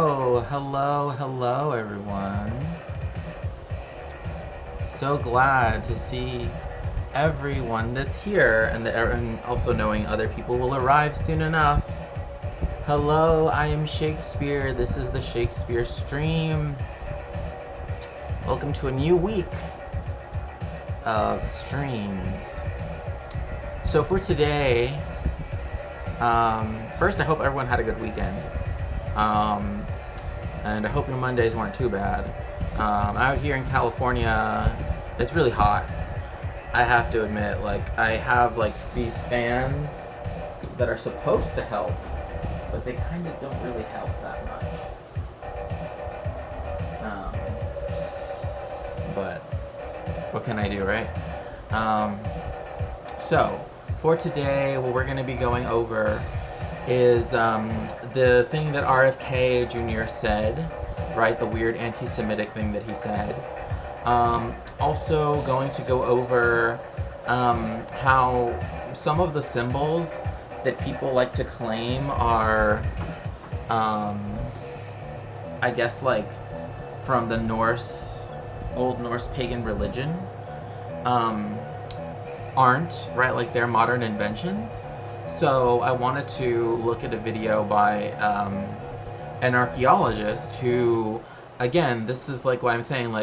Hello, everyone. So glad to see everyone that's here, and also knowing other people will arrive soon enough. Hello, I am Shakespeare. This is the Shakespeare stream. Welcome to a new week of streams. So for today, first I hope everyone had a good weekend. And I hope your Mondays weren't too bad. Out here in California, it's really hot. I have to admit, I have these fans that are supposed to help, but they kind of don't really help that much. But what can I do, right? So for today, what we're going to be going over is the thing that RFK Jr. said, right? The weird anti-Semitic thing that he said. Also going to go over how some of the symbols that people like to claim are, I guess, from the Old Norse pagan religion, aren't, right? They're modern inventions. So I wanted to look at a video by an archaeologist who, again, this is what I'm saying,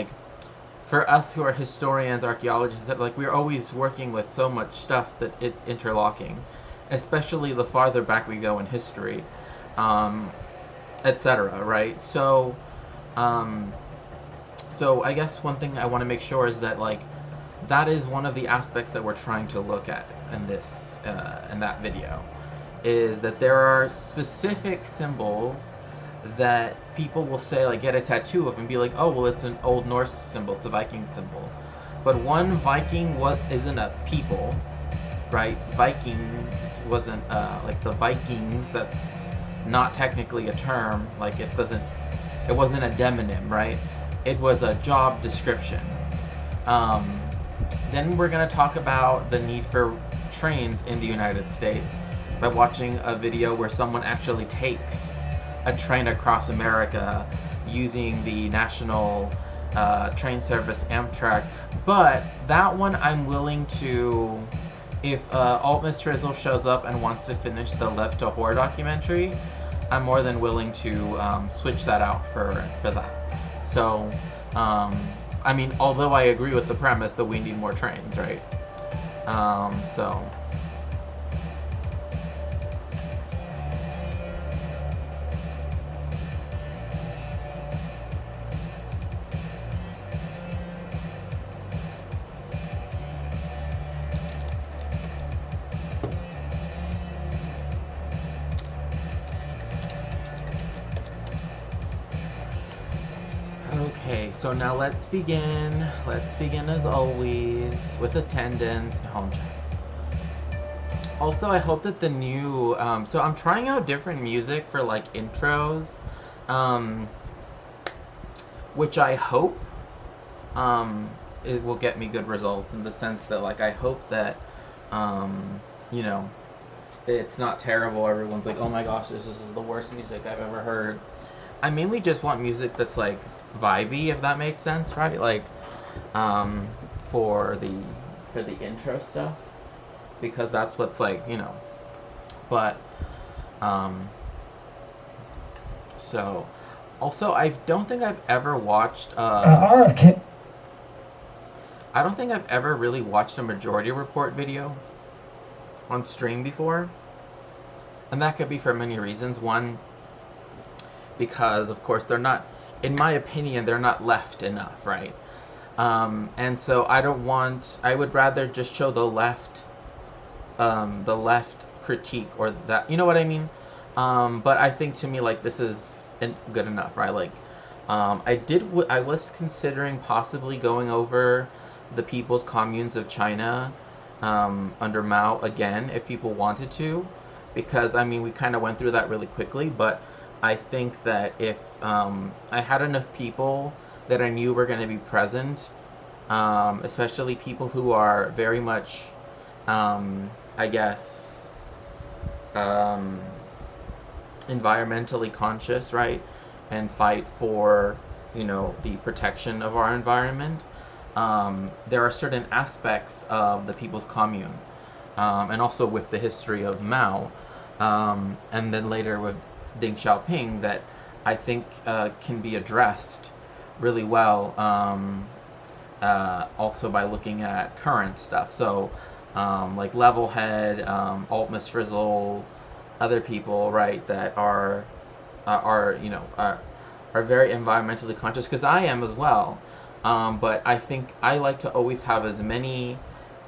for us who are historians, archaeologists, that we're always working with so much stuff that it's interlocking, especially the farther back we go in history, etc., right? So I guess one thing I want to make sure is that that is one of the aspects that we're trying to look at in this in that video, is that there are specific symbols that people will say, get a tattoo of and be oh, well, it's an Old Norse symbol, it's a Viking symbol. But one, Viking isn't a people, right? Vikings wasn't the Vikings, that's not technically a term. It wasn't a demonym, right? It was a job description. Then we're going to talk about the need for trains in the United States by watching a video where someone actually takes a train across America using the national train service Amtrak. But that one I'm willing to, if Alt Miss Frizzle shows up and wants to finish the Left to Whore documentary, I'm more than willing to switch that out for that. So, I mean, although I agree with the premise that we need more trains, right? Okay, so now let's begin. Let's begin as always with attendance and home check. Also, I hope that the new, so I'm trying out different music for intros, which I hope it will get me good results, in the sense that I hope that, it's not terrible. Everyone's oh my gosh, this is the worst music I've ever heard. I mainly just want music that's vibey, if that makes sense, right? For the intro stuff, because that's what's but so also I don't think I've ever watched RFK. I don't think I've ever really watched a Majority Report video on stream before, and that could be for many reasons. One, because of course they're not, in my opinion, they're not left enough, right? And so I would rather just show the left critique, or that, you know what I mean? But I think, to me, this is good enough, right? I was considering possibly going over the People's Communes of China under Mao again, if people wanted to, because, I mean, we kind of went through that really quickly, but I think that if I had enough people that I knew were going to be present, especially people who are very much, I guess, environmentally conscious, right? and fight for, the protection of our environment, there are certain aspects of the People's Commune, and also with the history of Mao, and then later with Deng Xiaoping, that I think can be addressed really well, also by looking at current stuff. So, like Levelhead, Alt Frizzle, other people, right, that are very environmentally conscious, because I am as well. But I think I like to always have as many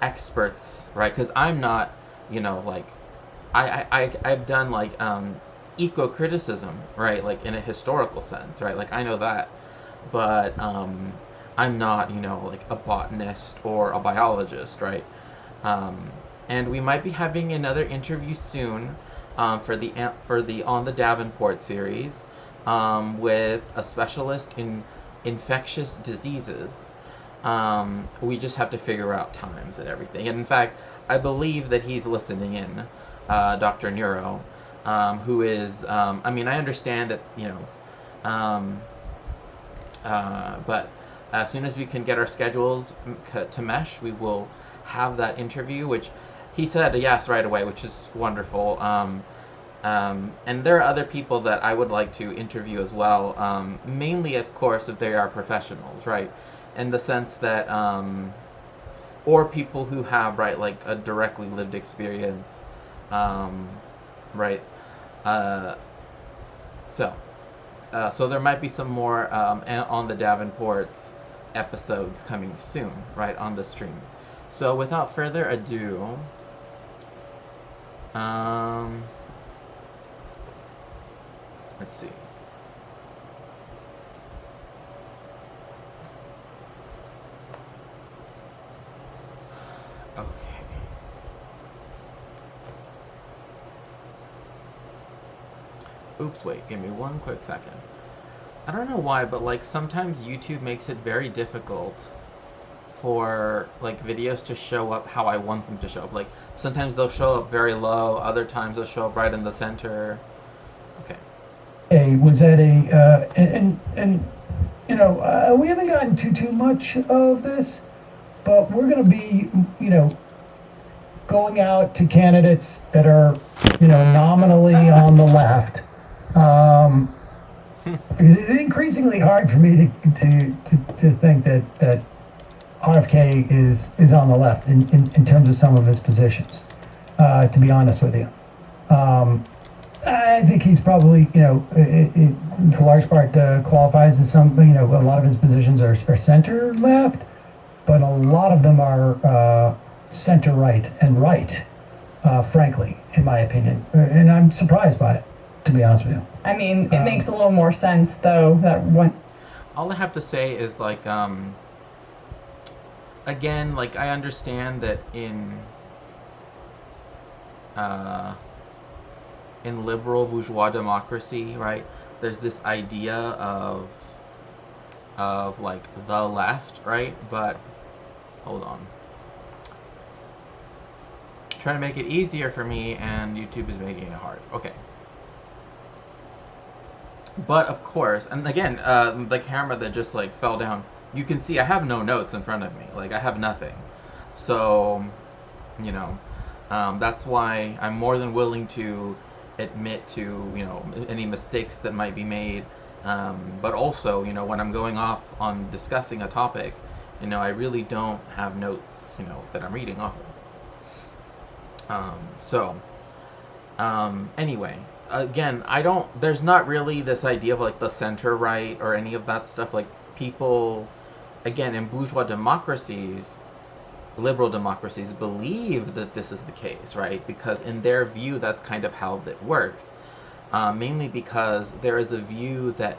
experts, right? Because I'm not, like, I've done like eco criticism, right? Like in a historical sense, right? Like I know that, but I'm not, like a botanist or a biologist, right? And we might be having another interview soon, for the On the Davenport series, with a specialist in infectious diseases. We just have to figure out times and everything. And in fact, I believe that he's listening in, Dr. Neuro, who is, I mean, I understand that, but as soon as we can get our schedules to mesh, we will have that interview, which he said yes right away, which is wonderful. And there are other people that I would like to interview as well, mainly, of course, if they are professionals, right? In the sense that, or people who have, right, like a directly lived experience, right? So there might be some more on the Davenport's episodes coming soon, right, on the stream. So without further ado, let's see. Okay. Oops, wait, give me one quick second. I don't know why, but like sometimes YouTube makes it very difficult for like videos to show up how I want them to show up. Like sometimes they'll show up very low, other times they'll show up right in the center. Okay. Was at a we haven't gotten too much of this, but we're going to be going out to candidates that are nominally on the left. It's increasingly hard for me to think that RFK is on the left in terms of some of his positions. To be honest with you. I think he's probably, to large part qualifies as some, a lot of his positions are center left, but a lot of them are center right and right, frankly, in my opinion. And I'm surprised by it, to be honest with you. I mean, it makes a little more sense, though, that one. All I have to say is, like, again, like, I understand that in liberal bourgeois democracy, right, there's this idea of like the left, right? But hold on, trying to make it easier for me, and YouTube is making it hard. Okay. But of course, and again, the camera that just like fell down, you can see I have no notes in front of me. Like I have nothing. So, that's why I'm more than willing to admit to, any mistakes that might be made. But also, when I'm going off on discussing a topic, I really don't have notes, that I'm reading off of. Anyway, again, there's not really this idea of like the center right or any of that stuff. Like people, again, in bourgeois democracies, liberal democracies believe that this is the case, right? Because in their view, that's kind of how it works. Mainly because there is a view that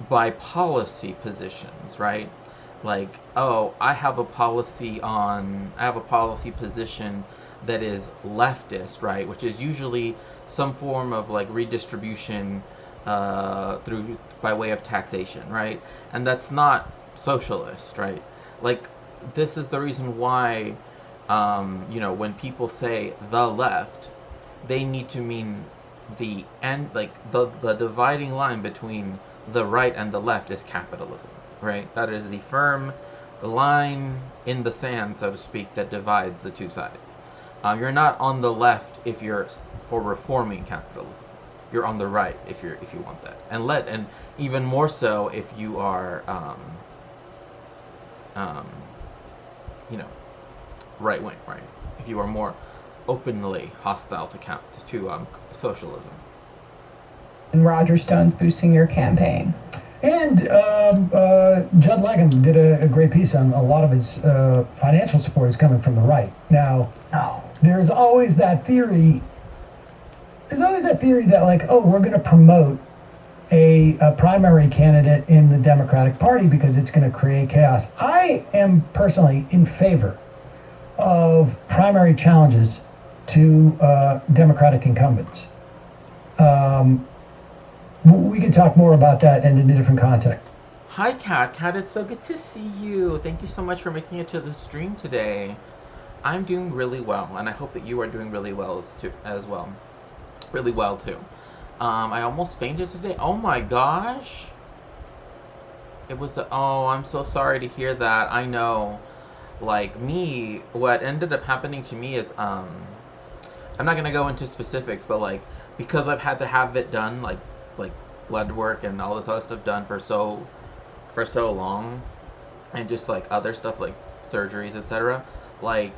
by policy positions, right? Like, oh, I have a policy position that is leftist, right? Which is usually some form of like redistribution by way of taxation, right? And that's not socialist, right? Like, this is the reason why, when people say the left, they need to mean the end, like the dividing line between the right and the left is capitalism, right? That is the firm line in the sand, so to speak, that divides the two sides. You're not on the left if you're for reforming capitalism. You're on the right if you want that, and even more so if you are, right wing, right? If you are more openly hostile to socialism. And Roger Stone's boosting your campaign. And Judd Legum did a great piece on a lot of his financial support is coming from the right. Now, there's always that theory. There's always that theory that, like, oh, we're going to promote a primary candidate in the Democratic Party because it's going to create chaos. I am personally in favor of primary challenges to Democratic incumbents. We can talk more about that and in a different context. Hi, Kat. Kat, it's so good to see you. Thank you so much for making it to the stream today. I'm doing really well, and I hope that you are doing really well as well. Really well, too. I almost fainted today. Oh, my gosh. It was I'm so sorry to hear that. I know. Like, me, what ended up happening to me is, I'm not going to go into specifics, but, like, because I've had to have it done, like blood work and all this other stuff done for so long, and just like other stuff like surgeries, etc. Like,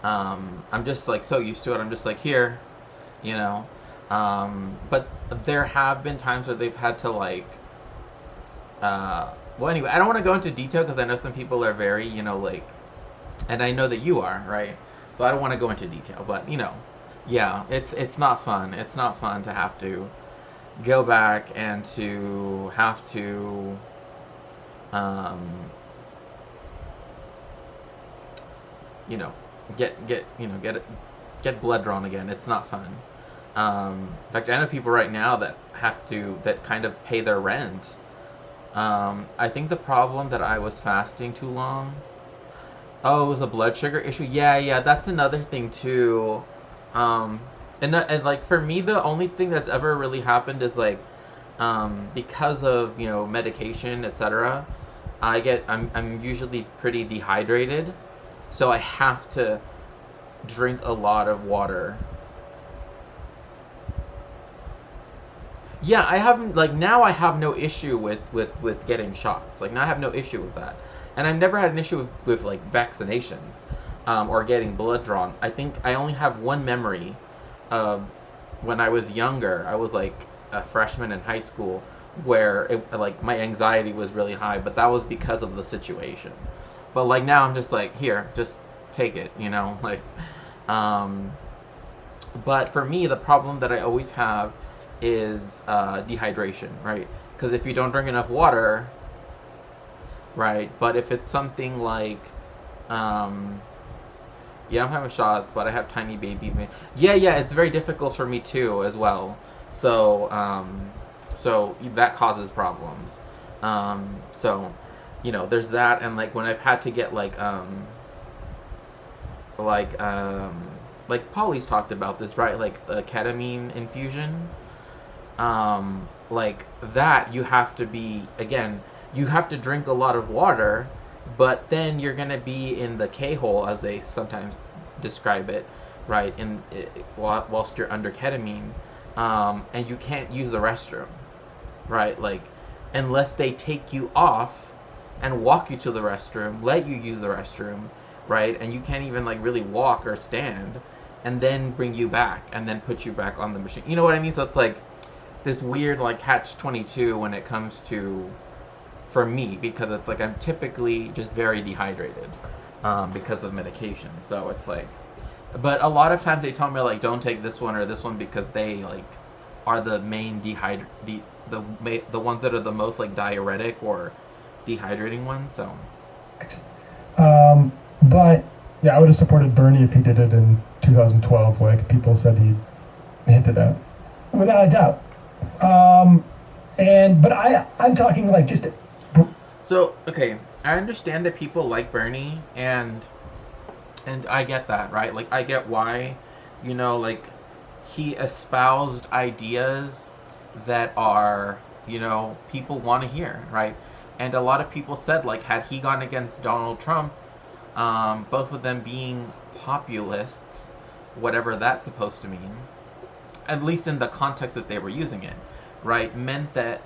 I'm just like so used to it. I'm just like, here, but there have been times where they've had to like, well, anyway, I don't want to go into detail because I know some people are very, like, and I know that you are, right? So I don't want to go into detail, but yeah, it's not fun. It's not fun to have to go back and to have to get blood drawn again. It's not fun. In fact, I know people right now that that kind of pay their rent. I think the problem that I was fasting too long. Oh, it was a blood sugar issue. Yeah, that's another thing too. And like for me, the only thing that's ever really happened is like, because of medication, etc. I'm usually pretty dehydrated, so I have to drink a lot of water. Yeah, I haven't now I have no issue with getting shots. Like now I have no issue with that, and I've never had an issue with like vaccinations, or getting blood drawn. I think I only have one memory of when I was younger. I was like a freshman in high school where my anxiety was really high, but that was because of the situation. But like now I'm just like, here, just take it, like, but for me, the problem that I always have is dehydration, right? Because if you don't drink enough water, right? But if it's something like, yeah, I'm having shots, but I have tiny baby. Yeah, it's very difficult for me too, as well. So, so that causes problems. So, there's that, and like when I've had to get like Polly's talked about this, right? Like the ketamine infusion. Like that, you have to drink a lot of water. But then you're gonna be in the K-hole, as they sometimes describe it, right? Whilst you're under ketamine, and you can't use the restroom, right? Like, unless they take you off and walk you to the restroom, let you use the restroom, right? And you can't even like really walk or stand, and then bring you back and then put you back on the machine. You know what I mean? So it's like this weird like catch-22 when it comes to. For me, because it's like I'm typically just very dehydrated because of medication. So it's like, but a lot of times they tell me like don't take this one or this one because they like are the main the ones that are the most like diuretic or dehydrating ones. So, but yeah, I would have supported Bernie if he did it in 2012, like people said he hinted at. Without a doubt. But I'm talking like just. So, okay, I understand that people like Bernie, and I get that, right? Like, I get why, like, he espoused ideas that are people want to hear, right? And a lot of people said, like, had he gone against Donald Trump, both of them being populists, whatever that's supposed to mean, at least in the context that they were using it, right, meant that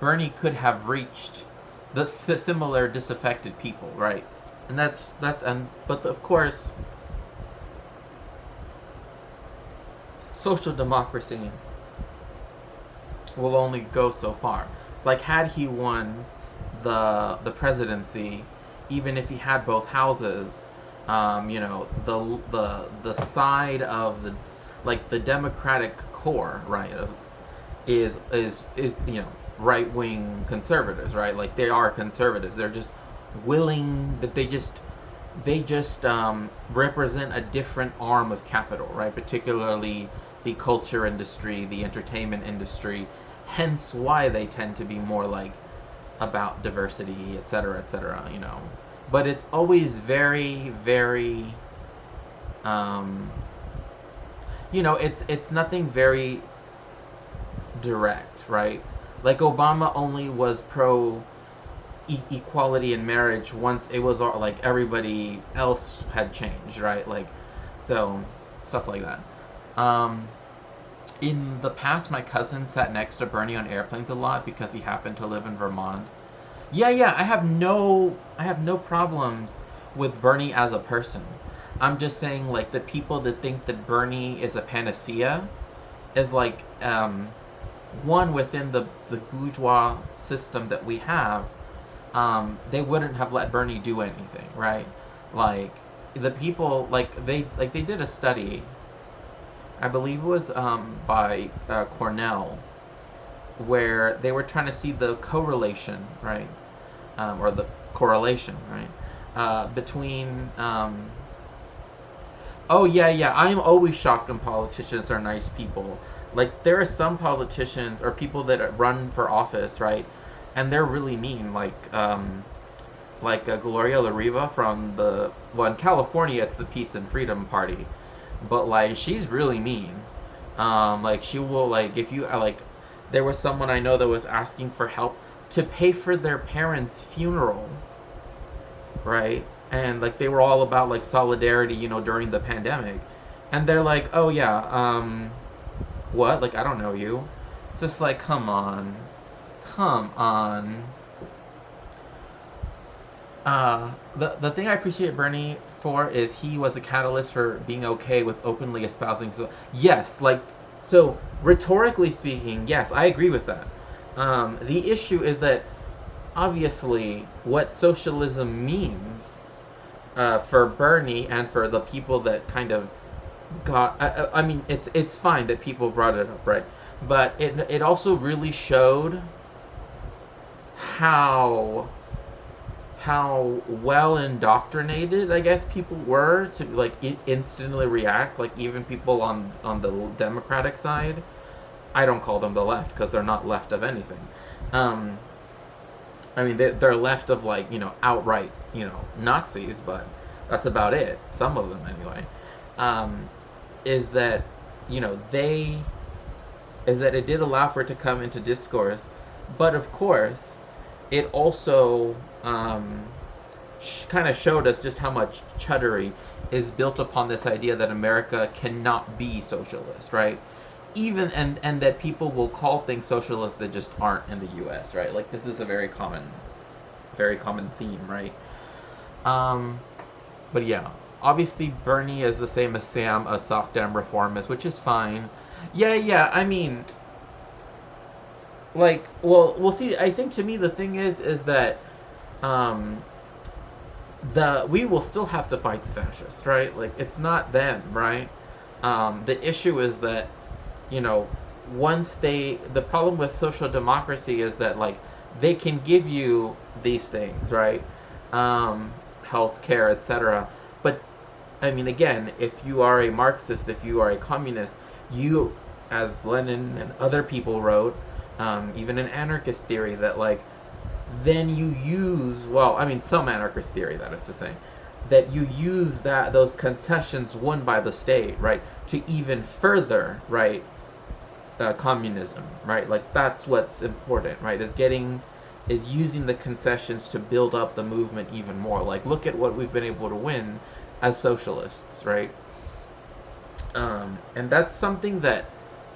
Bernie could have reached the similar disaffected people, right? And but of course, social democracy will only go so far. Like, had he won the presidency, even if he had both houses, the side of the Democratic core, right, is right wing conservatives, right? Like, they are conservatives. They're just willing that they just represent a different arm of capital, right? Particularly the culture industry, the entertainment industry. Hence why they tend to be more like about diversity, etc., etc. But it's always very, very, it's nothing very direct, right? Like, Obama only was pro equality in marriage once it was like everybody else had changed, right? Like, so stuff like that. In the past, my cousin sat next to Bernie on airplanes a lot because he happened to live in Vermont. Yeah, I have no problem with Bernie as a person. I'm just saying, like, the people that think that Bernie is a panacea is like one within the bourgeois system that we have. They wouldn't have let Bernie do anything, right? Like, the people, they did a study, I believe it was by Cornell, where they were trying to see the correlation, right, or the correlation, right, between. Oh yeah, I'm always shocked when politicians are nice people. Like, there are some politicians or people that run for office, right, and they're really mean, like Gloria La Riva from in California, it's the Peace and Freedom Party, but, like, she's really mean. Like, she will, like, if you, there was someone I know that was asking for help to pay for their parents' funeral, right? And, like, they were all about, like, solidarity, during the pandemic, and they're like, oh yeah, what? Like, I don't know you. Just like, come on. The thing I appreciate Bernie for is he was a catalyst for being okay with openly espousing. So yes, so rhetorically speaking, yes, I agree with that. The issue is that obviously what socialism means for Bernie and for the people that kind of got. I mean, it's fine that people brought it up, right? But it also really showed how well indoctrinated, I guess, people were to, like, instantly react. Like, even people on the Democratic side, I don't call them the left because they're not left of anything. I mean, they're left of, like, outright, Nazis, but that's about it. Some of them, anyway. Is that it did allow for it to come into discourse, but of course, it also kind of showed us just how much chuddery is built upon this idea that America cannot be socialist, right? Even and that people will call things socialist that just aren't in the U.S., right? Like, this is a very common theme, right? But yeah, obviously Bernie is the same as Sam, a soft damn reformist, which is fine. Yeah. I mean, like, well, we'll see. I think, to me, the thing is that we will still have to fight the fascists, right? Like, it's not them, right? The issue is that, once the problem with social democracy is that, like, they can give you these things, right? Healthcare, etc. But, I mean, again, if you are a Marxist, if you are a communist, you, as Lenin and other people wrote, even an anarchist theory, that, like, then you use, some anarchist theory, that is to say, that you use those concessions won by the state, right, to even further, right, communism, right? Like that's what's important, right? Is using the concessions to build up the movement even more. Like look at what we've been able to win as socialists, right? And that's something that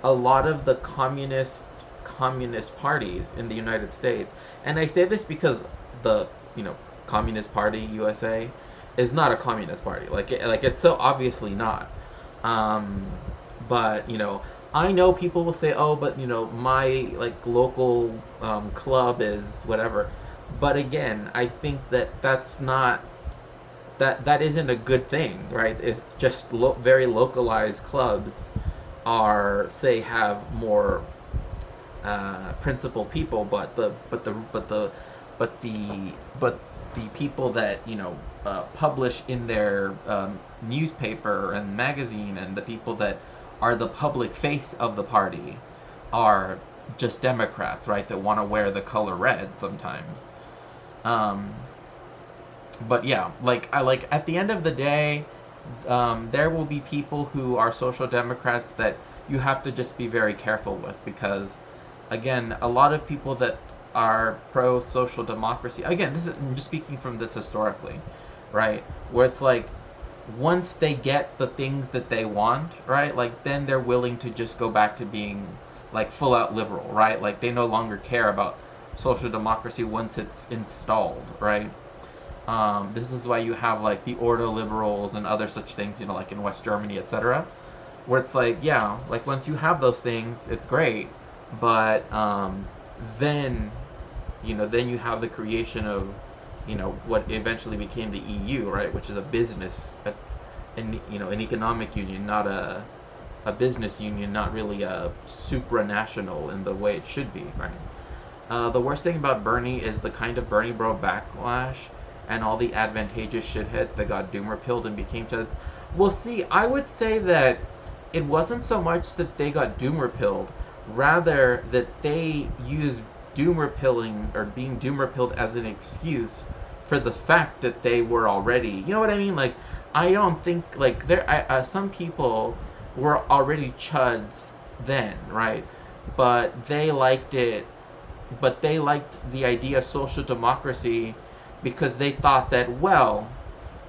a lot of the communist parties in the United States, and I say this because the Communist Party USA is not a communist party. Like it's so obviously not. But I know people will say, oh, but my local club is whatever. But again, I think that's not that isn't a good thing, right? If just very localized clubs have more principled people, but the people that publish in their newspaper and magazine, and the people that are the public face of the party are just Democrats, right? That want to wear the color red sometimes. But yeah, at the end of the day, there will be people who are social democrats that you have to just be very careful with, because again, a lot of people that are pro social democracy, again, I'm just speaking from this historically, right? Where it's like, once they get the things that they want, right? Like then they're willing to just go back to being full out liberal, right? Like they no longer care about social democracy once it's installed, right? This is why you have the Ordo liberals and other such things, like in West Germany, etc. Where it's once you have those things, it's great, but then you have the creation of what eventually became the EU, right, which is a business, an economic union, not a business union, not really a supranational in the way it should be, right? The worst thing about Bernie is the kind of Bernie bro backlash and all the advantageous shitheads that got doomer pilled and became chuds. Well, see, I would say that it wasn't so much that they got doomer pilled, rather that they used doomer pilling or being doomer pilled as an excuse for the fact that they were already, you know what I mean? I don't think some people were already chuds then, right? But they liked it. But they liked the idea of social democracy because they thought that, well,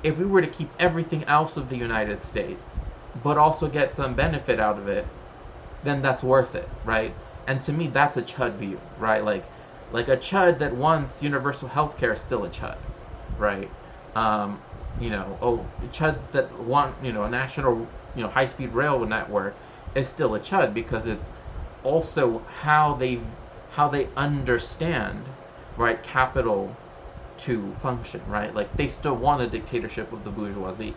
if we were to keep everything else of the United States, but also get some benefit out of it, then that's worth it, right? And to me, that's a chud view, right? Like a chud that wants universal health care is still a chud, right? Chuds that want, a national, high-speed rail network is still a chud, because it's also how they understand, right, capital to function, right? They still want a dictatorship of the bourgeoisie.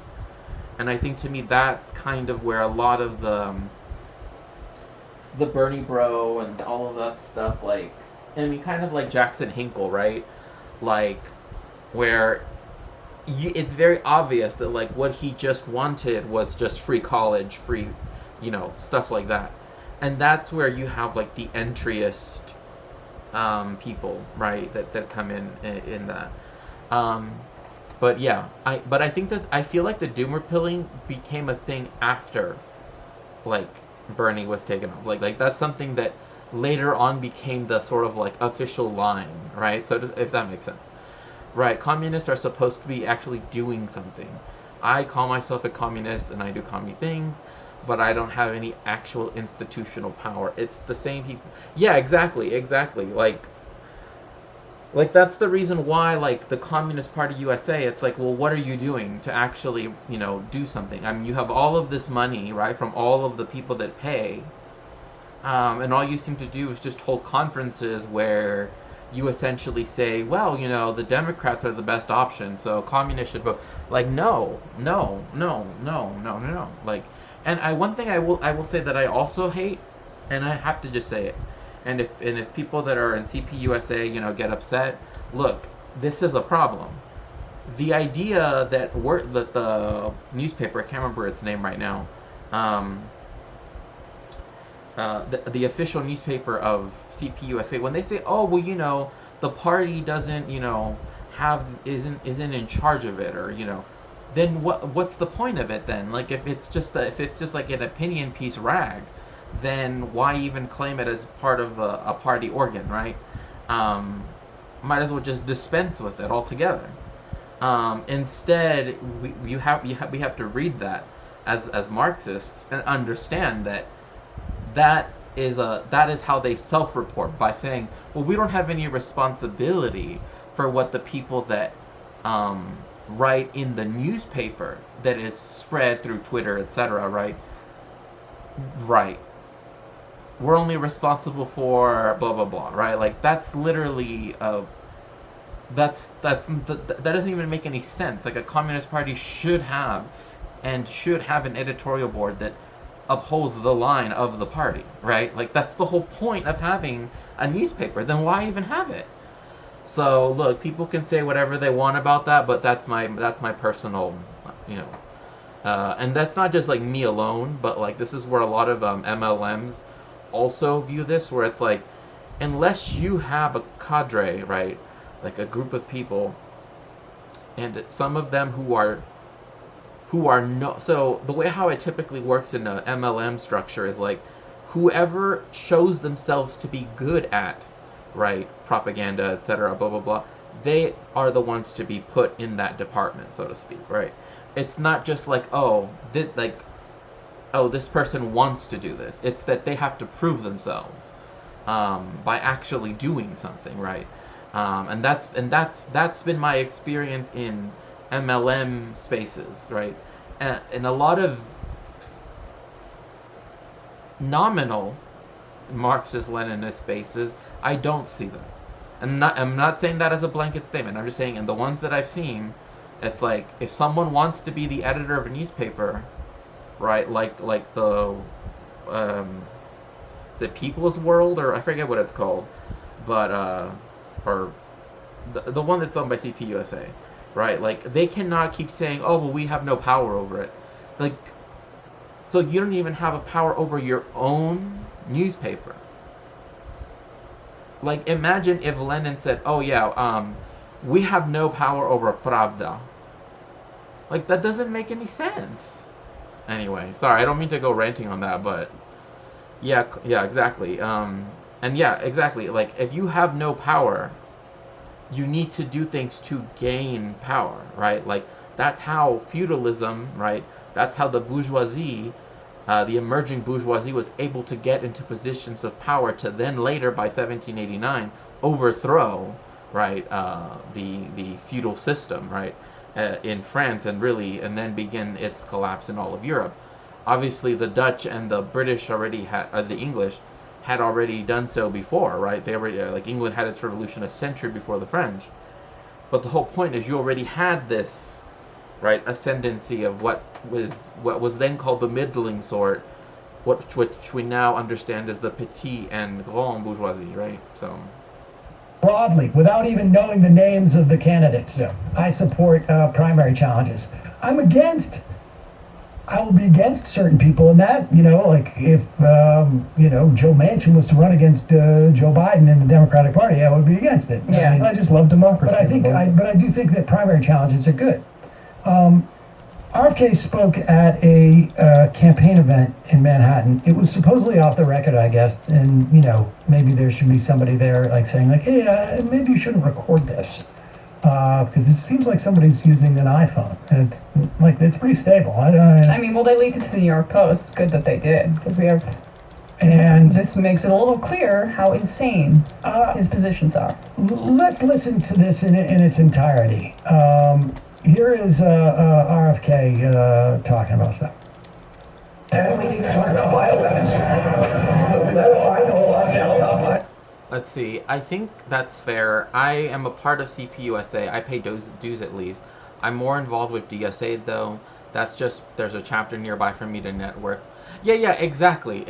And I think, to me, that's kind of where a lot of the Bernie bro and all of that stuff, kind of like Jackson Hinkle, right? Where it's very obvious that what he just wanted was just free college, free, stuff like that. And that's where you have the entryist people, right, that come in that. But yeah, I think that I feel the doomer pilling became a thing after Bernie was taken off. That's something that later on became the sort of official line, right? So if that makes sense. Right, communists are supposed to be actually doing something. I call myself a communist and I do commie things, but I don't have any actual institutional power. It's the same people. Yeah, exactly. That's the reason why, the Communist Party USA, it's well, what are you doing to actually, do something? I mean, you have all of this money, right, from all of the people that pay, and all you seem to do is just hold conferences where you essentially say, well, the Democrats are the best option, so communists should vote. No. And one thing I will say that I also hate, and I have to just say it, and if people that are in CPUSA, get upset, look, this is a problem. The idea that the newspaper, I can't remember its name right now, the official newspaper of CPUSA, when they say, oh, well, the party doesn't, isn't in charge of it, or, then what's the point of it then? If it's just an opinion piece rag, then why even claim it as part of a party organ, right? Might as well just dispense with it altogether. Instead, we have to read that as Marxists and understand that is how they self-report, by saying, well, we don't have any responsibility for what the people that write in the newspaper that is spread through Twitter, etc. Right? We're only responsible for blah blah blah, right? Like, that's literally that doesn't even make any sense. Like, a communist party should have an editorial board that upholds the line of the party, right? Like, that's the whole point of having a newspaper. Then why even have it? So look, people can say whatever they want about that, but that's my personal, and that's not just like me alone, but like this is where a lot of MLMs also view this, where it's like, unless you have a cadre, right, like a group of people, and some of them who are no. So the way how it typically works in a MLM structure is like, whoever shows themselves to be good at, right, propaganda, etc., blah blah blah, they are the ones to be put in that department, so to speak, right? It's not just like, this person wants to do this. It's that they have to prove themselves by actually doing something, right? And that's been my experience in MLM spaces, right? In a lot of nominal Marxist-Leninist spaces, I don't see them. I'm not saying that as a blanket statement. I'm just saying, in the ones that I've seen, it's like, if someone wants to be the editor of a newspaper, right, like the People's World, or I forget what it's called, but or the one that's owned by CPUSA, right? Like, they cannot keep saying, oh, well, we have no power over it. Like, so you don't even have a power over your own newspaper. Like, imagine if Lenin said, oh yeah, we have no power over Pravda. Like, that doesn't make any sense. Anyway, sorry, I don't mean to go ranting on that, but yeah, exactly. And yeah, exactly. Like, if you have no power, you need to do things to gain power, right? Like, that's how feudalism, right? That's how the bourgeoisie, the emerging bourgeoisie, was able to get into positions of power to then later, by 1789, overthrow, right, the feudal system, right, in France, and then begin its collapse in all of Europe. Obviously, the Dutch and the British the English had already done so before, right? They already, like, England had its revolution a century before the French. But the whole point is, you already had this, right, ascendancy of what was then called the middling sort, which we now understand as the petit and grand bourgeoisie, right? So, broadly, without even knowing the names of the candidates, I support primary challenges. I will be against certain people in that, like if, Joe Manchin was to run against Joe Biden in the Democratic Party, I would be against it. Yeah. I just love democracy. But I do think that primary challenges are good. RFK spoke at a campaign event in Manhattan. It was supposedly off the record, I guess, and maybe there should be somebody there, like, saying, like, hey, maybe you shouldn't record this, because it seems like somebody's using an iPhone, and it's pretty stable. Well, they leaked it to the New York Post. Good that they did, because and this makes it a little clearer how insane his positions are. Let's listen to this in its entirety. Here is RFK talking about stuff. And we need to talk about bioweapons. I know a lot now about bioweapons. let's see. I think that's fair. I am a part of CPUSA. I pay dues at least. I'm more involved with DSA though. That's just, there's a chapter nearby for me to network. Yeah, exactly.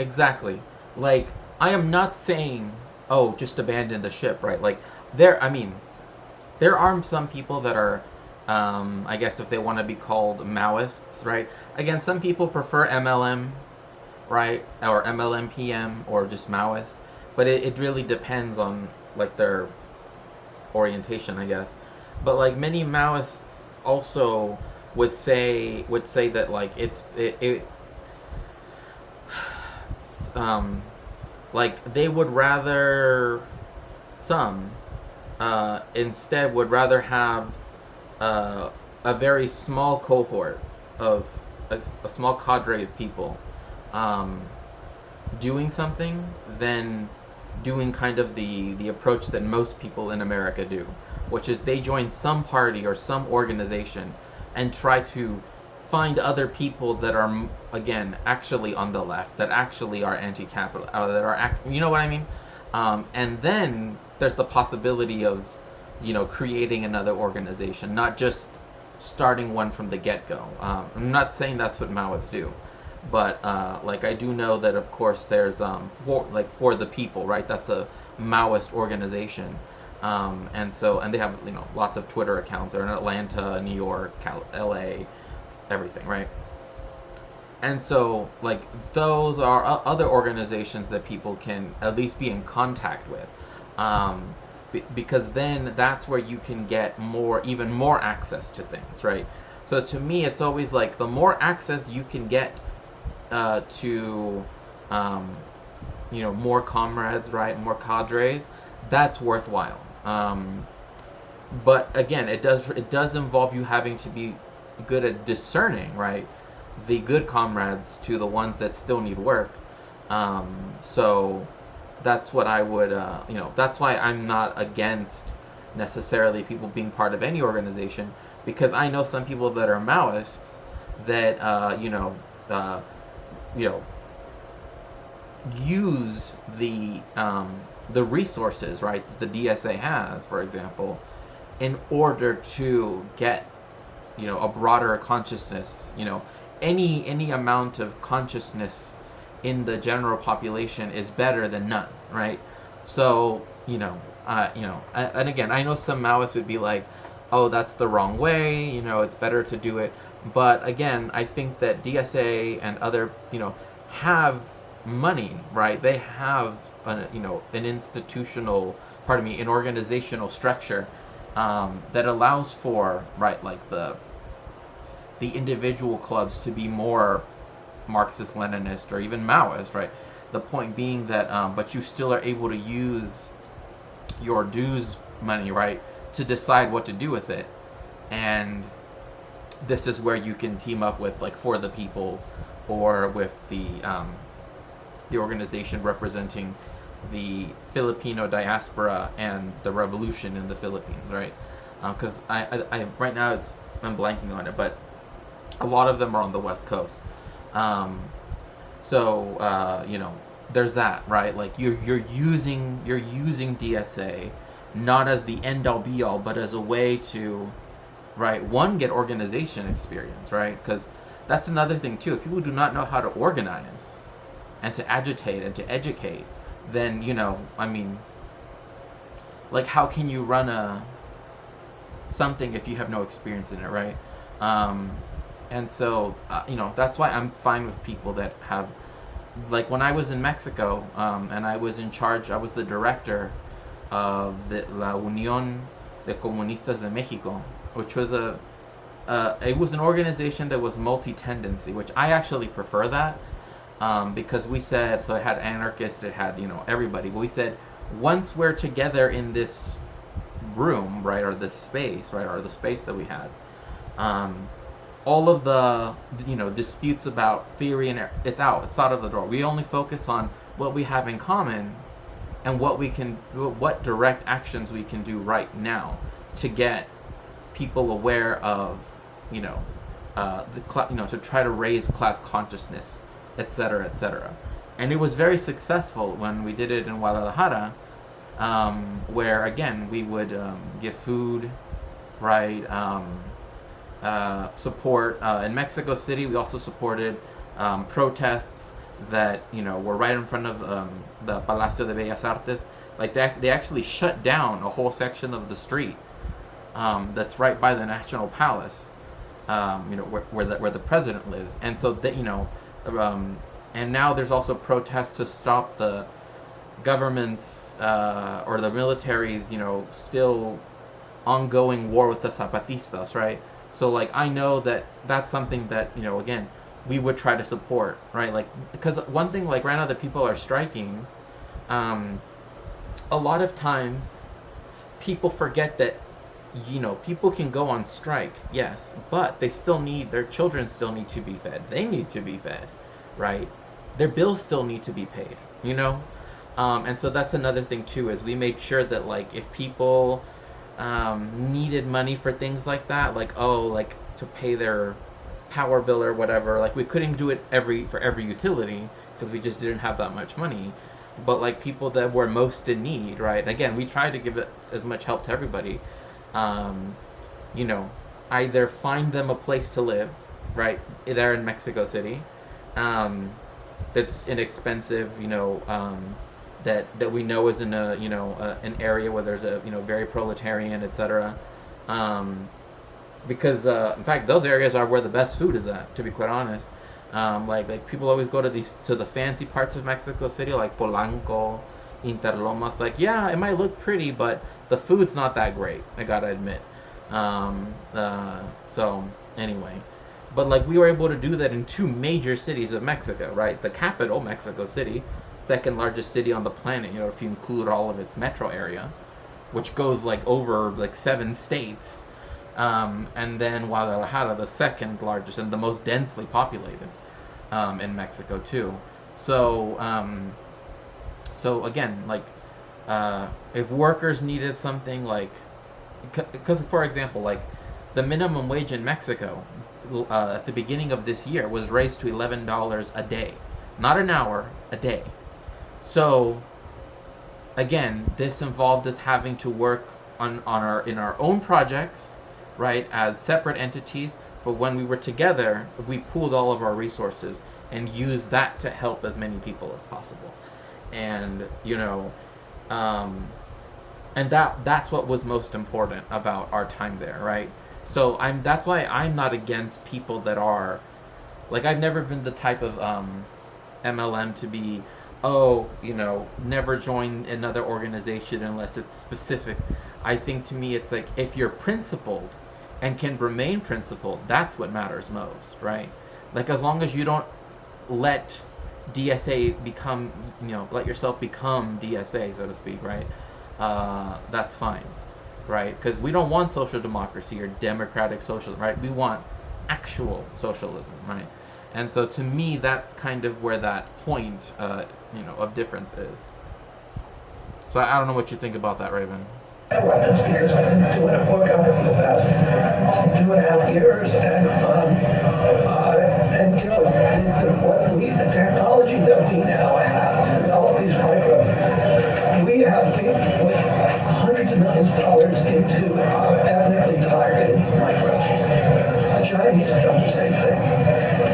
Like, I am not saying, oh, just abandon the ship, right? Like, there are some people that are, I guess if they want to be called Maoists, right? Again, some people prefer MLM, right? Or MLMPM, or just Maoist. But it really depends on, like, their orientation, I guess. But, like, many Maoists also would say that, like, like they would rather, some instead would rather have a very small cohort of a small cadre of people doing something than doing kind of the approach that most people in America do, which is they join some party or some organization and try to find other people that are, again, actually on the left, that actually are anti-capital, that are, you know what I mean? And then there's the possibility of, creating another organization, not just starting one from the get-go. I'm not saying that's what Maoists do, but like I do know that, of course, there's for the people, right? That's a Maoist organization, and they have lots of Twitter accounts. They're in Atlanta, New York, LA, everything, right? And so, like, those are other organizations that people can at least be in contact with, because then that's where you can get even more access to things, right? So to me, it's always like the more access you can get to, more comrades, right, more cadres, that's worthwhile. But again, it does involve you having to be good at discerning, right, the good comrades to the ones that still need work. So that's what I would, that's why I'm not against necessarily people being part of any organization, because I know some people that are Maoists that, use the resources, right, that the DSA has, for example, in order to get, a broader consciousness. Any amount of consciousness in the general population is better than none, right? So, and again, I know some Maoists would be like, oh, that's the wrong way, it's better to do it. But again, I think that DSA and other, have money, right? They have, an institutional, an organizational structure that allows for, right, like the individual clubs to be more Marxist-Leninist or even Maoist, right? The point being that, but you still are able to use your dues money, right, to decide what to do with it. And this is where you can team up with, like, For the People, or with the organization representing the Filipino diaspora and the revolution in the Philippines, right? Because I right now I'm blanking on it, but a lot of them are on the West Coast. There's that, right? Like you're using DSA not as the end all be all, but as a way to, right, one, get organization experience, right? Because that's another thing too. If people do not know how to organize and to agitate and to educate, then like, how can you run something if you have no experience in it, right? And so, that's why I'm fine with people that have, like, when I was in Mexico, and I was in charge, I was the director of the La Unión de Comunistas de México, which was it was an organization that was multi-tendency, which I actually prefer that, because we said, so it had anarchists, it had, everybody, but we said, once we're together in this room, right, or this space, right, or the space that we had, all of the, disputes about theory and it's out of the door. We only focus on what we have in common and what direct actions we can do right now to get people aware of, to try to raise class consciousness, etc., etc. And it was very successful when we did it in Guadalajara, where, again, we would give food, right, support. In Mexico City, we also supported protests that, were right in front of the Palacio de Bellas Artes. Like, they actually shut down a whole section of the street that's right by the National Palace, where the president lives. And so that, and now there's also protests to stop the government's or the military's, still ongoing war with the Zapatistas, right? So, like, I know that that's something that, again, we would try to support, right? Like, because one thing, like right now that people are striking, a lot of times people forget that, you know, people can go on strike, yes, but they still need, their children still need to be fed. They need to be fed, right? Their bills still need to be paid, you know? And so that's another thing too, is we made sure that like if people needed money for things like that, like, oh, like to pay their power bill or whatever, like we couldn't do it for every utility because we just didn't have that much money. But like people that were most in need, right? Again, we tried to give it as much help to everybody. You know, either find them a place to live, right, there in Mexico City, that's inexpensive, you know, that we know is in a, you know, an area where there's a, you know, very proletarian, etc. Because in fact, those areas are where the best food is at, to be quite honest. Like people always go to the fancy parts of Mexico City, like Polanco, Interlomas. Like, yeah, it might look pretty, but the food's not that great, I gotta admit. So anyway, but like we were able to do that in 2 major cities of Mexico, right? The capital, Mexico City, second largest city on the planet, you know, if you include all of its metro area, which goes like over like 7 states. And then Guadalajara, the second largest and the most densely populated in Mexico too. So so again, like if workers needed something, like, because for example, like the minimum wage in Mexico at the beginning of this year was raised to $11 a day, not an hour, a day. So again, this involved us having to work in our own projects, right, as separate entities, but when we were together, we pooled all of our resources and used that to help as many people as possible. And, you know, and that's what was most important about our time there, right? So that's why I'm not against people that are, like, I've never been the type of MLM to be, oh, you know, never join another organization unless it's specific. I think to me it's like, if you're principled and can remain principled, that's what matters most, right? Like, as long as you don't let DSA become, you know, let yourself become DSA, so to speak, right? That's fine, right? Because we don't want social democracy or democratic socialism, right? We want actual socialism, right? And so to me, that's kind of where that point, you know, of difference is. So I don't know what you think about that, Raven. Weapons, because I've been doing a book on it for the past 2.5 years, and you know, the technology that we now have to develop these microbes, we have put hundreds of millions of dollars into ethnically targeted microbes. The Chinese have done the same thing.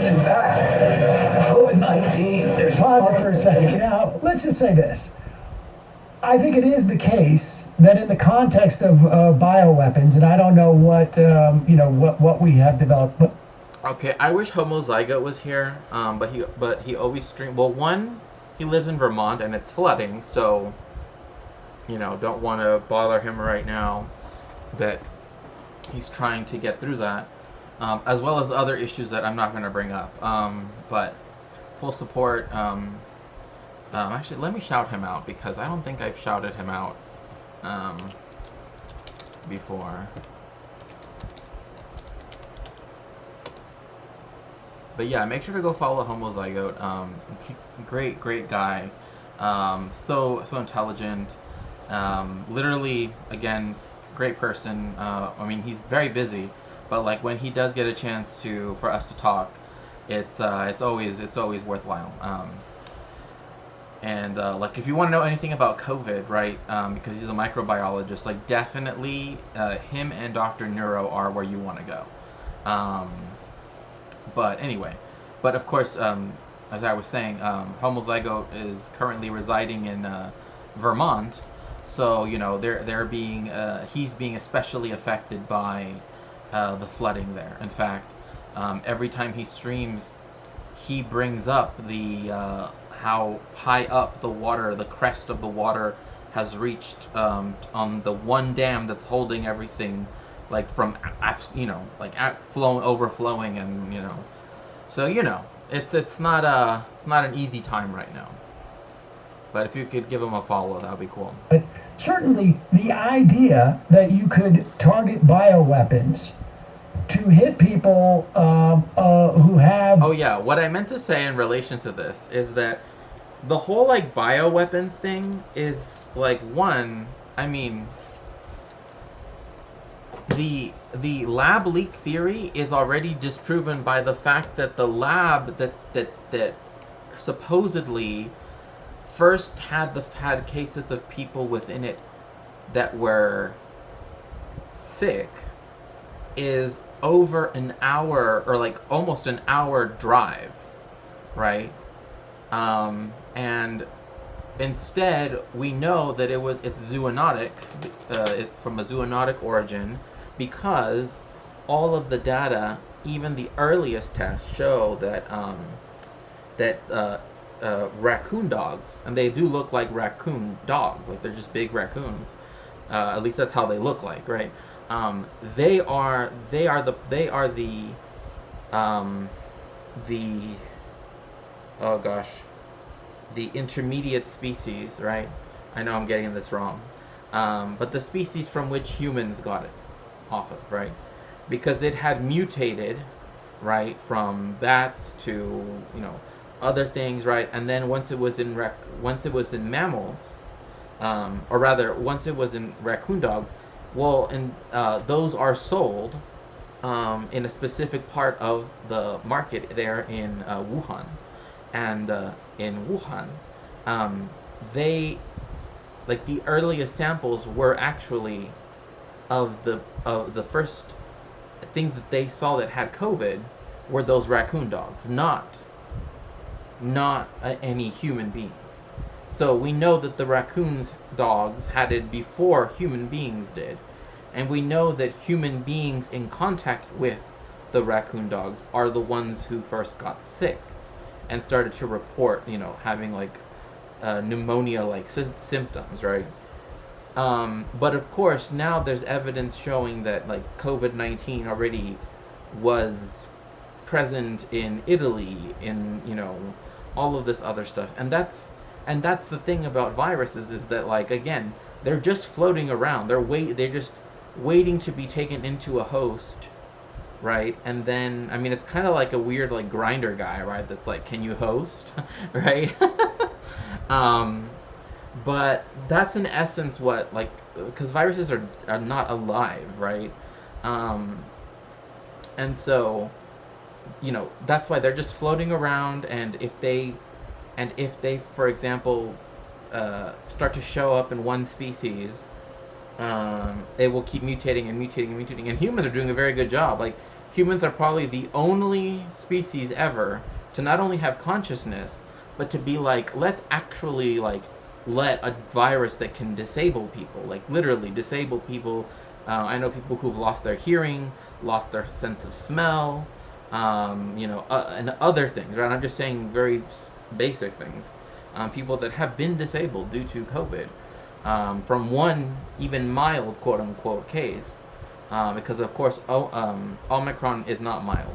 In fact, COVID-19, there's... Pause it for a second. Now, let's just say this. I think it is the case that in the context of bioweapons, and I don't know what you know what we have developed, but okay, I wish Homozygote was here, but he always streams. Well, one, he lives in Vermont and it's flooding, so you know, don't want to bother him right now. That he's trying to get through that, as well as other issues that I'm not going to bring up. But full support. Actually, let me shout him out, because I don't think I've shouted him out before. But yeah, make sure to go follow Homozygote. Great guy. So intelligent. Literally, again, great person. I mean, he's very busy, but like when he does get a chance for us to talk, it's always worthwhile. And like, if you want to know anything about COVID, right, because he's a microbiologist, like definitely him and Dr. Neuro are where you want to go. But anyway, but of course, as I was saying, Homozygote is currently residing in Vermont, so you know he's being especially affected by the flooding there. In fact, every time he streams, he brings up the how high up the crest of the water has reached on the one dam that's holding everything, like from overflowing, and you know, So it's not an easy time right now. But if you could give them a follow, that would be cool. But certainly the idea that you could target bioweapons to hit people who have... Oh yeah, what I meant to say in relation to this is that the whole like bioweapons thing is like the lab leak theory is already disproven by the fact that the lab that supposedly first had cases of people within it that were sick is over an hour or like almost an hour drive, right? And instead we know that it's zoonotic, from a zoonotic origin, because all of the data, even the earliest tests, show that raccoon dogs, and they do look like raccoon dogs, like they're just big raccoons. At least that's how they look like, right? They are the oh gosh, the intermediate species, right? I know I'm getting this wrong, but the species from which humans got it off of, right? Because it had mutated, right, from bats to other things, right? And then once it was in mammals, or rather once it was in raccoon dogs, well, and those are sold in a specific part of the market there in Wuhan, and in Wuhan, they, like, the earliest samples were actually of the first things that they saw that had COVID were those raccoon dogs, not any human being. So we know that the raccoons dogs had it before human beings did, and we know that human beings in contact with the raccoon dogs are the ones who first got sick and started to report, having like pneumonia-like symptoms, right? But of course, now there's evidence showing that like COVID-19 already was present in Italy, in all of this other stuff, and that's the thing about viruses, is that, like, again, they're just floating around. They're just waiting to be taken into a host, right? And then, I mean, it's kind of like a weird like grinder guy, right? That's like, can you host, right? But that's in essence what, like, because viruses are not alive, right? And so, that's why they're just floating around, and if they, for example, start to show up in one species, it will keep mutating and mutating and mutating. And humans are doing a very good job. Like, humans are probably the only species ever to not only have consciousness, but to be like, let's actually, like, let a virus that can disable people, like literally disable people. I know people who've lost their hearing, lost their sense of smell, and other things, right? I'm just saying very basic things. People that have been disabled due to COVID, from one even mild quote-unquote case, because of course Omicron is not mild,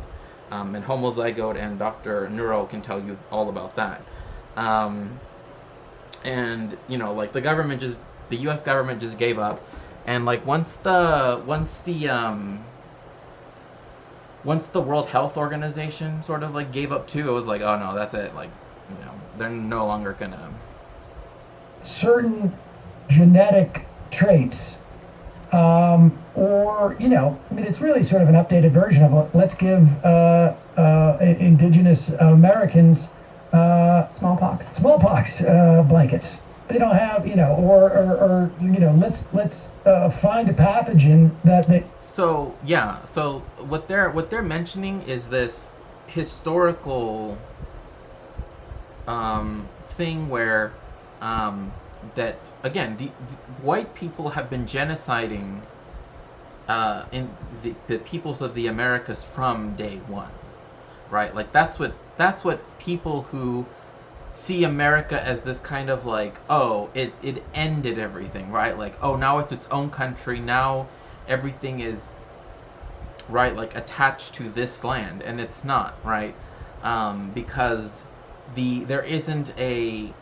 and homozygote, and Dr. Neuro can tell you all about that. And like the U.S. government just gave up, and like once the World Health Organization sort of like gave up too, it was like, oh no, that's it. Like, they're no longer gonna. Certain genetic traits, or it's really sort of an updated version of let's give indigenous Americans smallpox blankets. They don't have, or let's find a pathogen that they. So yeah, so what they're mentioning is this historical thing where that again the white people have been genociding in the peoples of the Americas from day one, right? Like that's what people who see America as this kind of like, oh, it ended everything, right? Like, oh, now it's its own country, now everything is, right, like attached to this land, and it's not, right? because there isn't a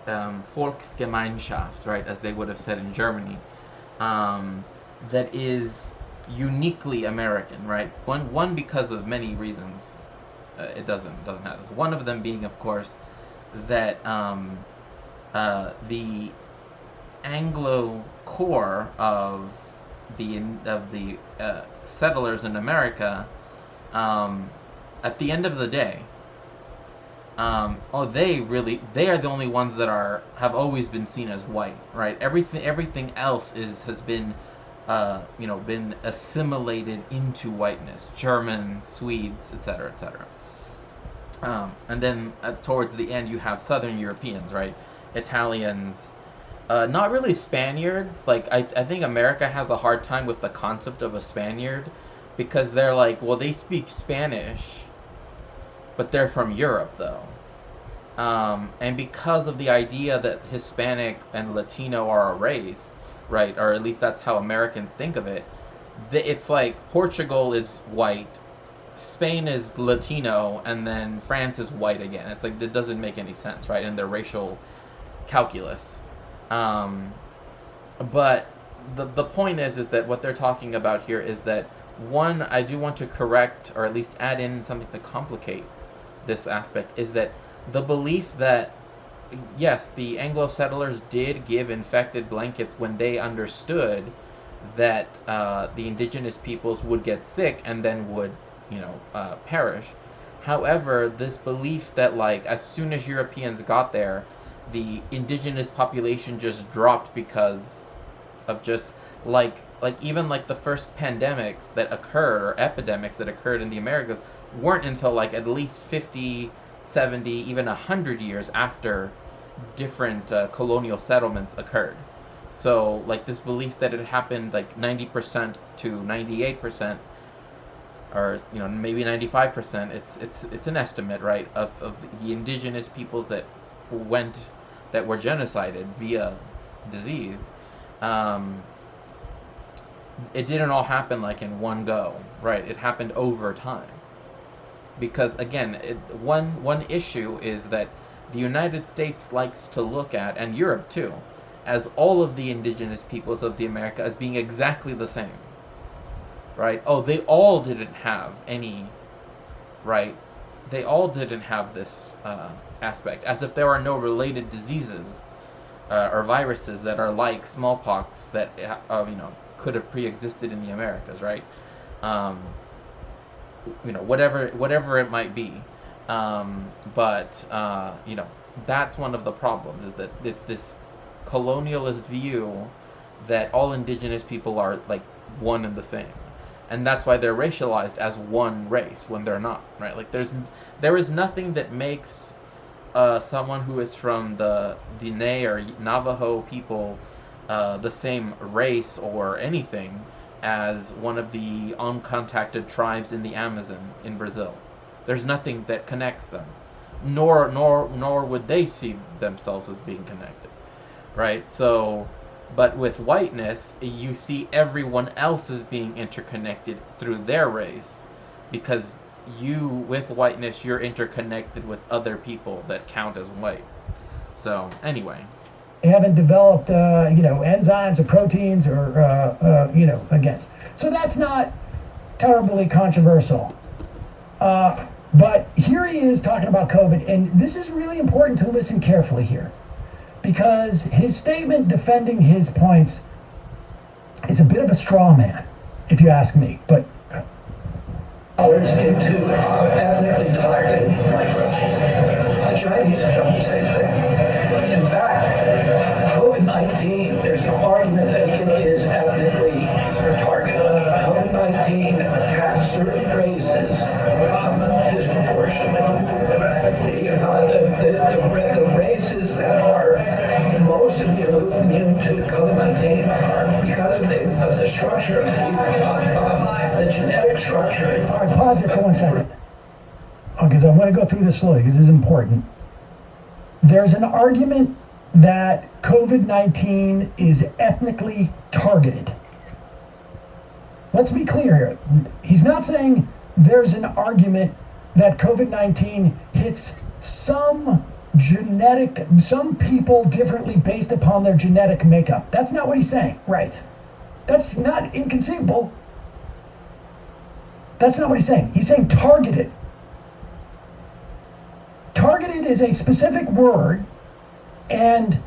Volksgemeinschaft, right, as they would have said in Germany, that is uniquely American, right? One because of many reasons, it doesn't have this. One of them being, of course, that the Anglo core of the settlers in America, at the end of the day, they are the only ones that have always been seen as white, right? Everything else has been been assimilated into whiteness. Germans, Swedes, etc., etc. And then towards the end, you have Southern Europeans, right? Italians, not really Spaniards. Like I think America has a hard time with the concept of a Spaniard, because they're like, well, they speak Spanish, but they're from Europe, though. And because of the idea that Hispanic and Latino are a race, right, or at least that's how Americans think of it, it's like Portugal is white, Spain is Latino, and then France is white again. It's like, that doesn't make any sense, right, in their racial calculus. But the point is that what they're talking about here is that, one, I do want to correct, or at least add in something to complicate this aspect, is that the belief that, yes, the Anglo settlers did give infected blankets when they understood that the indigenous peoples would get sick and then would, perish. However, this belief that, like, as soon as Europeans got there, the indigenous population just dropped because of just, even the first pandemics that occurred, or epidemics that occurred in the Americas, weren't until at least 50, 70, even 100 years after different colonial settlements occurred. So this belief that it happened 90% to 98%, or maybe 95%, it's an estimate, right, of the indigenous peoples that were genocided via disease. It didn't all happen in one go, right? It happened over time. Because again, one issue is that the United States likes to look at, and Europe too, as all of the indigenous peoples of the America as being exactly the same, right? Oh, they all didn't have any, right? They all didn't have this aspect, as if there are no related diseases or viruses that are like smallpox that could have pre-existed in the Americas, right? Whatever it might be, but that's one of the problems, is that it's this colonialist view that all indigenous people are one and the same, and that's why they're racialized as one race when they're not, right? There is nothing that makes someone who is from the Diné or Navajo people the same race or anything as one of the uncontacted tribes in the Amazon in Brazil. There's nothing that connects them, nor would they see themselves as being connected, right? So, but with whiteness, you see everyone else as being interconnected through their race, because with whiteness, you're interconnected with other people that count as white. So anyway. They haven't developed, enzymes or proteins or, against. So that's not terribly controversial. But here he is talking about COVID, and this is really important to listen carefully here, because his statement defending his points is a bit of a straw man, if you ask me. But dollars into ethnically targeted microbes. The Chinese have done the same thing. In fact, COVID-19, there's an argument that it is ethnically targeted. COVID-19 attacks certain races disproportionately. The races that are most immune to COVID-19 are because of the structure of the genetic structure. all right, pause it for 1 second, because I want to go through this slowly, because this is important. There's an argument that COVID-19 is ethnically targeted. Let's be clear here. He's not saying there's an argument that COVID-19 hits some people differently based upon their genetic makeup. That's not what he's saying. Right. That's not inconceivable. That's not what he's saying. He's saying targeted. Targeted is a specific word, and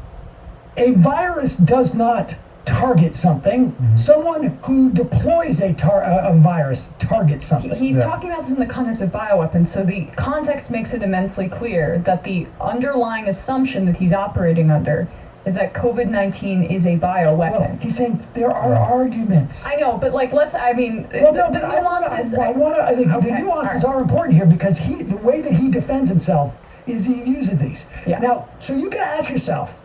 a virus does not target something. Someone who deploys a virus targets something. He's talking about this in the context of bioweapons, so the context makes it immensely clear that the underlying assumption that he's operating under is that COVID-19 is a bioweapon. Well, he's saying there are arguments. I know, but like, the nuances. The nuances are important here because the way that he defends himself is he uses these. Yeah. Now, so you can ask yourself.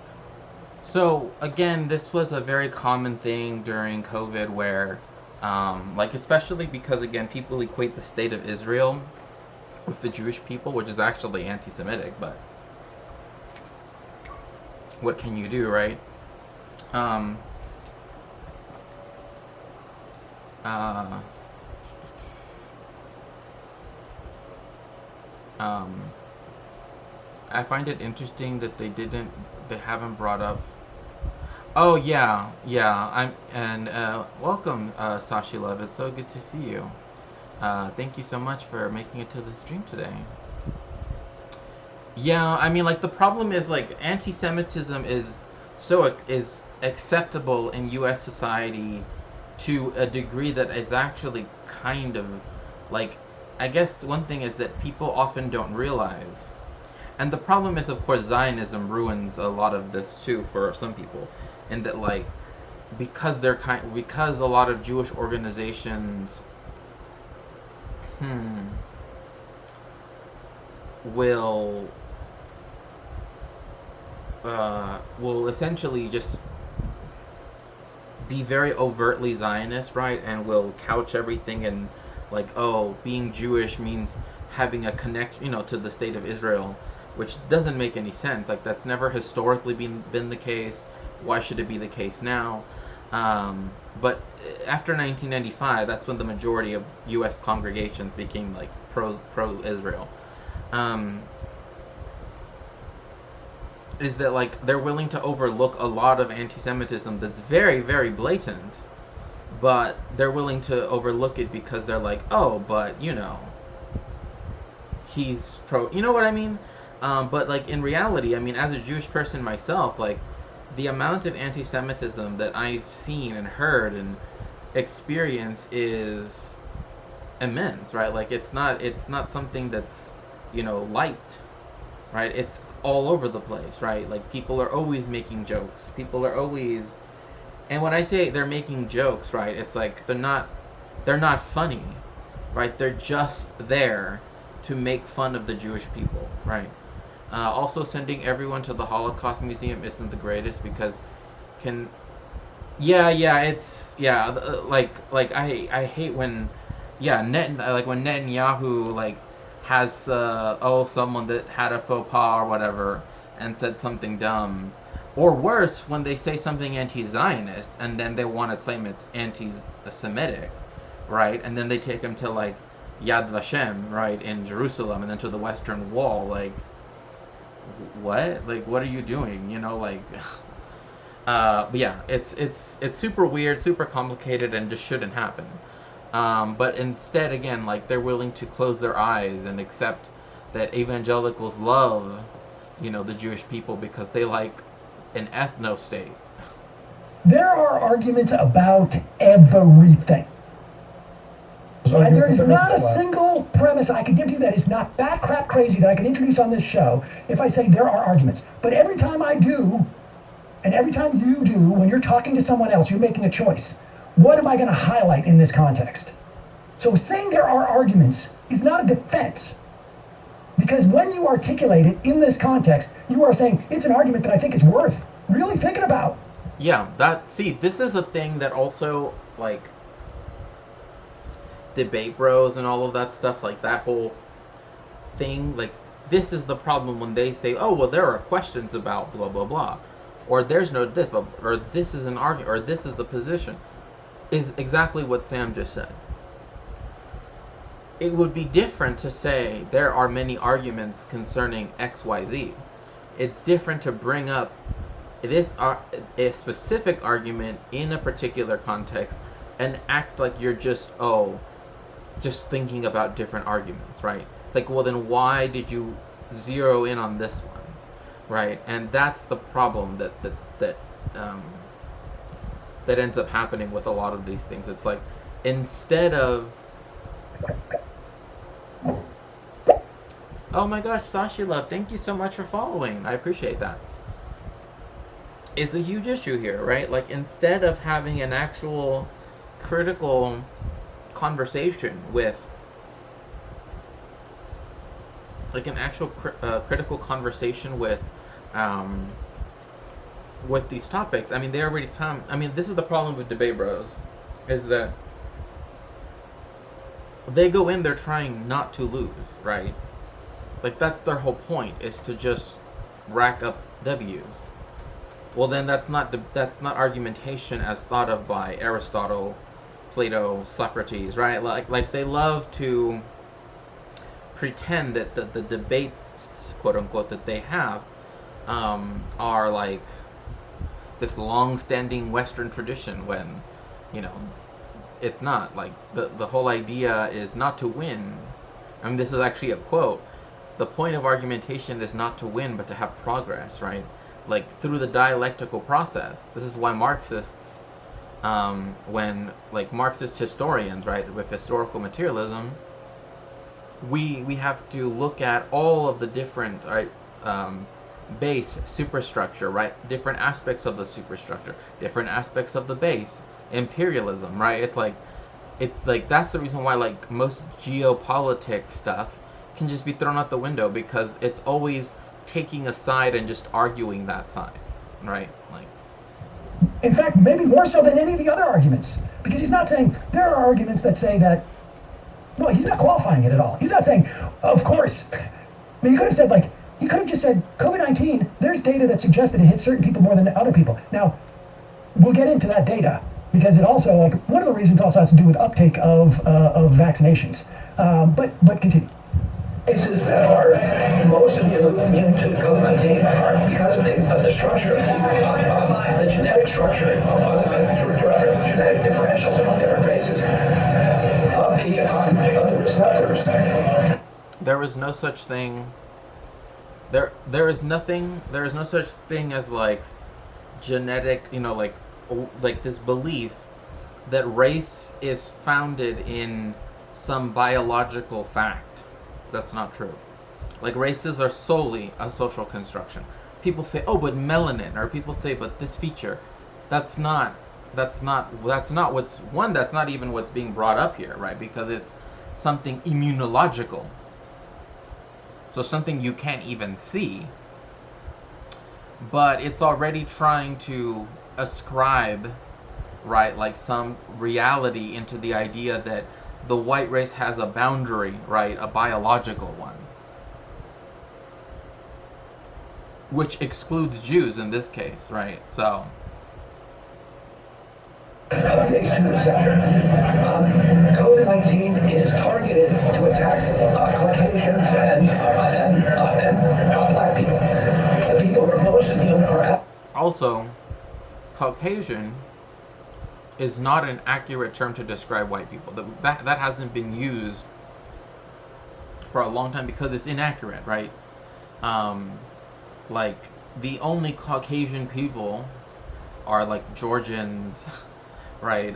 So again, this was a very common thing during COVID where, especially because again, people equate the state of Israel with the Jewish people, which is actually anti-Semitic, but what can you do, right? I find it interesting that they haven't brought up. Oh yeah. Welcome, Sashi Love. It's so good to see you. Thank you so much for making it to the stream today. Yeah, I mean, the problem is, anti-Semitism is acceptable in U.S. society to a degree that it's actually kind of, I guess one thing is that people often don't realize. And the problem is, of course, Zionism ruins a lot of this, too, for some people. In that, because a lot of Jewish organizations will essentially just be very overtly Zionist, right? And will couch everything in being Jewish means having a connection, to the state of Israel, which doesn't make any sense. That's never historically been the case. Why should it be the case now? But after 1995, that's when the majority of U.S. congregations became pro-Israel. Is that they're willing to overlook a lot of anti-Semitism that's very, very blatant, but they're willing to overlook it because they're but he's pro. You know what I mean? But in reality, I mean, as a Jewish person myself, the amount of anti-Semitism that I've seen and heard and experienced is immense, right? It's not something that's, light, right? It's all over the place, right? People are always making jokes. People are always, and when I say they're making jokes, right, it's they're not funny, right? They're just there to make fun of the Jewish people, right? Also, sending everyone to the Holocaust Museum isn't the greatest because I hate when when Netanyahu has someone that had a faux pas or whatever and said something dumb, or worse, when they say something anti-Zionist and then they want to claim it's anti-Semitic, right? And then they take him to Yad Vashem, right, in Jerusalem, and then to the Western Wall, what? What are you doing? But yeah, it's super weird, super complicated, and just shouldn't happen. But instead, again, they're willing to close their eyes and accept that evangelicals love, the Jewish people because they like an ethno-state. There are arguments about everything. And there is not a single premise I can give you that is not bat crap crazy that I can introduce on this show if I say there are arguments. But every time I do, and every time you do, when you're talking to someone else, you're making a choice. What am I going to highlight in this context? So saying there are arguments is not a defense. Because when you articulate it in this context, you are saying it's an argument that I think is worth really thinking about. Yeah, this is a thing that also, debate bros and all of that stuff, that whole thing, this is the problem when they say, oh, well, there are questions about blah, blah, blah, or there's no this, or this is an argument, or this is the position, is exactly what Sam just said. it would be different to say there are many arguments concerning XYZ. It's different to bring up a specific argument in a particular context and act like you're just thinking about different arguments, right? It's like, well, then why did you zero in on this one, right? And that's the problem that ends up happening with a lot of these things. It's like, instead of, oh my gosh, Sashi Love, thank you so much for following. I appreciate that. It's a huge issue here, right? Like, instead of having an actual critical conversation with, like, an actual critical conversation with these topics, I mean, they already come. I mean, this is the problem with Debate Bros, is that they go in there trying not to lose, right? Like, that's their whole point, is to just rack up W's. Well, then that's not argumentation as thought of by Aristotle, Plato, Socrates, right? Like they love to pretend that the debates, quote unquote, that they have are like this long-standing Western tradition, when, you know, it's not. Like, the whole idea is not to win. I mean, this is actually a quote. The point of argumentation is not to win, but to have progress, right? Like, through the dialectical process. This is why Marxists, when, like, Marxist historians, right, with historical materialism, we have to look at all of the different, right, base superstructure, right, different aspects of the superstructure, different aspects of the base, imperialism, right? It's like that's the reason why, like, most geopolitics stuff can just be thrown out the window, because it's always taking a side and just arguing that side, right? Like, in fact, maybe more so than any of the other arguments, because he's not saying, there are arguments that say that, well, he's not qualifying it at all. He's not saying, of course. I mean, he could have said, like, he could have just said, COVID-19, there's data that suggests that it hits certain people more than other people. Now, we'll get into that data, because it also, like, one of the reasons also has to do with uptake of vaccinations. But continue. Cases that are most immune to COVID-19 are because of the structure, the genetic structure, the genetic differentials among different races of the receptors. there is no such thing. There is no such thing as, like, genetic, you know, like this belief that race is founded in some biological fact. That's not true. Like, races are solely a social construction. People say, oh, but melanin, or people say, but this feature. That's not even what's being brought up here, right? Because it's something immunological. So something you can't even see. But it's already trying to ascribe, right, like, some reality into the idea that the white race has a boundary, right, a biological one, which excludes Jews in this case, right? So, COVID-19 is targeted to attack Caucasians and black people. The people who are most immune are... Also, Caucasian is not an accurate term to describe white people. That hasn't been used for a long time because it's inaccurate, right? Like, the only Caucasian people are, like, Georgians, right?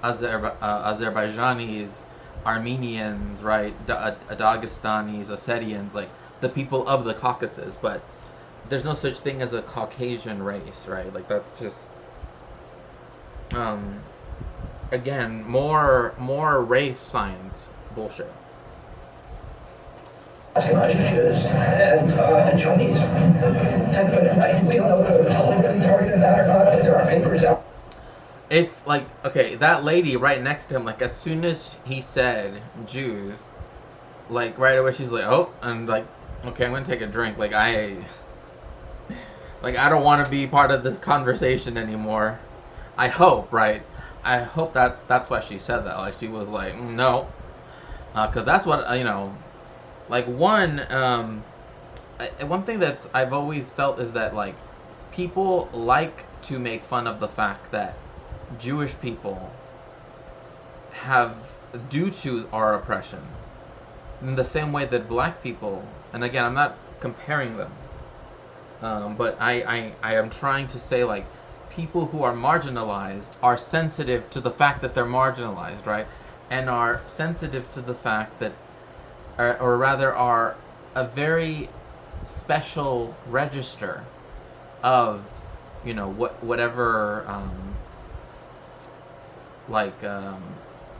Azerbaijanis, Armenians, right? Dagestanis, Ossetians, like, the people of the Caucasus. But there's no such thing as a Caucasian race, right? Like, that's just... again, more race science bullshit. Jews and Chinese. But we don't know if it was totally really targeted that or not, but there are papers out. It's like, okay, that lady right next to him, like, as soon as he said Jews, like, right away she's like, oh, and like, okay, I'm gonna take a drink. Like, I don't want to be part of this conversation anymore. I hope, right? I hope that's why she said that. Like, she was like, no. because that's what like one thing that's I've always felt is that like people like to make fun of the fact that Jewish people have, due to our oppression, in the same way that black people, and again I'm not comparing them, but I am trying to say like people who are marginalized are sensitive to the fact that they're marginalized, right? And are sensitive to the fact that, or rather are a very special register of, whatever,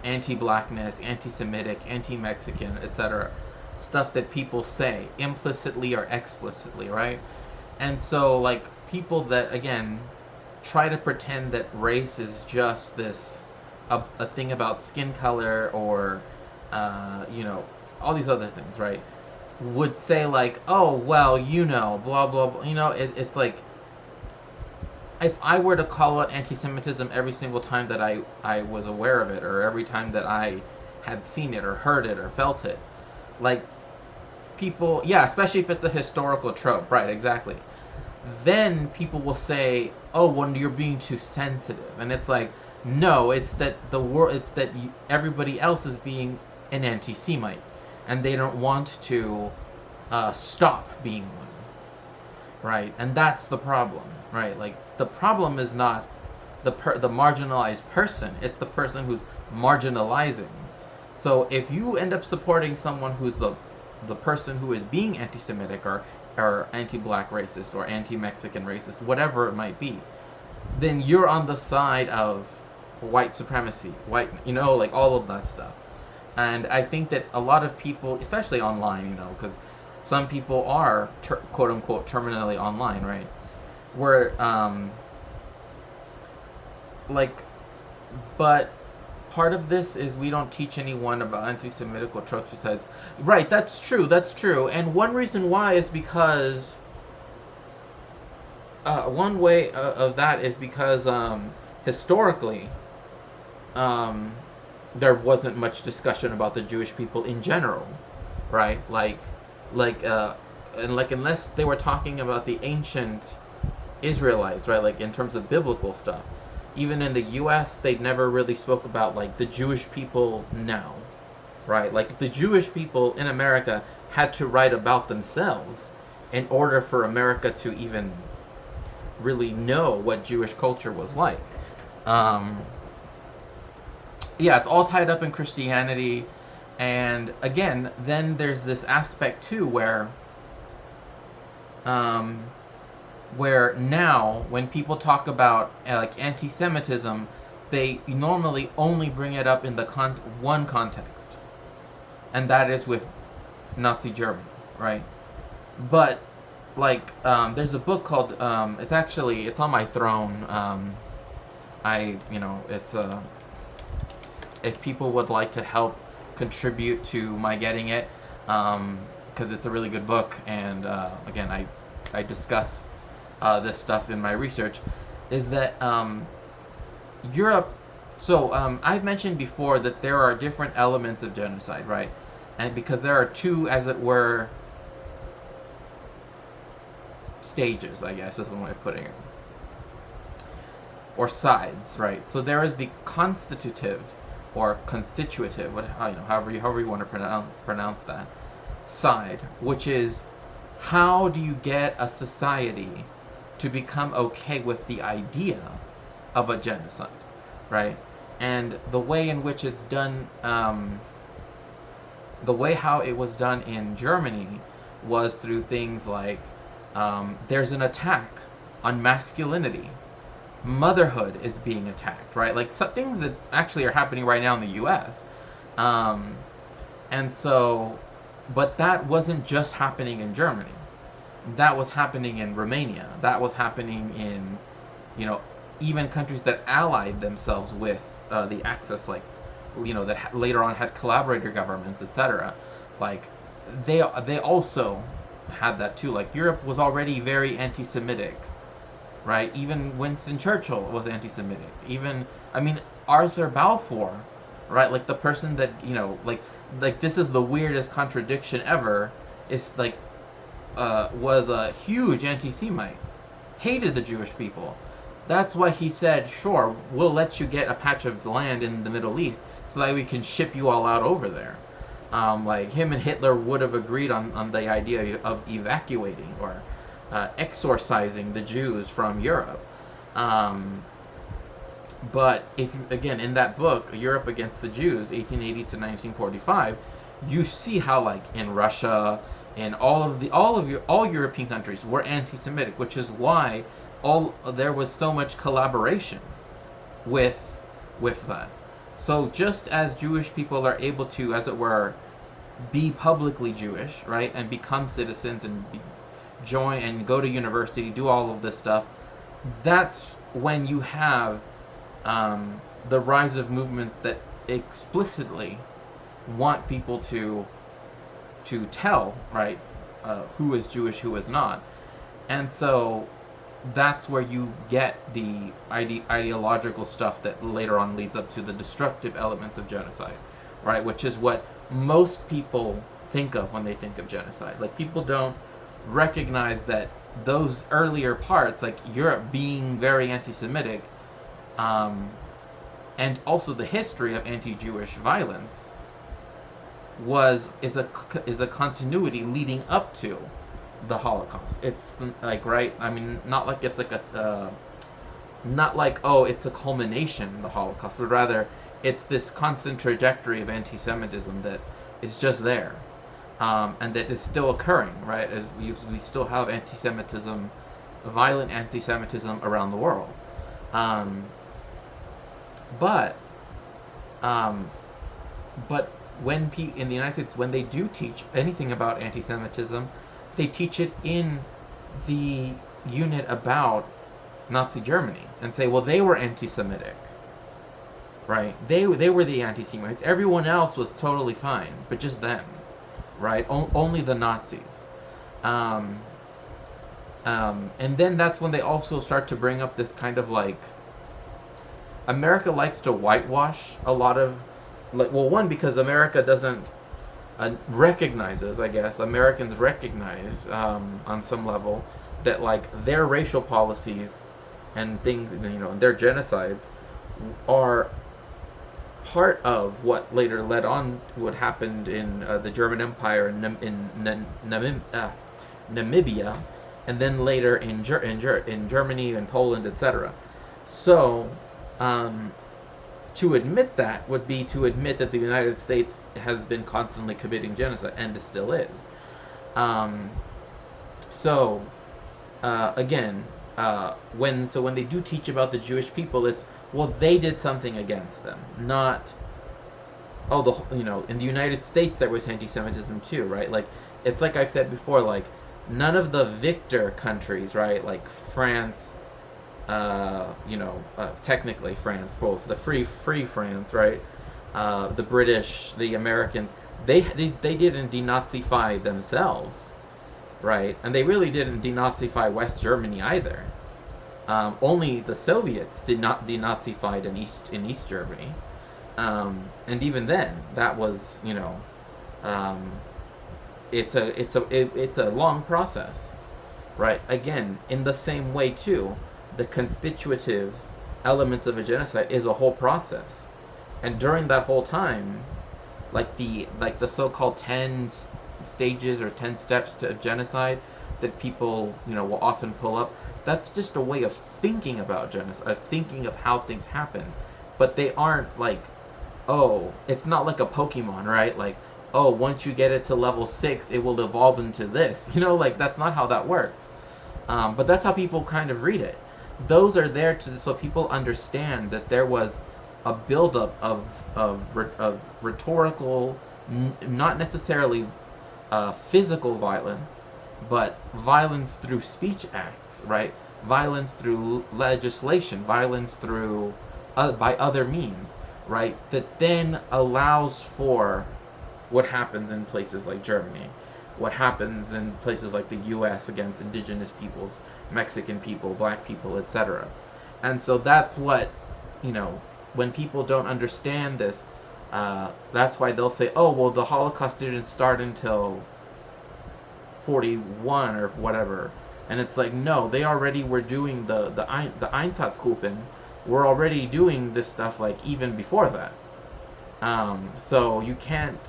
anti-blackness, anti-Semitic, anti-Mexican, etc. stuff that people say implicitly or explicitly, right? And so like people that again try to pretend that race is just this a thing about skin color or all these other things, right? Would say like, oh well, blah blah blah. It's like if I were to call out anti-Semitism every single time that I was aware of it, or every time that I had seen it or heard it or felt it, like people, yeah, especially if it's a historical trope, right? Exactly. Then people will say, "Oh, well, you're being too sensitive," and it's like, no, it's that everybody else is being an anti-Semite, and they don't want to stop being one, right? And that's the problem, right? Like the problem is not the marginalized person; it's the person who's marginalizing. So if you end up supporting someone who's the person who is being anti-Semitic or anti-black racist or anti-Mexican racist, whatever it might be, then you're on the side of white supremacy, like all of that stuff. And I think that a lot of people, especially online, because some people are quote unquote terminally online, right? Where but part of this is we don't teach anyone about anti-Semitic tropes besides, right? That's true. And one reason why is because one way of that is because historically there wasn't much discussion about the Jewish people in general, right? Unless they were talking about the ancient Israelites, right? Like in terms of biblical stuff. Even in the U.S., they never really spoke about like the Jewish people now, right? Like the Jewish people in America had to write about themselves in order for America to even really know what Jewish culture was like. Yeah, it's all tied up in Christianity. And again, then there's this aspect too where now when people talk about like anti-Semitism, they normally only bring it up in the one context, and that is with Nazi Germany, right? But like there's a book called it's on my throne. It's if people would like to help contribute to my getting it, because it's a really good book, and again I discuss this stuff in my research, is that Europe, so I've mentioned before that there are different elements of genocide, right? And because there are two, as it were, stages, I guess is one way of putting it, or sides, right? So there is the constitutive or constitutive, however you want to pronounce that side, which is how do you get a society to become okay with the idea of a genocide, right? And the way in which it's done, the way how it was done in Germany was through things like there's an attack on masculinity. Motherhood is being attacked, right? Like some things that actually are happening right now in the U.S. And so, but that wasn't just happening in Germany. That was happening in Romania. That was happening in, even countries that allied themselves with the Axis, like, that later on had collaborator governments, etc. Like, they also had that too. Like, Europe was already very anti-Semitic, right? Even Winston Churchill was anti-Semitic. Even, Arthur Balfour, right? Like, the person that, like this is the weirdest contradiction ever. It's like was a huge anti-Semite, hated the Jewish people. That's why he said, sure, we'll let you get a patch of land in the Middle East so that we can ship you all out over there. Like him and Hitler would have agreed on the idea of evacuating or exorcising the Jews from Europe. But if you, again, in that book, Europe Against the Jews, 1880 to 1945, you see how like in Russia and all European countries were anti-Semitic, which is why there was so much collaboration with that. So just as Jewish people are able to, as it were, be publicly Jewish, right, and become citizens and join and go to university, do all of this stuff, that's when you have the rise of movements that explicitly want people to tell, right, who is Jewish, who is not. And so that's where you get the ideological stuff that later on leads up to the destructive elements of genocide, right, which is what most people think of when they think of genocide. Like, people don't recognize that those earlier parts, like Europe being very anti-Semitic, and also the history of anti-Jewish violence is a continuity leading up to the Holocaust. It's like, right, I mean, not like it's like not like, oh, it's a culmination, the Holocaust, but rather it's this constant trajectory of anti-Semitism that is just there, and that is still occurring, right, as we still have anti-Semitism, violent anti-Semitism around the world. But when in the United States, when they do teach anything about anti-Semitism, they teach it in the unit about Nazi Germany and say, well, they were anti-Semitic, right? They were the anti-Semites. Everyone else was totally fine, but just them, right? Only the Nazis. And then that's when they also start to bring up this kind of like, America likes to whitewash a lot of, like, well, one, because America doesn't recognizes, I guess, Americans recognize on some level that like their racial policies and things, you know, their genocides are part of what later led on what happened in the German Empire in Namibia, and then later in Germany and Poland, etc. So to admit that would be to admit that the United States has been constantly committing genocide, and still is. Again, when they do teach about the Jewish people, it's, well, they did something against them, not, in the United States there was anti-Semitism too, right? Like, it's like I've said before, like, none of the victor countries, right, like France, technically France, for the free France, right? The British, the Americans, they didn't denazify themselves, right? And they really didn't denazify West Germany either. Only the Soviets did not denazify in East Germany, and even then, that was, it's a long process, right? Again, in the same way too, the constitutive elements of a genocide is a whole process, and during that whole time, like the so-called 10 stages or 10 steps to genocide that people will often pull up, that's just a way of thinking about genocide, of thinking of how things happen, but they aren't like, oh, it's not like a Pokemon, right? Like, oh, once you get it to level 6, it will evolve into this, like, that's not how that works. But that's how people kind of read it. Those are there so people understand that there was a buildup of rhetorical, not necessarily physical violence, but violence through speech acts, right? Violence through legislation, violence through by other means, right? That then allows for what happens in places like Germany, what happens in places like the U.S. against indigenous peoples, Mexican people, black people, etc. And so that's what, when people don't understand this, That's why they'll say, oh, well, the Holocaust didn't start until 41 or whatever. And it's like, no, they already were doing the Einsatzgruppen were already doing this stuff like even before that. So you can't,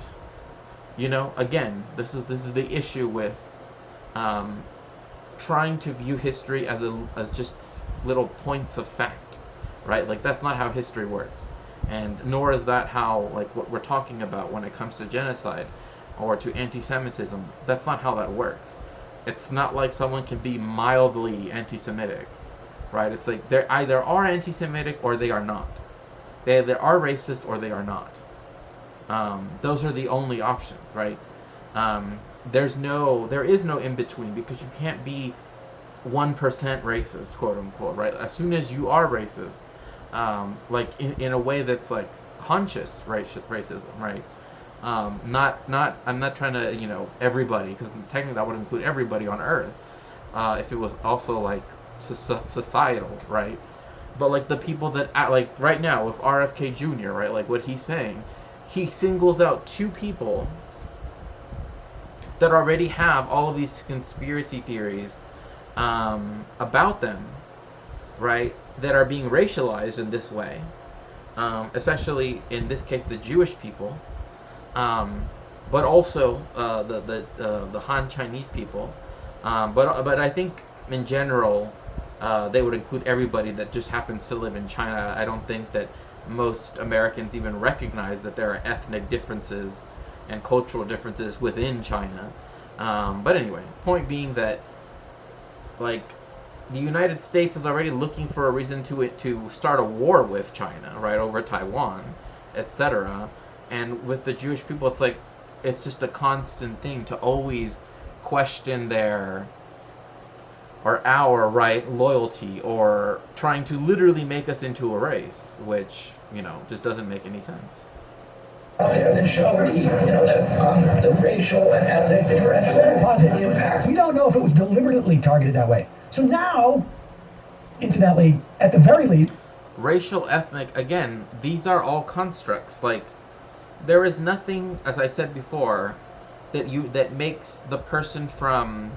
again, this is the issue with trying to view history as just little points of fact, right? Like, that's not how history works, and nor is that how, like, what we're talking about when it comes to genocide or to anti-Semitism. That's not how that works. It's not like someone can be mildly anti-Semitic, right? It's like they either are anti-Semitic or they are not. They either are racist or they are not. Those are the only options, right? There is no in between, because you can't be 1% racist, quote unquote, right? As soon as you are racist, like in a way that's like conscious racism, right? I'm not trying to, everybody, because technically that would include everybody on Earth, if it was also like societal, right? But like the people that like right now with RFK Jr., right? Like what he's saying, he singles out two people that already have all of these conspiracy theories about them, right? That are being racialized in this way, especially in this case the Jewish people. But also the Han Chinese people, but I think in general they would include everybody that just happens to live in China. I don't think that most Americans even recognize that there are ethnic differences and cultural differences within China. But anyway, point being that, like, the United States is already looking for a reason to start a war with China, right, over Taiwan, etc. And with the Jewish people, it's like, it's just a constant thing to always question our right loyalty, or trying to literally make us into a race, which, just doesn't make any sense. Out there that show the racial and ethnic differential Positive impact. We don't know if it was deliberately targeted that way. So now, incidentally, at the very least, Racial, ethnic, again, these are all constructs. Like, there is nothing, as I said before, that makes the person from,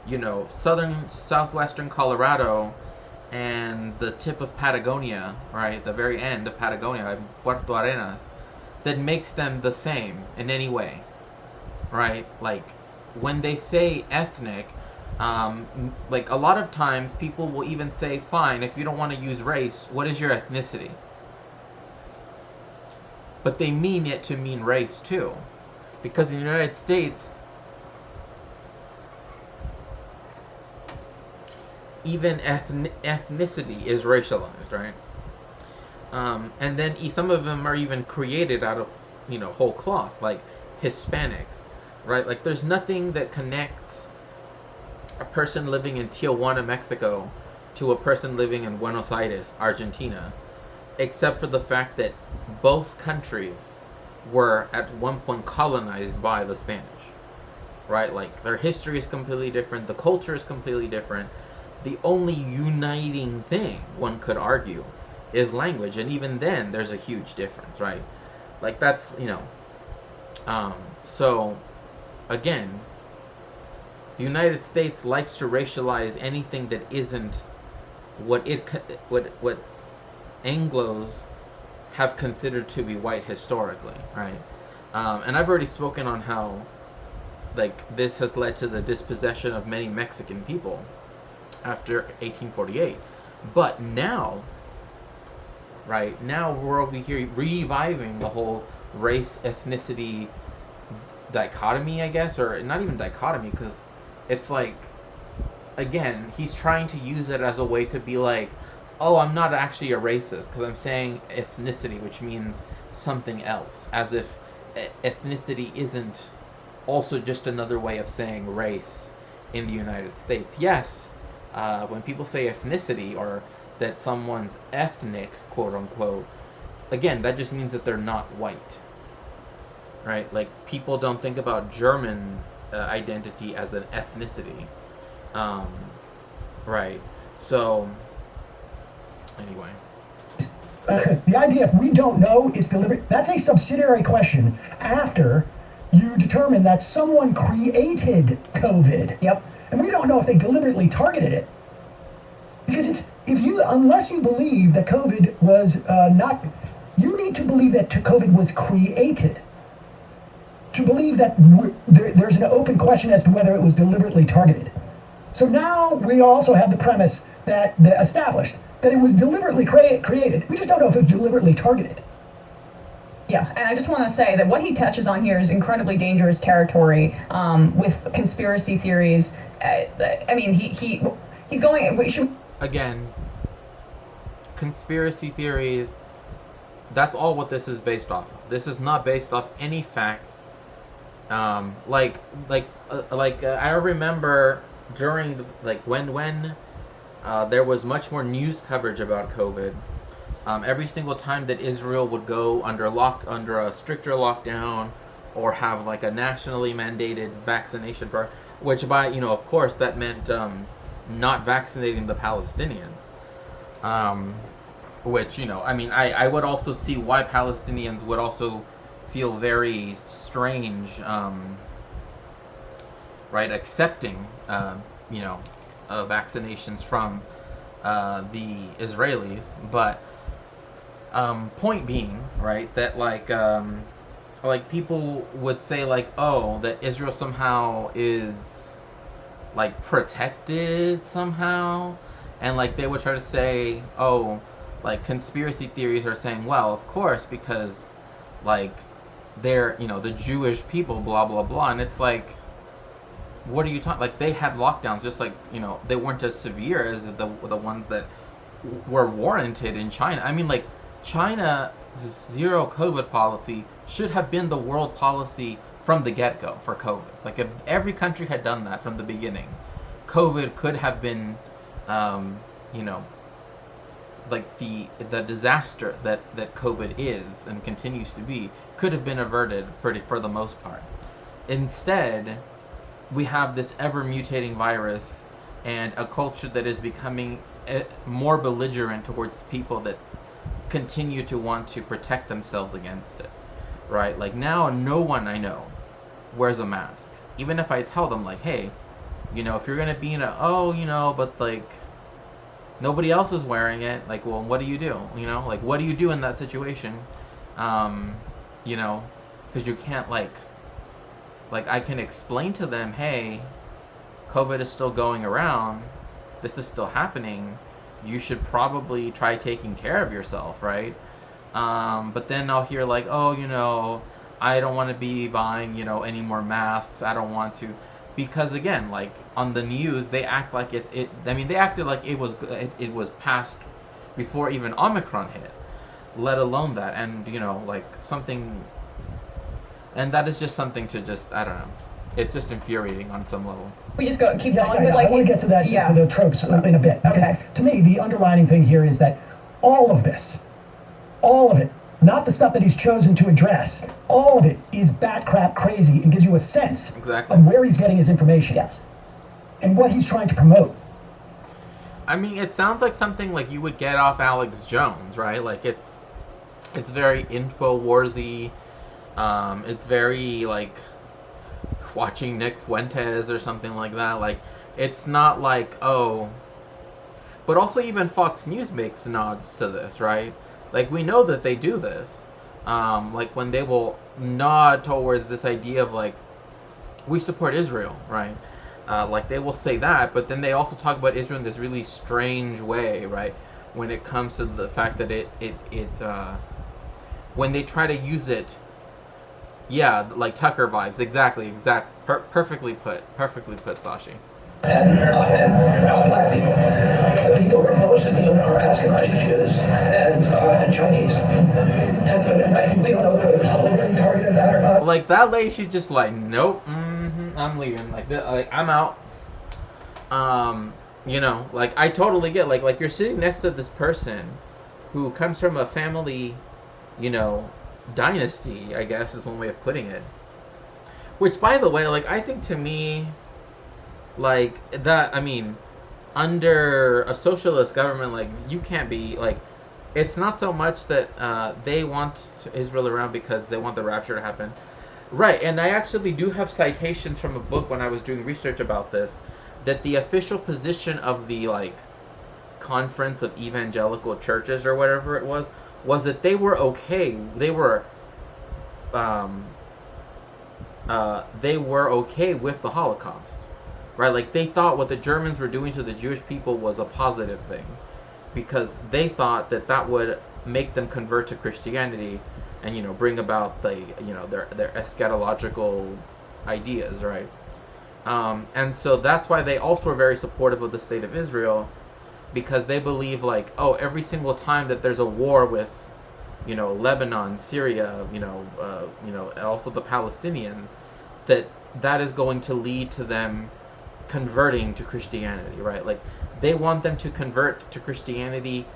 southwestern Colorado and the tip of Patagonia, right, the very end of Patagonia, Puerto Arenas, that makes them the same in any way, right? Like, when they say ethnic, like, a lot of times people will even say, fine, if you don't want to use race, what is your ethnicity? But they mean it to mean race too, because in the United States, even ethnicity is racialized, right? And then some of them are even created out of, whole cloth, like Hispanic, right? Like, there's nothing that connects a person living in Tijuana, Mexico, to a person living in Buenos Aires, Argentina, except for the fact that both countries were at one point colonized by the Spanish, right? Like, their history is completely different, the culture is completely different. The only uniting thing, one could argue, is language, and even then there's a huge difference, right? Like, that's, so again, the United States likes to racialize anything that isn't what Anglos have considered to be white historically, right? And I've already spoken on how, like, this has led to the dispossession of many Mexican people after 1848. But now, right, now we're over here reviving the whole race ethnicity dichotomy, I guess, or not even dichotomy, because it's like, again, he's trying to use it as a way to be like, oh, I'm not actually a racist because I'm saying ethnicity, which means something else, as if ethnicity isn't also just another way of saying race in the United States. Yes, when people say ethnicity, or that someone's ethnic, quote unquote, again, that just means that they're not white, right? Like, people don't think about German identity as an ethnicity, right? So, anyway. The idea, if we don't know it's deliberate, that's a subsidiary question after you determine that someone created COVID. Yep. And we don't know if they deliberately targeted it. Because unless you believe that COVID was you need to believe that COVID was created. To believe that there's an open question as to whether it was deliberately targeted. So now we also have the premise that established that it was deliberately created. We just don't know if it was deliberately targeted. Yeah, and I just want to say that what he touches on here is incredibly dangerous territory with conspiracy theories. I mean, he's going. Again, conspiracy theories. That's all what this is based off of. This is not based off any fact. I remember during when there was much more news coverage about COVID. Every single time that Israel would go under a stricter lockdown or have like a nationally mandated vaccination program, which of course that meant not vaccinating the Palestinians. Which I would also see why Palestinians would also feel very strange, accepting vaccinations from the Israelis, but point being, right, that people would say that Israel somehow is protected somehow, and they would try to say, conspiracy theories are saying, well, of course, because they're the Jewish people, blah blah blah, and it's what are you talking? They had lockdowns, just they weren't as severe as the ones that were warranted in China. I mean, China's zero COVID policy should have been the world policy from the get-go for COVID. If every country had done that from the beginning, COVID could have been, the disaster that COVID is and continues to be could have been averted for the most part. Instead, we have this ever mutating virus and a culture that is becoming more belligerent towards people that continue to want to protect themselves against it, right? Now no one I know wears a mask. Even if I tell them hey, if you're gonna be in but nobody else is wearing it, well, what do you do? What do you do in that situation? Because you can't I can explain to them, hey, COVID is still going around, this is still happening, you should probably try taking care of yourself, right? But then I'll hear I don't want to be buying, any more masks, I don't want to, because again, on the news, they act like they acted like it was past before even Omicron hit, let alone that, and something. And that is just something to I don't know. It's just infuriating on some level. We just keep going. Yeah, I want to get to that, to the tropes in a bit. Because to me, the underlining thing here is that all of it, not the stuff that he's chosen to address, all of it is bat crap crazy and gives you a sense of where he's getting his information. Yes. And what he's trying to promote. I mean, it sounds like something you would get off Alex Jones, right? It's very InfoWarsy. It's very watching Nick Fuentes or something like that. It's not but also even Fox News makes nods to this, right? We know that they do this. When they will nod towards this idea of we support Israel, right? They will say that, but then they also talk about Israel in this really strange way, right? When it comes to the fact that it when they try to use it. Yeah, Tucker vibes. Exactly. Perfectly put, Sashi. And black people. The people who are opposed to me are Ashkenazi Jews and Chinese. And we don't know whether it was deliberately targeted that or not. That lady, she's just nope, I'm leaving. I'm out. I totally get, you're sitting next to this person who comes from a family, dynasty, I guess is one way of putting it. Which, by the way, I think to me, that, I mean, under a socialist government, you can't be, it's not so much that they want Israel around because they want the rapture to happen. Right, and I actually do have citations from a book when I was doing research about this, that the official position of the, like, Conference of Evangelical Churches or whatever it was that they were okay. They were okay with the Holocaust, right? Like, they thought what the Germans were doing to the Jewish people was a positive thing, because they thought that that would make them convert to Christianity and, you know, bring about the, you know, their eschatological ideas, right? And so that's why they also are very supportive of the state of Israel, because they believe, like, oh, every single time that there's a war with, you know, Lebanon, Syria, you know, and also the Palestinians, that is going to lead to them converting to Christianity, right? Like, they want them to convert to Christianity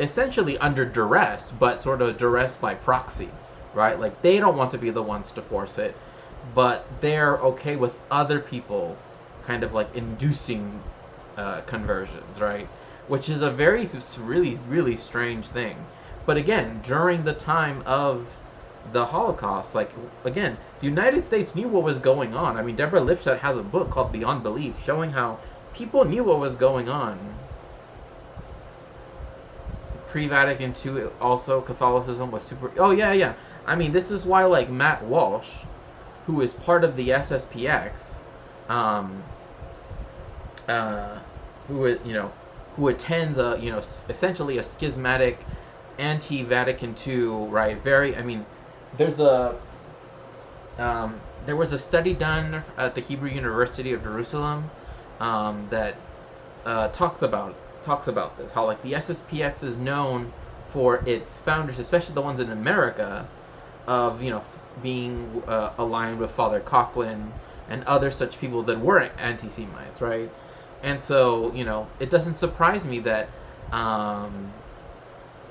essentially under duress, but sort of duress by proxy, right? Like, they don't want to be the ones to force it, but they're okay with other people kind of like inducing conversions, right? Which is a really strange thing. But again, during the time of the Holocaust, like, again, the United States knew what was going on. I mean, Deborah Lipstadt has a book called Beyond Belief, showing how people knew what was going on. Pre-Vatican II, also, Catholicism was super... Oh, yeah. I mean, this is why, like, Matt Walsh, who is part of the SSPX, who attends essentially a schismatic anti-Vatican II, right? There was a study done at the Hebrew University of Jerusalem that talks about this, how, like, the SSPX is known for its founders, especially the ones in America, of, you know, being aligned with Father Coughlin and other such people that were anti-Semites, right? And so, you know, it doesn't surprise me that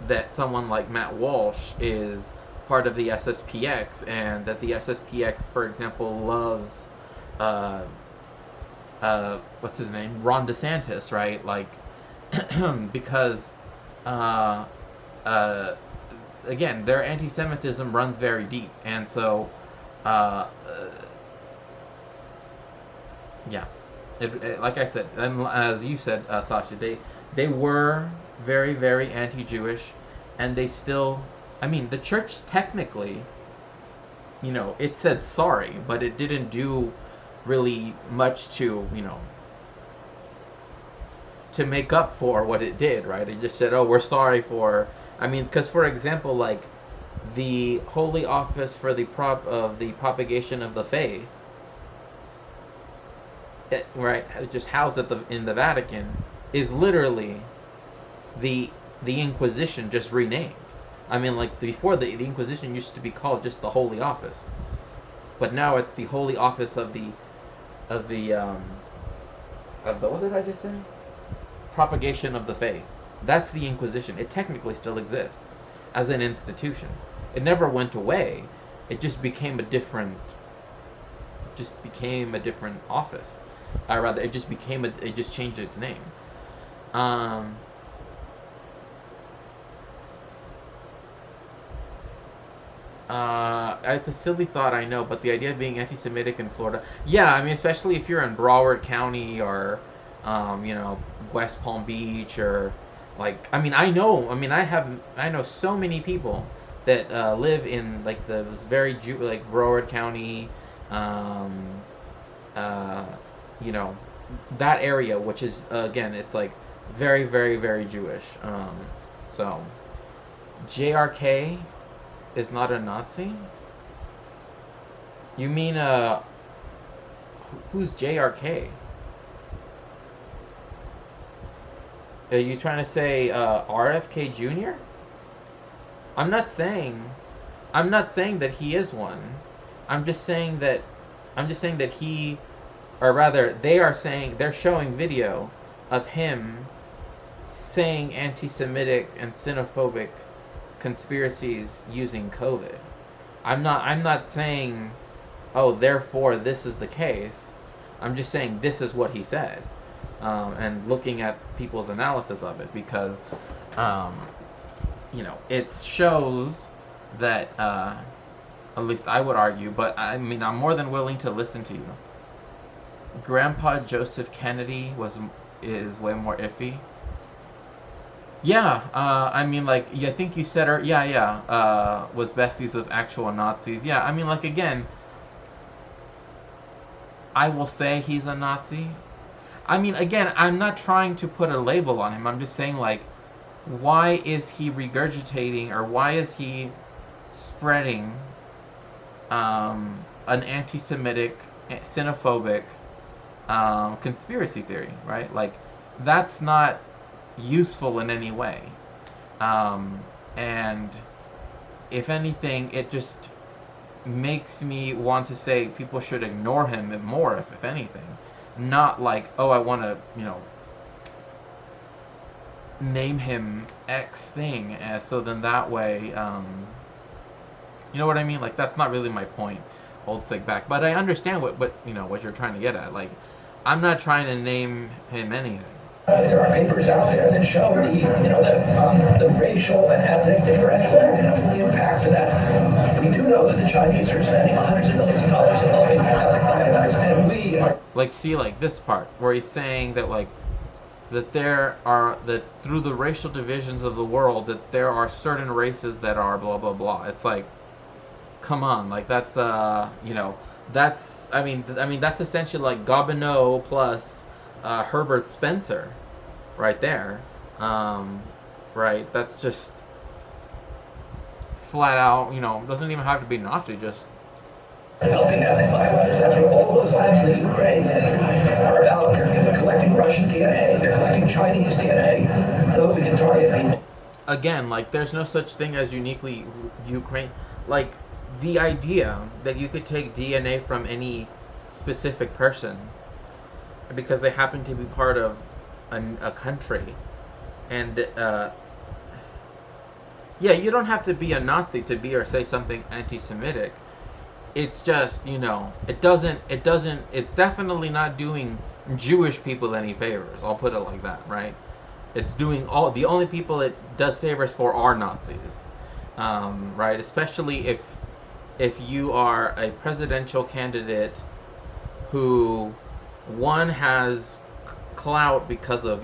that someone like Matt Walsh is part of the SSPX, and that the SSPX, for example, loves what's his name, Ron DeSantis, right? Like, because again, their anti-Semitism runs very deep, and so yeah, like I said, and as you said, Sasha, they were very, very anti-Jewish, and they still, I mean, the church technically, you know, it said sorry, but it didn't do really much to, you know, to make up for what it did, right? It just said, oh, we're sorry for, I mean, because, for example, like, the Holy Office for the propagation of the faith, right, just housed in the Vatican, is literally the Inquisition just renamed. I mean, like, before the Inquisition used to be called just the Holy Office, but now it's the Holy Office of the what did I just say? Propagation of the faith. That's the Inquisition. It technically still exists as an institution. It never went away. It just became a different office. Or rather, it just changed its name. It's a silly thought, I know, but the idea of being anti-Semitic in Florida, yeah, I mean, especially if you're in Broward County or, you know, West Palm Beach, or, like, I know so many people that live in, like, this very like Broward County, you know, that area, which is, again, it's, like, very, very, very Jewish. So JRK is not a Nazi? You mean, who's JRK? Are you trying to say RFK Jr.? I'm not saying that he is one. I'm just saying that he, or rather, they're showing video of him saying anti-Semitic and xenophobic conspiracies using COVID. I'm not saying, oh, therefore this is the case. I'm just saying this is what he said, and looking at people's analysis of it, because it shows that, at least I would argue, but I mean, I'm more than willing to listen to you. Grandpa Joseph Kennedy is way more iffy. Yeah, I mean, like, I think you said, was besties with actual Nazis. Yeah, I mean, like, again, I will say he's a Nazi. I mean, again, I'm not trying to put a label on him. I'm just saying, like, why is he regurgitating, or why is he spreading an anti-Semitic, xenophobic conspiracy theory, right? Like, that's not useful in any way. And if anything, it just makes me want to say people should ignore him more, if anything. Not like, oh, I want to, name him X thing, so then that way, you know what I mean? Like, that's not really my point, old sick back. But I understand what you're trying to get at. Like, I'm not trying to name him anything. There are papers out there that show the racial and ethnic differential, the impact of that. We do know that the Chinese are spending hundreds of millions of dollars developing ethnic minorities, and we are. Like, see, like, this part, where he's saying that, like, that through the racial divisions of the world, that there are certain races that are blah, blah, blah. It's like, come on, like, that's, that's, I mean, that's essentially like Gobineau plus Herbert Spencer right there. Right? That's just flat out, doesn't even have to be Nazi, just Developing ethnic minorities. That's what all those labs in the Ukraine are about. They're collecting Russian DNA. They're collecting Chinese DNA. So we can target people. Again, like, there's no such thing as uniquely Ukraine. Like, the idea that you could take DNA from any specific person because they happen to be part of a country, and you don't have to be a Nazi to be or say something anti-Semitic. It's just, it's definitely not doing Jewish people any favors. I'll put it like that, right? It's doing the only people it does favors for are Nazis, right? Especially if you are a presidential candidate who, one, has clout because of,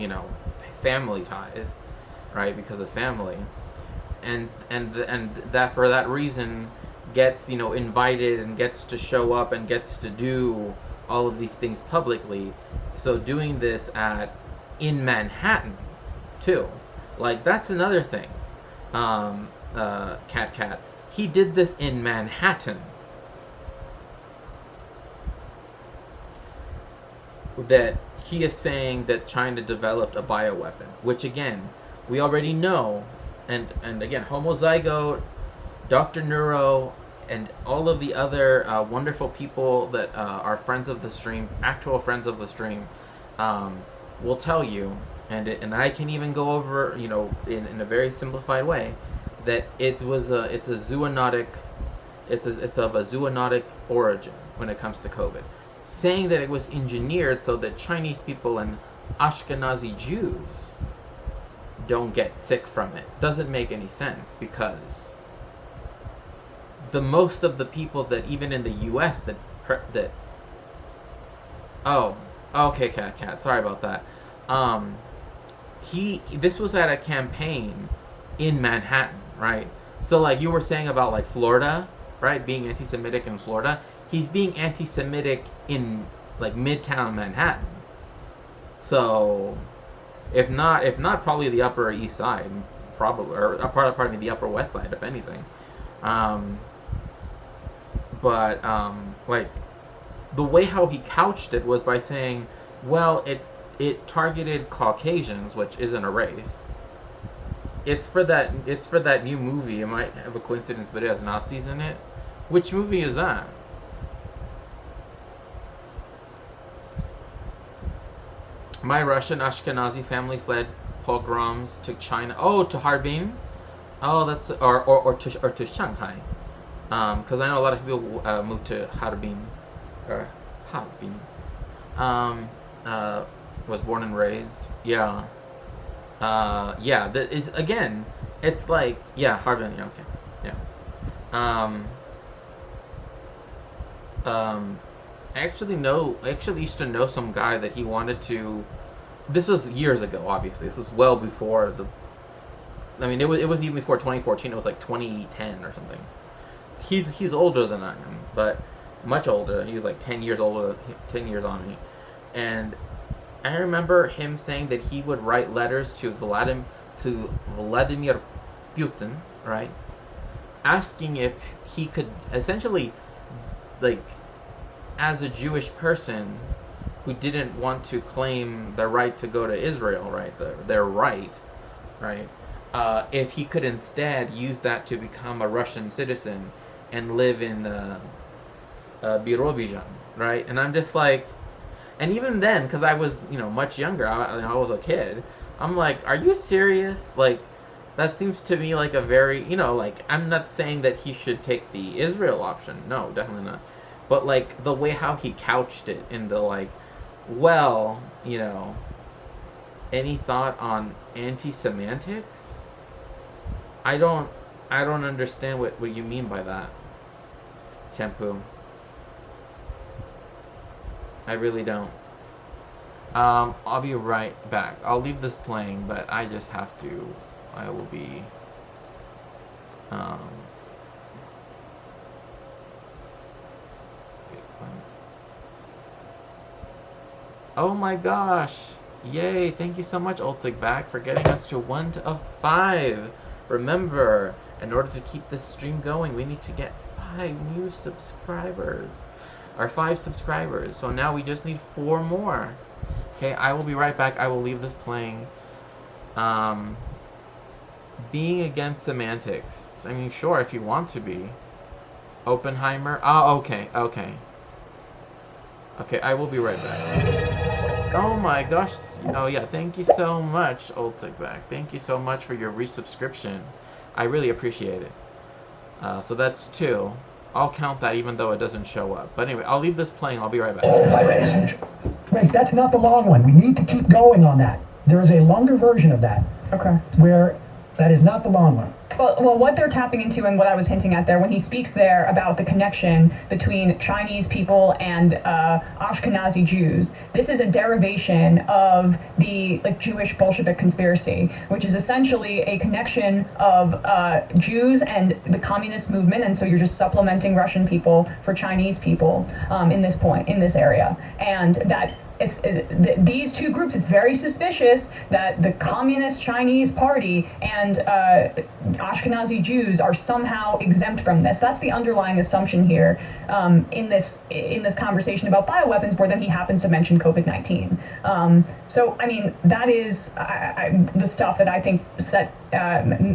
family ties, right? Because of family, and that for that reason gets, invited and gets to show up and gets to do all of these things publicly. So doing this in Manhattan too, like, that's another thing. Cat, he did this in Manhattan. That he is saying that China developed a bioweapon, which, again, we already know, and again, homozygote, Dr. Neuro, and all of the other wonderful people that are friends of the stream, actual friends of the stream, will tell you, and I can even go over, in a very simplified way, that it's of a zoonotic origin when it comes to COVID. Saying that it was engineered so that Chinese people and Ashkenazi Jews don't get sick from it doesn't make any sense, because the most of the people that, even in the U.S. Cat, sorry about that. This was at a campaign in Manhattan, right? So, like, you were saying about, like, Florida, right, being anti-Semitic in Florida, he's being anti-Semitic in, like, Midtown Manhattan. So, if not probably the Upper East Side, probably, or pardon me, the Upper West Side, if anything. Like, the way how he couched it was by saying, well, it targeted Caucasians, which isn't a race. It's for that new movie. It might have a coincidence, but it has Nazis in it. Which movie is that? My Russian Ashkenazi family fled pogroms to China. Oh, to Harbin. Oh, that's or to Shanghai. Because I know a lot of people moved to Harbin, or Harbin. Was born and raised. Yeah. That is, again, it's like, yeah, Harbin, yeah, okay, yeah. I actually used to know some guy that he wanted to. This was years ago, obviously. This was well before the. I mean, it wasn't even before 2014. It was like 2010 or something. He's older than I am, but much older. He was like 10 years older, 10 years on me, and I remember him saying that he would write letters to Vladimir Putin, right, asking if he could essentially, like, as a Jewish person who didn't want to claim the right to go to Israel, right, their right, if he could instead use that to become a Russian citizen and live in Birobidzhan, right? And I'm just like, and even then, because I was, much younger, I was a kid, I'm like, are you serious? Like, that seems to me like a very, like, I'm not saying that he should take the Israel option. No, definitely not. But, like, the way how he couched it in the, like, well, any thought on anti-semantics? I don't understand what you mean by that, Tempu. I really don't. I'll be right back. I'll leave this playing, but I just have to. I will be. Oh my gosh! Yay! Thank you so much, Ultzigback, for getting us to 1 of 5. Remember, in order to keep this stream going, we need to get 5 new subscribers. Or 5 subscribers. So now we just need 4 more. Okay, I will be right back. I will leave this playing. Being against semantics. I mean, sure, if you want to be. Oppenheimer. Oh, okay. Okay, I will be right back. Oh my gosh. Oh yeah, thank you so much, Ultzigback. Thank you so much for your resubscription. I really appreciate it. So that's 2. I'll count that even though it doesn't show up. But anyway, I'll leave this playing. I'll be right back. Wait, that's not the long one. We need to keep going on that. There is a longer version of that. Okay. Where that is not the long one. Well, what they're tapping into and what I was hinting at there when he speaks there about the connection between Chinese people and Ashkenazi Jews, this is a derivation of the Jewish Bolshevik conspiracy, which is essentially a connection of Jews and the communist movement, and so you're just supplementing Russian people for Chinese people in this area, and that. These two groups, it's very suspicious that the Communist Chinese Party and Ashkenazi Jews are somehow exempt from this. That's the underlying assumption here in this conversation about bioweapons, where then he happens to mention COVID-19. So, I mean, that is the stuff that I think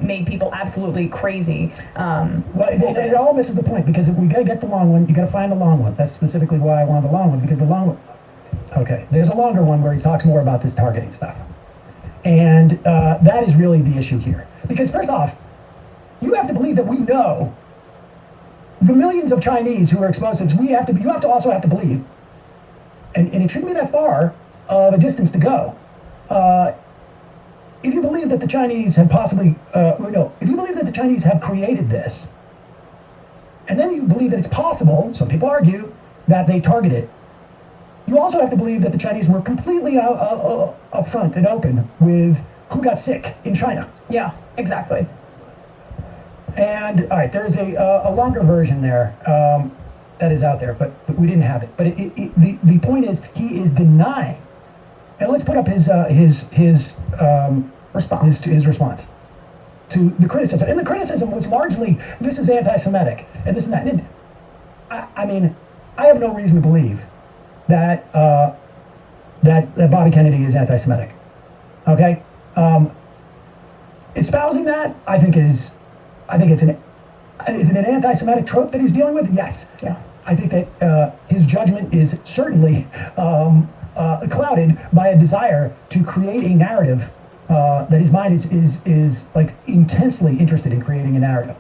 made people absolutely crazy. Well, it all misses the point, because we got to get the long one. You got to find the long one. That's specifically why I wanted the long one, because the long one. Okay, there's a longer one where he talks more about this targeting stuff. And that is really the issue here. Because first off, you have to believe that we know the millions of Chinese who are exposed to this. You also have to believe, and it shouldn't be that far of a distance to go. If you believe that the Chinese have if you believe that the Chinese have created this, and then you believe that it's possible, some people argue, that they target it, you also have to believe that the Chinese were completely upfront and open with who got sick in China. Yeah, exactly. And all right, there's a longer version there that is out there, but we didn't have it. But the point is, he is denying. And let's put up his response. His response to the criticism. And the criticism was largely, this is anti-Semitic and this and that. And I mean, I have no reason to believe that Bobby Kennedy is anti-Semitic. Okay, espousing that I think it's an anti-Semitic trope that he's dealing with. Yes, yeah. I think that his judgment is certainly clouded by a desire to create a narrative that his mind is like intensely interested in creating a narrative.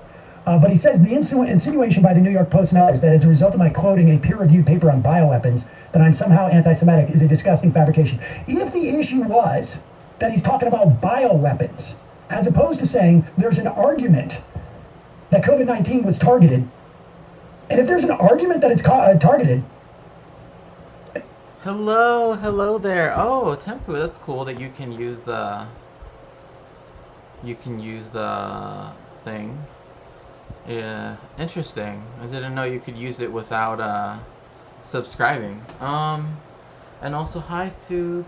But he says the insinuation by the New York Post and others that as a result of my quoting a peer-reviewed paper on bioweapons that I'm somehow anti-Semitic is a disgusting fabrication. If the issue was that he's talking about bioweapons, as opposed to saying there's an argument that COVID-19 was targeted. And if there's an argument that it's targeted. Hello there. Oh, Tempu, that's cool that you can use the thing. Yeah, interesting. I didn't know you could use it without subscribing. And also hi Sue.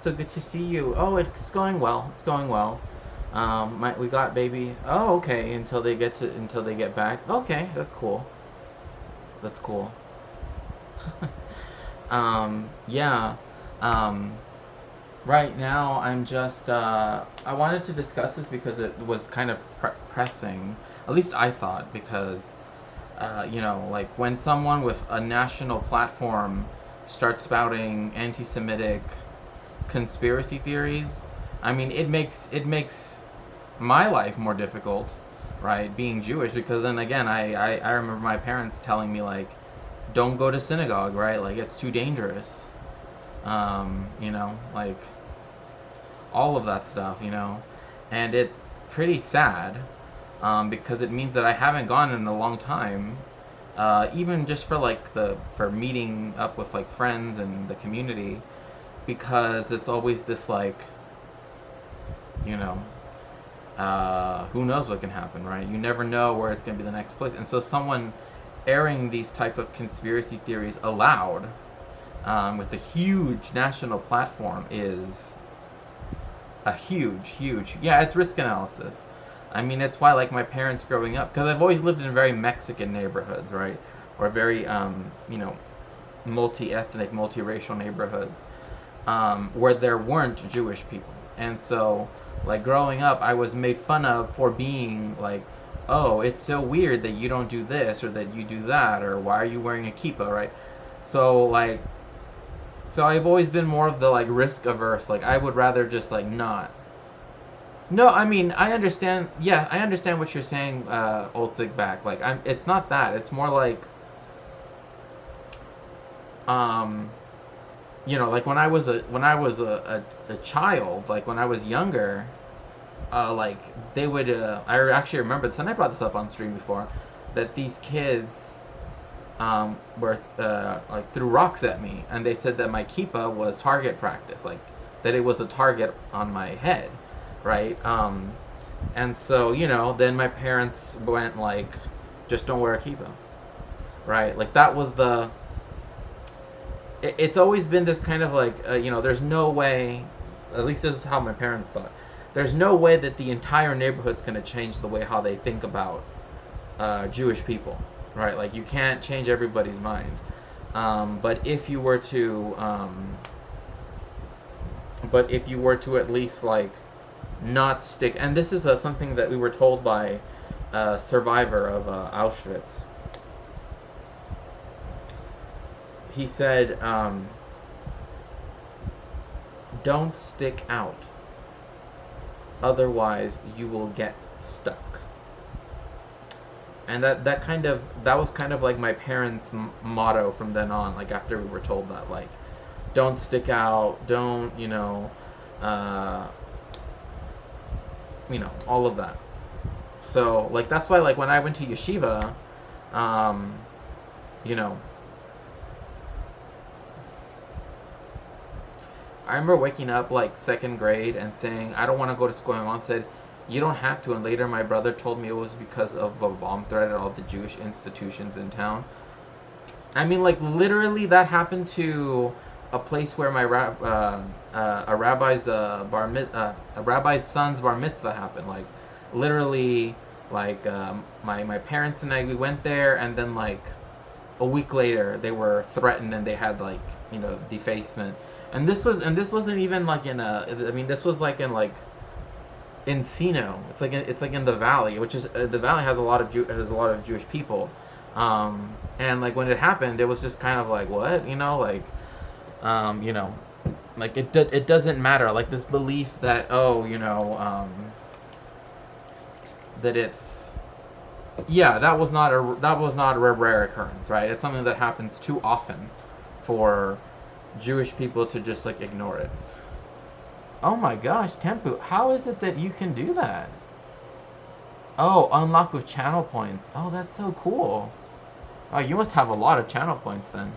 So good to see you. Oh, it's going well. It's going well. We got baby. Oh, okay. Until they get back. Okay, that's cool. That's cool. Yeah. Right now, I'm just, I wanted to discuss this because it was kind of pressing. At least I thought, because, like when someone with a national platform starts spouting anti-Semitic conspiracy theories, I mean, it makes my life more difficult, right, being Jewish, because then again, I remember my parents telling me, like, don't go to synagogue, right, like, it's too dangerous, like, all of that stuff, and it's pretty sad, because it means that I haven't gone in a long time, even just for meeting up with, like, friends and the community, because it's always this, like, who knows what can happen, right? You never know where it's going to be the next place. And so someone airing these type of conspiracy theories aloud with a huge national platform is a huge, yeah, it's risk analysis. I mean, it's why, like, my parents growing up, because I've always lived in very Mexican neighborhoods, right? Or very, multi-ethnic, multiracial neighborhoods where there weren't Jewish people. And so, like, growing up, I was made fun of for being like, oh, it's so weird that you don't do this or that you do that, or why are you wearing a kippah, right? So I've always been more of the, like, risk averse. Like, I would rather just, like, not. No, I mean, I understand. Yeah, I understand what you're saying, Old back. Like, it's not that. It's more like, like when I was a child, like when I was younger, like they would. I actually remember this, and I brought this up on stream before, that these kids, were like threw rocks at me, and they said that my kippah was target practice, like that it was a target on my head, right? And so then my parents went like, just don't wear a kippah, right? Like that was the. It's always been this kind of like, there's no way, at least this is how my parents thought, there's no way that the entire neighborhood's going to change the way how they think about Jewish people, right? Like, you can't change everybody's mind. But if you were to at least, like, not stick, and this is something that we were told by a survivor of Auschwitz. He said, don't stick out, otherwise you will get stuck. And that was kind of like my parents' motto from then on, like after we were told that, like, don't stick out, don't, all of that. So, like, that's why, like, when I went to yeshiva, I remember waking up, like, second grade and saying, I don't want to go to school. My mom said, you don't have to. And later my brother told me it was because of a bomb threat at all the Jewish institutions in town. I mean, like, literally that happened to a place where my a rabbi's son's bar mitzvah happened. Like, literally, like, my parents and I, we went there, and then, like, a week later they were threatened and they had, like, defacement. And this wasn't even like this was like in like Encino. It's like in the Valley, which is the Valley has a lot of Jewish people, and like when it happened, it was just kind of like, what, like it doesn't matter, like this belief that that it's that was not a rare occurrence, right? It's something that happens too often for Jewish people to just, like, ignore it. Oh my gosh, Tempu, how is it that you can do that? Oh, unlock with channel points. Oh, that's so cool. Oh, you must have a lot of channel points then.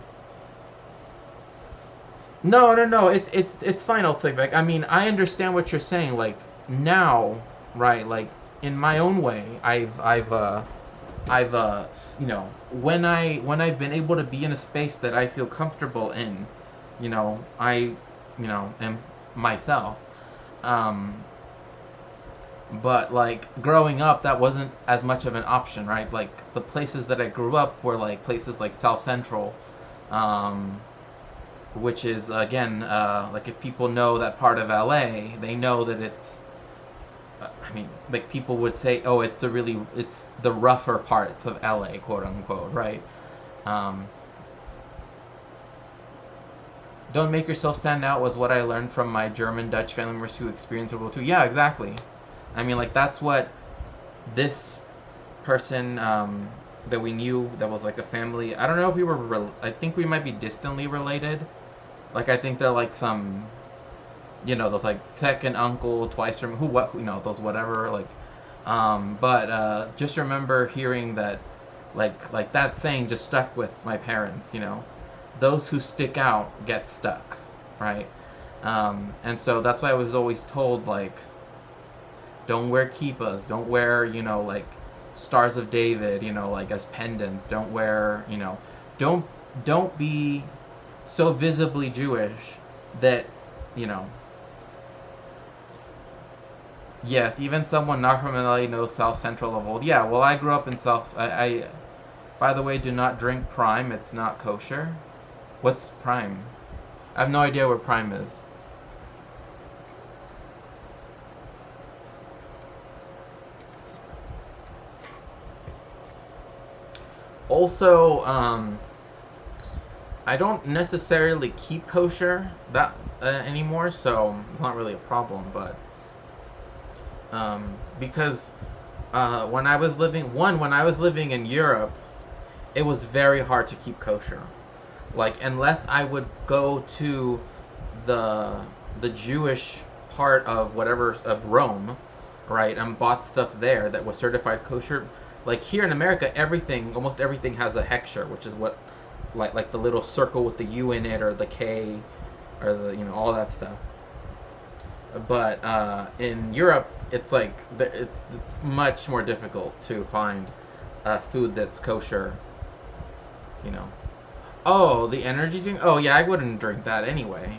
No. It's fine, Ulsigbeck. I mean, I understand what you're saying. Like now, right? Like in my own way, you know, when I've been able to be in a space that I feel comfortable in, you know, am myself. But like growing up, that wasn't as much of an option, right? Like the places that I grew up were like places like South Central, which is again like if people know that part of LA, they know that it's. I mean, like people would say, oh, it's the rougher parts of LA, quote unquote, right? Don't make yourself stand out was what I learned from my German Dutch family members who experienced World War II. Yeah, exactly. I mean, like that's what this person that we knew that was like a family. I don't know if we were. I think we might be distantly related. Like I think they're like some, you know, those like second uncle, twice from you know, those whatever. Like, but just remember hearing that, like that saying just stuck with my parents. You know, those who stick out get stuck, right? And so that's why I was always told like. Don't wear kippas. Don't wear, you know, like Stars of David, you know, like as pendants. Don't wear, you know, don't be so visibly Jewish that, you know. Yes, even someone not from LA knows South Central of old. Yeah, well, I grew up in South. I by the way, do not drink Prime. It's not kosher. What's Prime? I have no idea what Prime is. Also, I don't necessarily keep kosher that anymore, so it's not really a problem. But because when I was living in Europe, it was very hard to keep kosher. Like unless I would go to the Jewish part of Rome, right, and bought stuff there that was certified kosher. Like here in America, almost everything has a hechsher, which is what, like the little circle with the U in it, or the K, or the, you know, all that stuff. But in Europe, it's like it's much more difficult to find food that's kosher. You know. Oh, the energy drink. Oh yeah, I wouldn't drink that anyway.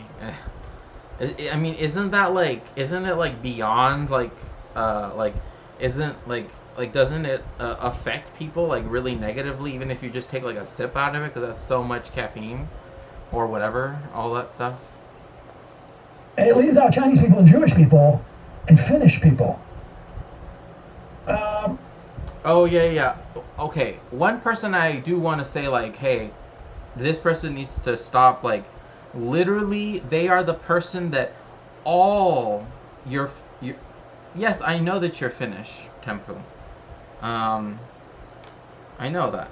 I mean, isn't it like beyond doesn't it affect people like really negatively, even if you just take like a sip out of it, because that's so much caffeine or whatever, all that stuff? And it leaves out Chinese people and Jewish people and Finnish people. Oh yeah. Okay, one person I do want to say like, hey, this person needs to stop. Like, literally, they are the person that all your. Yes, I know that you're Finnish, Tempu. I know that.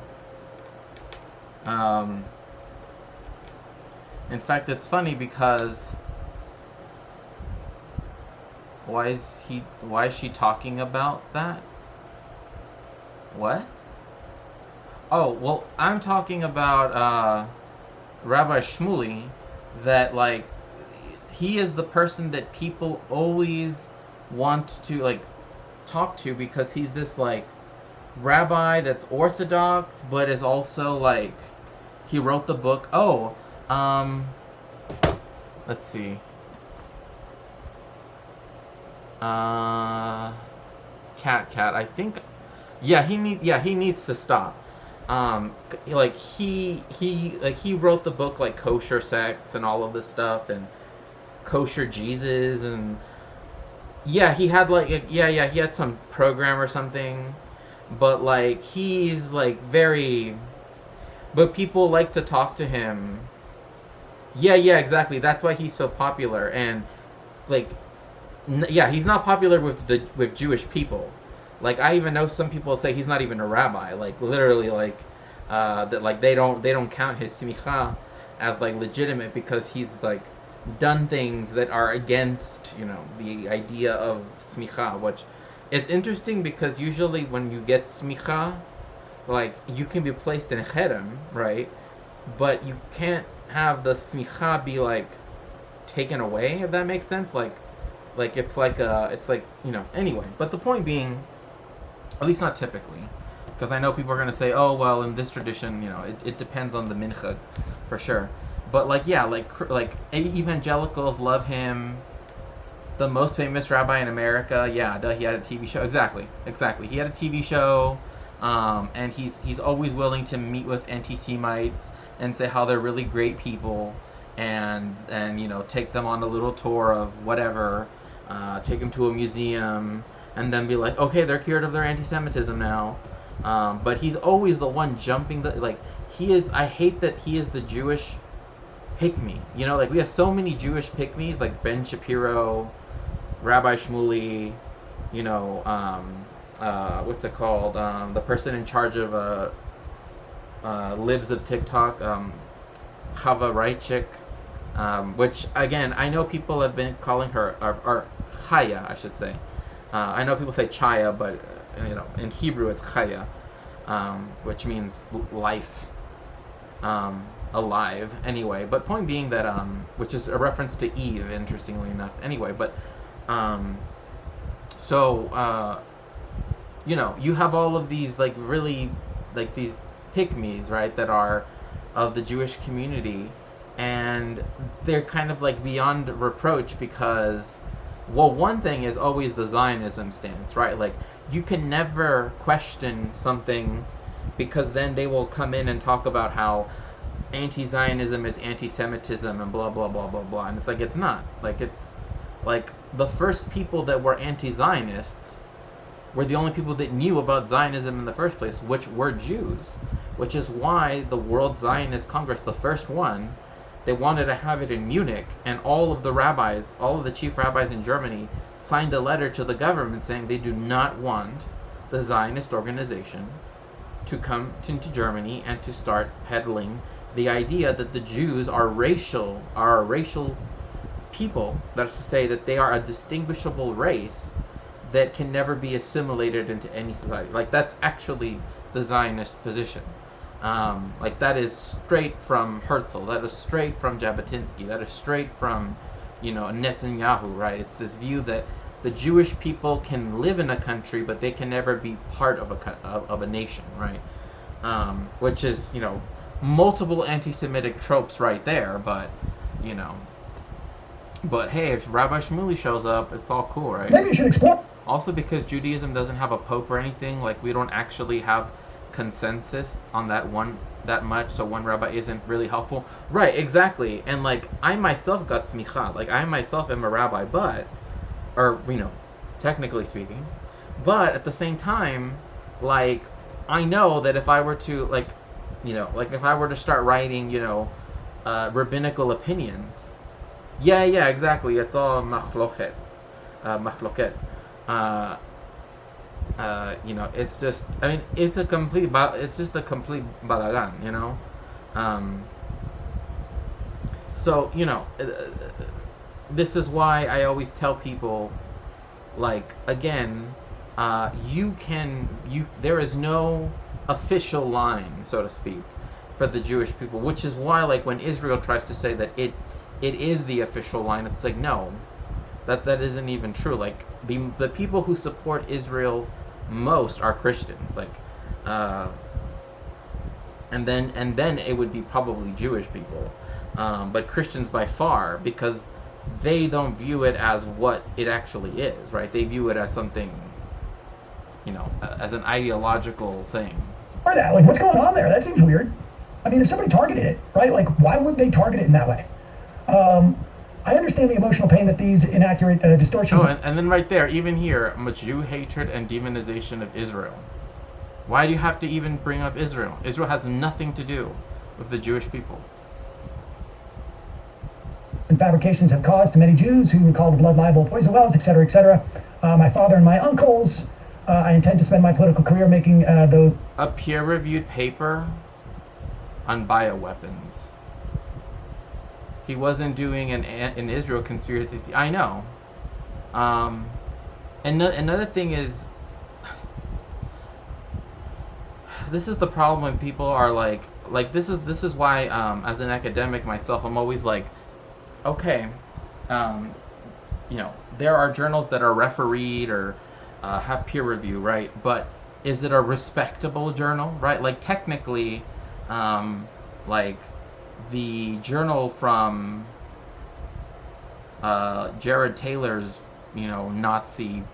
In fact, it's funny because why is she talking about that? What? Oh, well, I'm talking about Rabbi Shmuley, that like he is the person that people always want to like talk to, because he's this like rabbi that's Orthodox, but is also like, he wrote the book. Let's see. Cat. I think. Yeah, he needs to stop. Like he wrote the book like Kosher Sex and all of this stuff, and Kosher Jesus, and yeah, he had like he had some program or something, but like he's like very, but people like to talk to him. Yeah, exactly. That's why he's so popular, and like he's not popular with Jewish people. Like I even know some people say he's not even a rabbi. Like literally, like that like they don't count his smicha as like legitimate, because he's like done things that are against, the idea of smicha, which it's interesting because usually when you get smicha, like, you can be placed in cherem, right? But you can't have the smicha be, like, taken away, if that makes sense. Like it's like, anyway. But the point being, at least not typically, because I know people are going to say, oh, well, in this tradition, it depends on the mincha, for sure. But, like, yeah, like evangelicals love him. The most famous rabbi in America, yeah, he had a TV show. Exactly. He had a TV show, and he's always willing to meet with anti-Semites and say how they're really great people, and take them on a little tour of whatever, take them to a museum, and then be like, okay, they're cured of their anti-Semitism now. But he's always the one jumping I hate that he is the Jewish pick-me. Like, we have so many Jewish pick-me's, like Ben Shapiro, Rabbi Shmuley, what's it called? The person in charge of Libs of TikTok, Chava Reichik, which, again, I know people have been calling her, or Chaya, I should say. I know people say Chaya, but, in Hebrew it's Chaya, which means life, alive, anyway. But point being that, which is a reference to Eve, interestingly enough, anyway. But, you have all of these, like, really, like, these pick-me's, right, that are of the Jewish community, and they're kind of, like, beyond reproach because, well, one thing is always the Zionism stance, right? Like, you can never question something, because then they will come in and talk about how anti-Zionism is anti-Semitism and blah, blah, blah, blah, blah. And it's like, it's not. Like, it's like the first people that were anti-Zionists were the only people that knew about Zionism in the first place, which were Jews. Which is why the World Zionist Congress, the first one, they wanted to have it in Munich, and all of the chief rabbis in Germany signed a letter to the government saying they do not want the Zionist organization to come into Germany and to start peddling the idea that the Jews are a racial people. That's to say that they are a distinguishable race that can never be assimilated into any society. Like, that's actually the Zionist position. Like, that is straight from Herzl, that is straight from Jabotinsky, that is straight from, Netanyahu, right? It's this view that the Jewish people can live in a country, but they can never be part of a nation, right? Which is, multiple anti-Semitic tropes right there, but, but hey, if Rabbi Shmuley shows up, it's all cool, right? Maybe you should explore. Also, because Judaism doesn't have a pope or anything, like, we don't actually have consensus on that much, so one rabbi isn't really helpful. Right, exactly. And, like, I myself got smicha. Like, I myself am a rabbi, technically speaking. But at the same time, like, I know that if I were to, if I were to start writing, rabbinical opinions, yeah, exactly, it's all machloket. It's just, it's just a complete balagan, So, this is why I always tell people, like, again, there is no official line, so to speak, for the Jewish people, which is why, like, when Israel tries to say that it is the official line, it's like, no, that isn't even true. Like, the people who support Israel most are Christians, like, and then it would be probably Jewish people, but Christians by far, because they don't view it as what it actually is, right? They view it as something, as an ideological thing. Or that, like, what's going on there? That seems weird. I mean, if somebody targeted it, right? Like, why would they target it in that way? I understand the emotional pain that these inaccurate distortions... Oh, and then right there, even here, Jew hatred and demonization of Israel. Why do you have to even bring up Israel? Israel has nothing to do with the Jewish people. And fabrications have caused to many Jews who recall the blood libel, poison wells, etc., etc. My father and my uncles, I intend to spend my political career making those... A peer-reviewed paper on bioweapons. He wasn't doing an Israel conspiracy. I know. And another thing is, this is the problem when people are like this is why as an academic myself, I'm always like, okay, there are journals that are refereed or have peer review, right? But is it a respectable journal, right? Like technically, like the journal from Jared Taylor's Nazi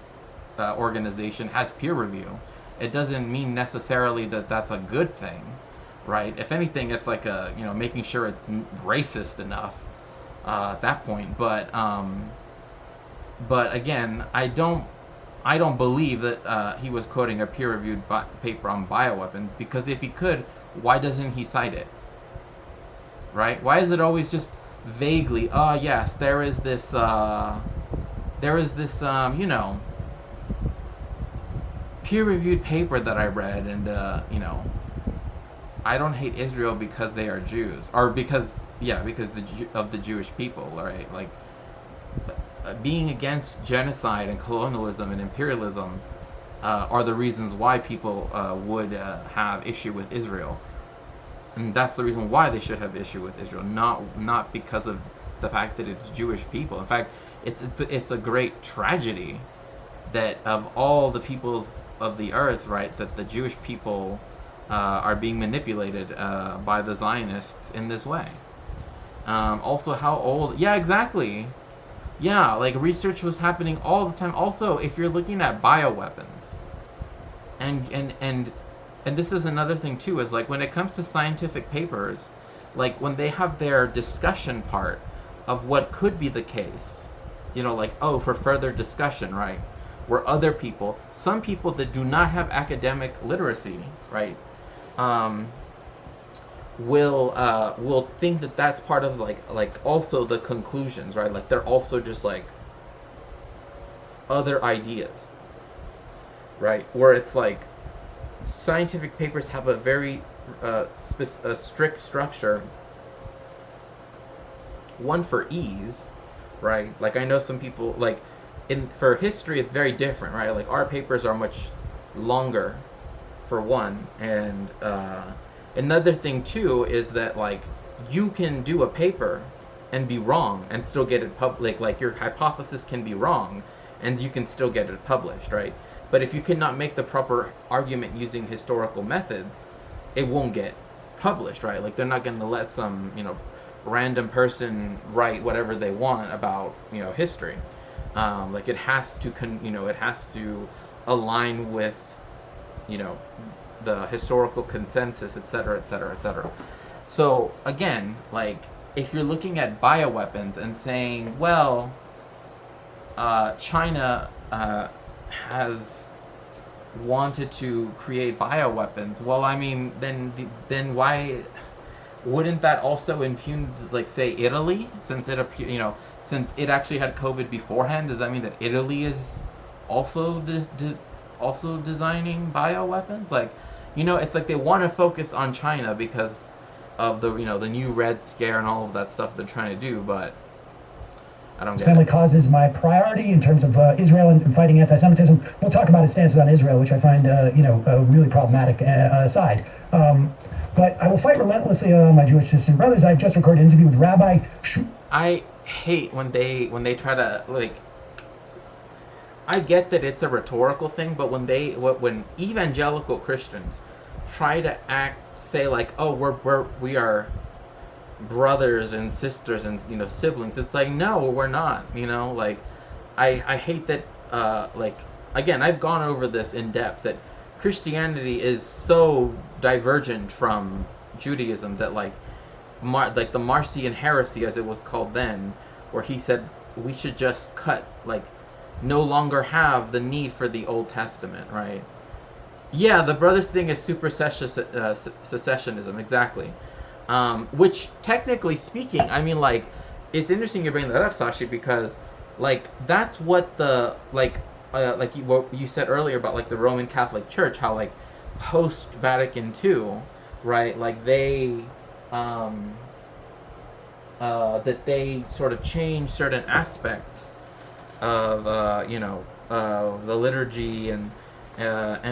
organization has peer review. It doesn't mean necessarily that that's a good thing, right? If anything, it's like making sure it's racist enough at that point. But again, I don't believe that he was quoting a peer-reviewed paper on bioweapons, because if he could, why doesn't he cite it? Right? Why is it always just vaguely? Oh yes, there is this peer-reviewed paper that I read, and I don't hate Israel because they are Jews, or because of the Jewish people, right? Like being against genocide and colonialism and imperialism are the reasons why people would have issue with Israel, and that's the reason why they should have issue with Israel, not because of the fact that it's Jewish people. In fact, it's a great tragedy that of all the peoples of the earth, right, that the Jewish people are being manipulated by the Zionists in this way. Also, how old? Yeah, exactly. Yeah, like research was happening all the time. Also, if you're looking at bioweapons, and this is another thing too, is like when it comes to scientific papers, like when they have their discussion part of what could be the case, like, oh, for further discussion, right? Where other people, some people that do not have academic literacy, right, will think that that's part of like also the conclusions, right? Like they're also just like other ideas, right? Where it's like scientific papers have a very strict structure. One for ease, right? Like I know some people like. For history, it's very different, right? Like our papers are much longer, for one, and another thing too is that like you can do a paper and be wrong and still get it public. Like your hypothesis can be wrong, and you can still get it published, right? But if you cannot make the proper argument using historical methods, it won't get published, right? Like they're not going to let some random person write whatever they want about history. Like it has to it has to align with the historical consensus, etc., etc., etc. So again, like if you're looking at bioweapons and saying, well, China has wanted to create bioweapons, well, I mean, then why wouldn't that also impugn, like, say, Italy, since it since it actually had COVID beforehand? Does that mean that Italy is also also designing bioweapons? Like, it's like they want to focus on China because of the the new Red Scare and all of that stuff they're trying to do, but I don't get family it. cause is my priority in terms of Israel and fighting anti-Semitism. We'll talk about his stances on Israel, which I find really problematic aside. But I will fight relentlessly on my Jewish sisters and brothers. I've just recorded an interview with Rabbi I hate when they try to, like, I get that it's a rhetorical thing, but when evangelical Christians try to say like, oh, we are brothers and sisters and siblings, it's like, no, we're not. Like I hate that. Like, again, I've gone over this in depth, that Christianity is so divergent from Judaism that like the Marcion heresy, as it was called then, where he said we should just no longer have the need for the Old Testament, right? Yeah, the brothers thing is secessionism, exactly. Which, technically speaking, I mean, like, it's interesting you bring that up, Sashi, because, like, that's what what you said earlier about, like, the Roman Catholic Church, how, like, post-Vatican II, right, like, they that they sort of change certain aspects of the liturgy, and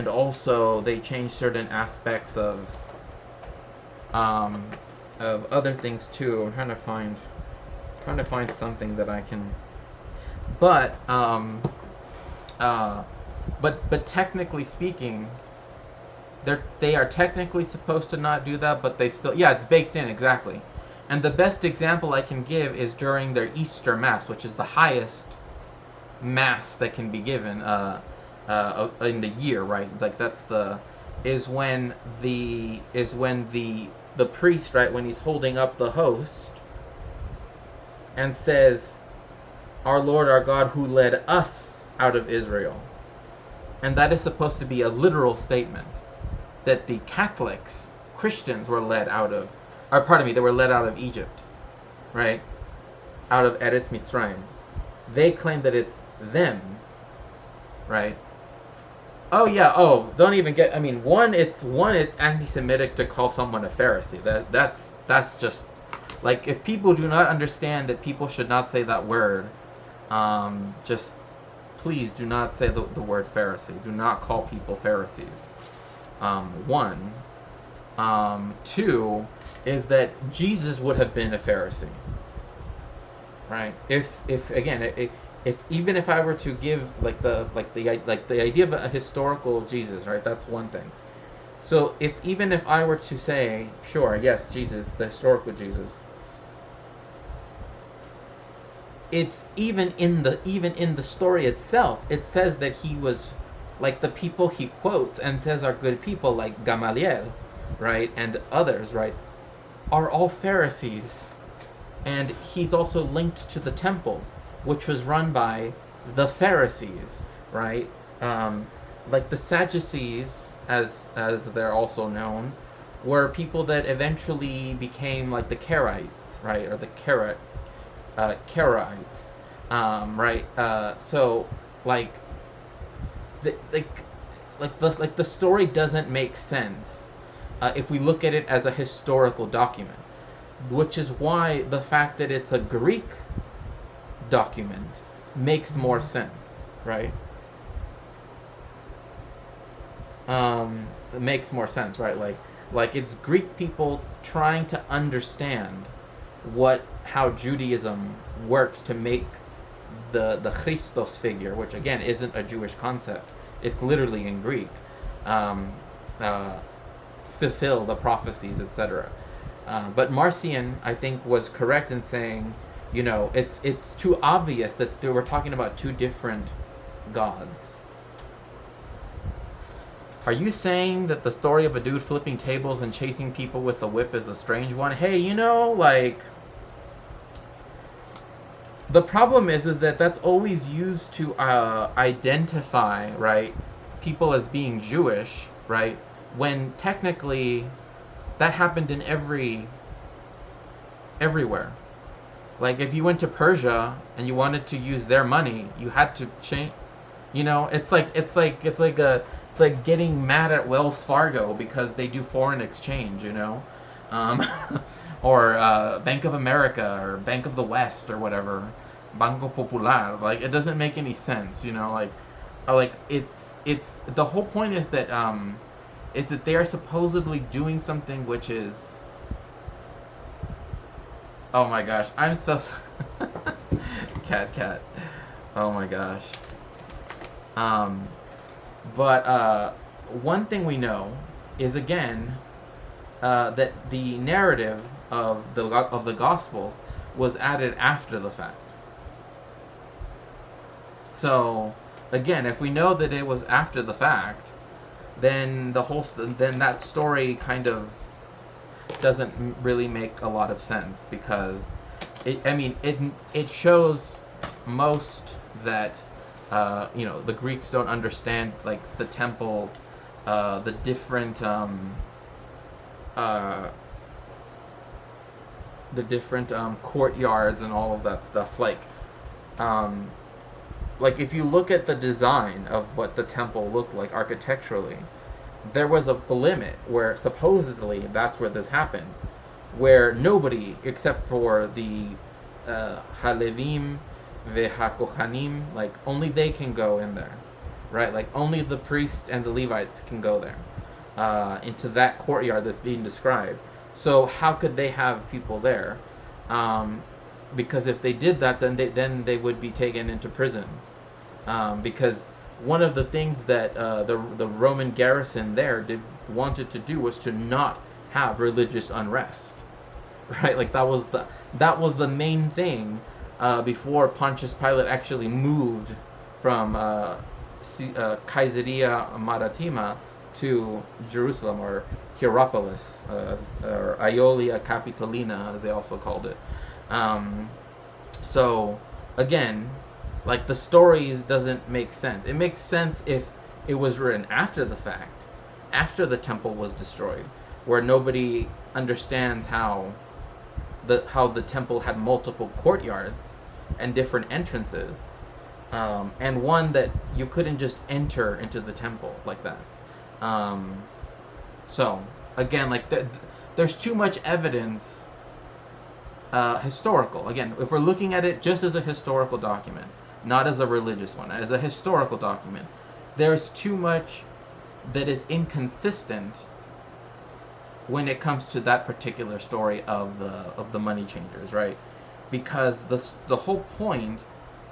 also they change certain aspects of other things too. I'm trying to find something that I can, but technically speaking, they are technically supposed to not do that, but they still, yeah, it's baked in, exactly. And the best example I can give is during their Easter Mass, which is the highest Mass that can be given in the year, right? Like is when the priest, right, when he's holding up the host and says, "Our Lord, our God, who led us out of Israel." And that is supposed to be a literal statement that the Catholics, Christians, were led out of, or pardon me, they were led out of Egypt, right? Out of Eretz Mitzrayim. They claim that it's them, right? Oh yeah. Oh, don't even get. I mean, it's anti-Semitic to call someone a Pharisee. That's just like, if people do not understand that people should not say that word, just please do not say the word Pharisee. Do not call people Pharisees. One. Two is that Jesus would have been a Pharisee, right? If even if I were to give the idea of a historical Jesus, right? That's one thing. So even if I were to say, sure, yes, Jesus, the historical Jesus, it's even in the story itself, it says that he was, like, the people he quotes and says are good people, like Gamaliel, right, and others, right, are all Pharisees. And he's also linked to the temple, which was run by the Pharisees, right? Like the Sadducees, as they're also known, were people that eventually became like the Karaites, right, or the Karaites, right? So like the story doesn't make sense if we look at it as a historical document, which is why the fact that it's a Greek document makes more sense, right? It makes more sense, right? Like it's Greek people trying to understand how Judaism works to make the Christos figure, which again isn't a Jewish concept. It's literally in Greek. Fulfill the prophecies, etc. But Marcion, I think, was correct in saying, it's too obvious that we're talking about two different gods. Are you saying that the story of a dude flipping tables and chasing people with a whip is a strange one? Hey, the problem is that that's always used to identify, right, people as being Jewish, right, when technically that happened in everywhere. Like, if you went to Persia and you wanted to use their money, you had to change. It's like getting mad at Wells Fargo because they do foreign exchange. Or Bank of America or Bank of the West or whatever, Banco Popular. Like, it doesn't make any sense. It's the whole point is that they are supposedly doing something which is. Oh my gosh, I'm so cat. Oh my gosh. But one thing we know is, again, that the narrative of the Gospels was added after the fact. So again, if we know that it was after the fact, then then that story kind of doesn't really make a lot of sense, because it shows most that the Greeks don't understand, like, the temple, the different courtyards and all of that stuff. Like if you look at the design of what the temple looked like architecturally, there was a limit where supposedly that's where this happened, where nobody except for the Halevim veHakohanim, like only they can go in there, right? Like only the priests and the Levites can go there, into that courtyard that's being described. So how could they have people there? Because if they did that, then they would be taken into prison. Because one of the things that the Roman garrison there wanted to do was to not have religious unrest, right? Like that was the main thing before Pontius Pilate actually moved from Caesarea Maritima to Jerusalem, or Hierapolis, or Aelia Capitolina, as they also called it. So again, like the stories doesn't make sense. It makes sense if it was written after the fact, after the temple was destroyed, where nobody understands how the temple had multiple courtyards and different entrances, and one that you couldn't just enter into the temple like that. So again, like there's too much evidence, historical. Again, if we're looking at it just as a historical document, not as a religious one, as a historical document, there's too much that is inconsistent when it comes to that particular story of the money changers, right? Because the whole point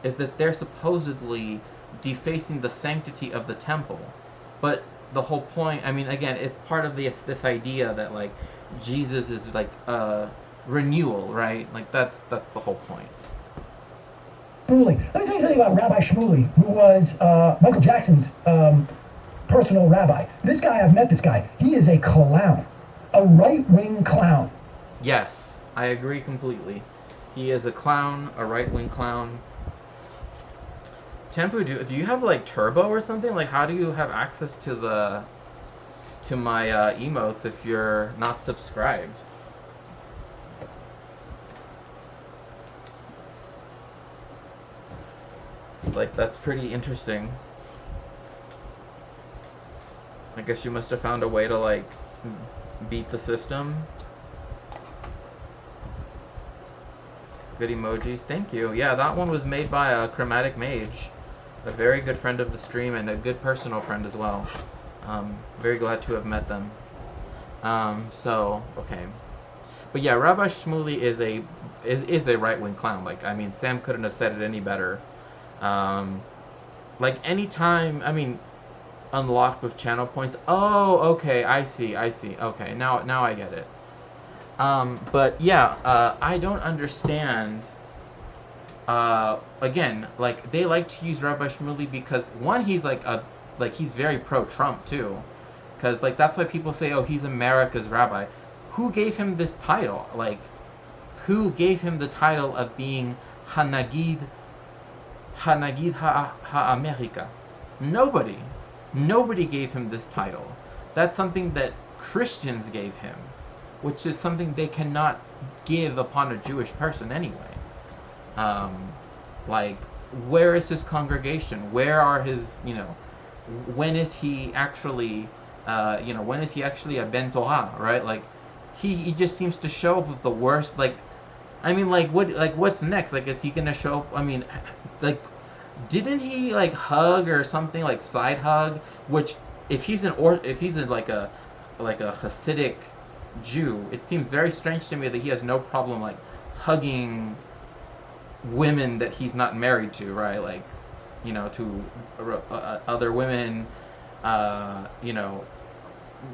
is that they're supposedly defacing the sanctity of the temple, but the whole point, I mean, again, it's part of this idea that like Jesus is like renewal, right? Like that's the whole point. Shmuley. Let me tell you something about Rabbi Shmuley, who was Michael Jackson's personal rabbi. This guy, I've met this guy. He is a clown, a right-wing clown. Yes, I agree completely. He is a clown, a right-wing clown. Tempu, do you have like Turbo or something? Like, how do you have access to my emotes if you're not subscribed? Like, that's pretty interesting. I guess you must have found a way to like beat the system. Good emojis, thank you. Yeah, that one was made by a Chromatic Mage, a very good friend of the stream and a good personal friend as well. Very glad to have met them. So okay, but yeah, Rabbi Shmuley is a right-wing clown. Like, I mean, Sam couldn't have said it any better. Like anytime, I mean, unlocked with channel points. Oh, okay, I see. Okay, now I get it. But yeah, I don't understand. Again, like they like to use Rabbi Shmuley because one, he's he's very pro-Trump too, because like that's why people say, oh, he's America's rabbi. Who gave him this title? Like, who gave him the title of being Hanagid HaAmerica? Nobody gave him this title. That's something that Christians gave him, which is something they cannot give upon a Jewish person anyway. Like, where is his congregation? Where are his, when is he actually, when is he actually a Ben Torah, right? Like, he just seems to show up with the worst, like, I mean, what's next? Like, is he gonna show up, I mean, like, didn't he, like, hug or something, like, side hug, which, if he's like a Hasidic Jew, it seems very strange to me that he has no problem, like, hugging women that he's not married to, right? Like, to other women,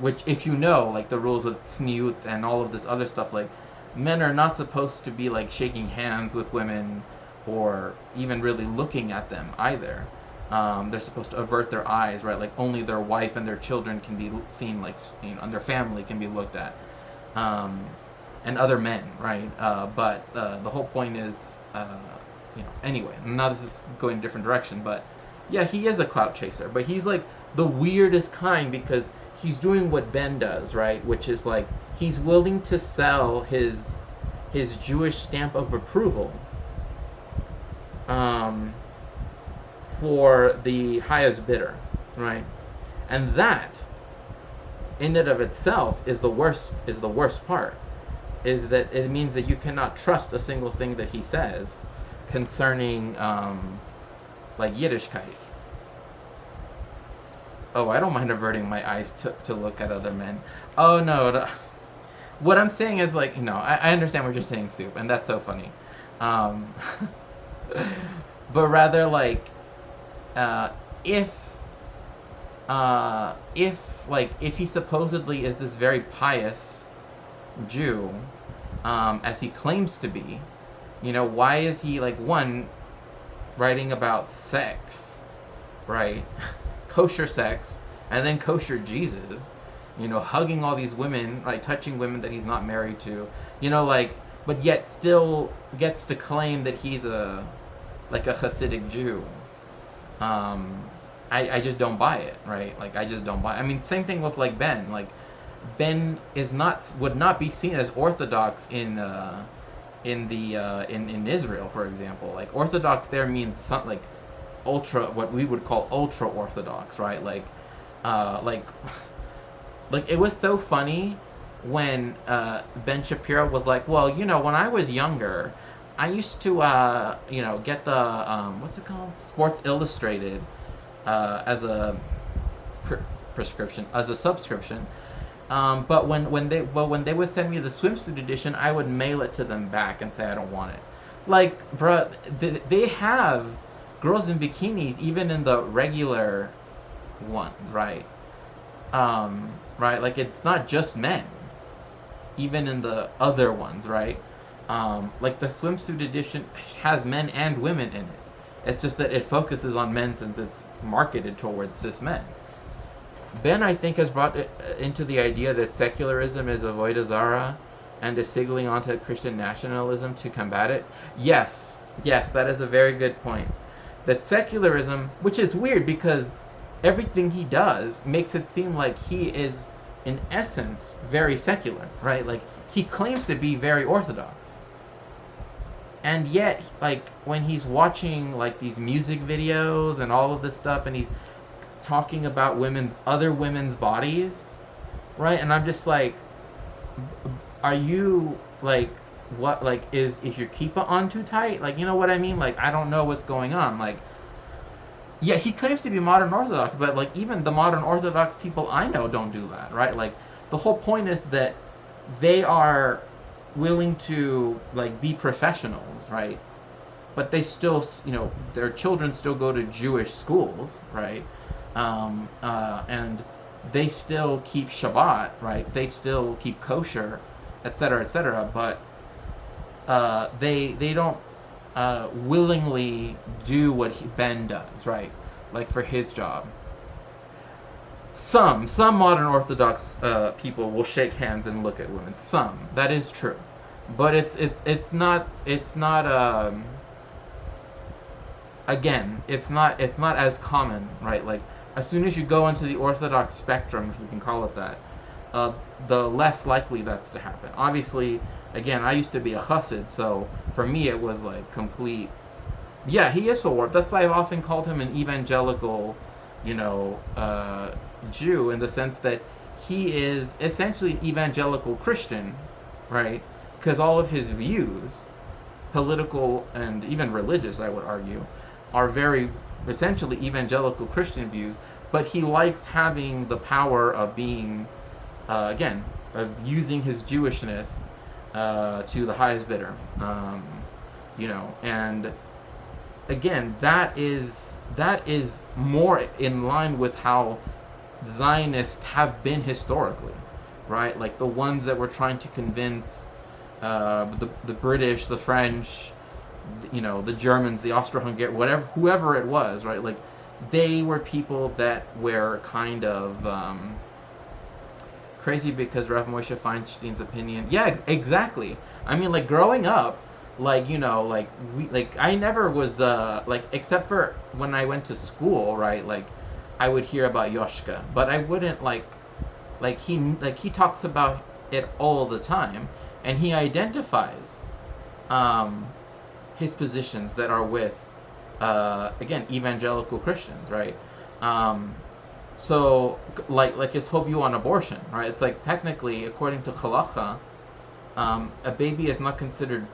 which, if like the rules of tzniut and all of this other stuff, like, men are not supposed to be like shaking hands with women or even really looking at them either. They're supposed to avert their eyes, right? Like, only their wife and their children can be seen, like, and their family can be looked at, and other men, right? But the whole point is, anyway, now this is going a different direction, but yeah, he is a clout chaser, but he's like the weirdest kind because he's doing what Ben does, right? Which is like, he's willing to sell his Jewish stamp of approval for the highest bidder, right? And that in and of itself is the worst part, is that it means that you cannot trust a single thing that he says concerning like Yiddishkeit. Oh, I don't mind averting my eyes to look at other men. Oh no, what I'm saying is like, I understand what you're saying, Soup, and that's so funny. But rather like, if he supposedly is this very pious Jew, as he claims to be, why is he like writing about sex, right? Kosher sex, and then kosher Jesus, hugging all these women, right, touching women that he's not married to, but yet still gets to claim that he's a Hasidic Jew. I just don't buy it, right? Like, I just don't buy it. I mean, same thing with like Ben. Like, Ben would not be seen as Orthodox in Israel, for example. Like, Orthodox there means something like what we would call ultra Orthodox, right? Like it was so funny when Ben Shapiro was like, well, when I was younger, I used to get the what's it called, Sports Illustrated, as a prescription, as a subscription. But when they would send me the swimsuit edition, I would mail it to them back and say I don't want it. Like, bruh, they have girls in bikinis even in the regular one, right? Right, like, it's not just men, even in the other ones, right? Like, the swimsuit edition has men and women in it. It's just that it focuses on men since it's marketed towards cis men. Ben, I think, has brought it into the idea that secularism is avodah zarah and is signaling onto Christian nationalism to combat it. Yes, that is a very good point. That secularism, which is weird because everything he does makes it seem like he is, in essence, very secular, right? Like, he claims to be very Orthodox. And yet, like, when he's watching, like, these music videos and all of this stuff, and he's talking about other women's bodies, right? And I'm just like, are you, like, what, like, is your kippah on too tight? Like, you know what I mean? Like, I don't know what's going on. Like, yeah, he claims to be modern Orthodox, but, like, even the modern Orthodox people I know don't do that, right? Like, the whole point is that they are willing to, like, be professionals, right? But they still, their children still go to Jewish schools, right? And they still keep Shabbat, right? They still keep kosher, etc., but they don't willingly do what Ben does, right? Like, for his job. Some modern Orthodox people will shake hands and look at women. Some, that is true, but it's not again, it's not as common, right? Like, as soon as you go into the Orthodox spectrum, if we can call it that, the less likely that's to happen. Obviously, again, I used to be a chassid, so for me it was like complete. Yeah, he is full warp. That's why I've often called him an evangelical, Jew, in the sense that he is essentially an evangelical Christian, right? Because all of his views, political and even religious, I would argue, are very essentially evangelical Christian views, but he likes having the power of being, again, of using his Jewishness to the highest bidder, and again, that is more in line with how Zionists have been historically, right? Like, the ones that were trying to convince the British, the French, the Germans, the Austro-Hungarian, whoever it was, right? Like, they were people that were kind of crazy because Rav Moshe Feinstein's opinion. Yeah, exactly. I mean, like, growing up, like, I never was except for when I went to school, right? Like, I would hear about Yoshka, but I wouldn't he talks about it all the time, and he identifies his positions that are with again, evangelical Christians, right? So like his whole view on abortion, right? It's like, technically, according to halacha, a baby is not considered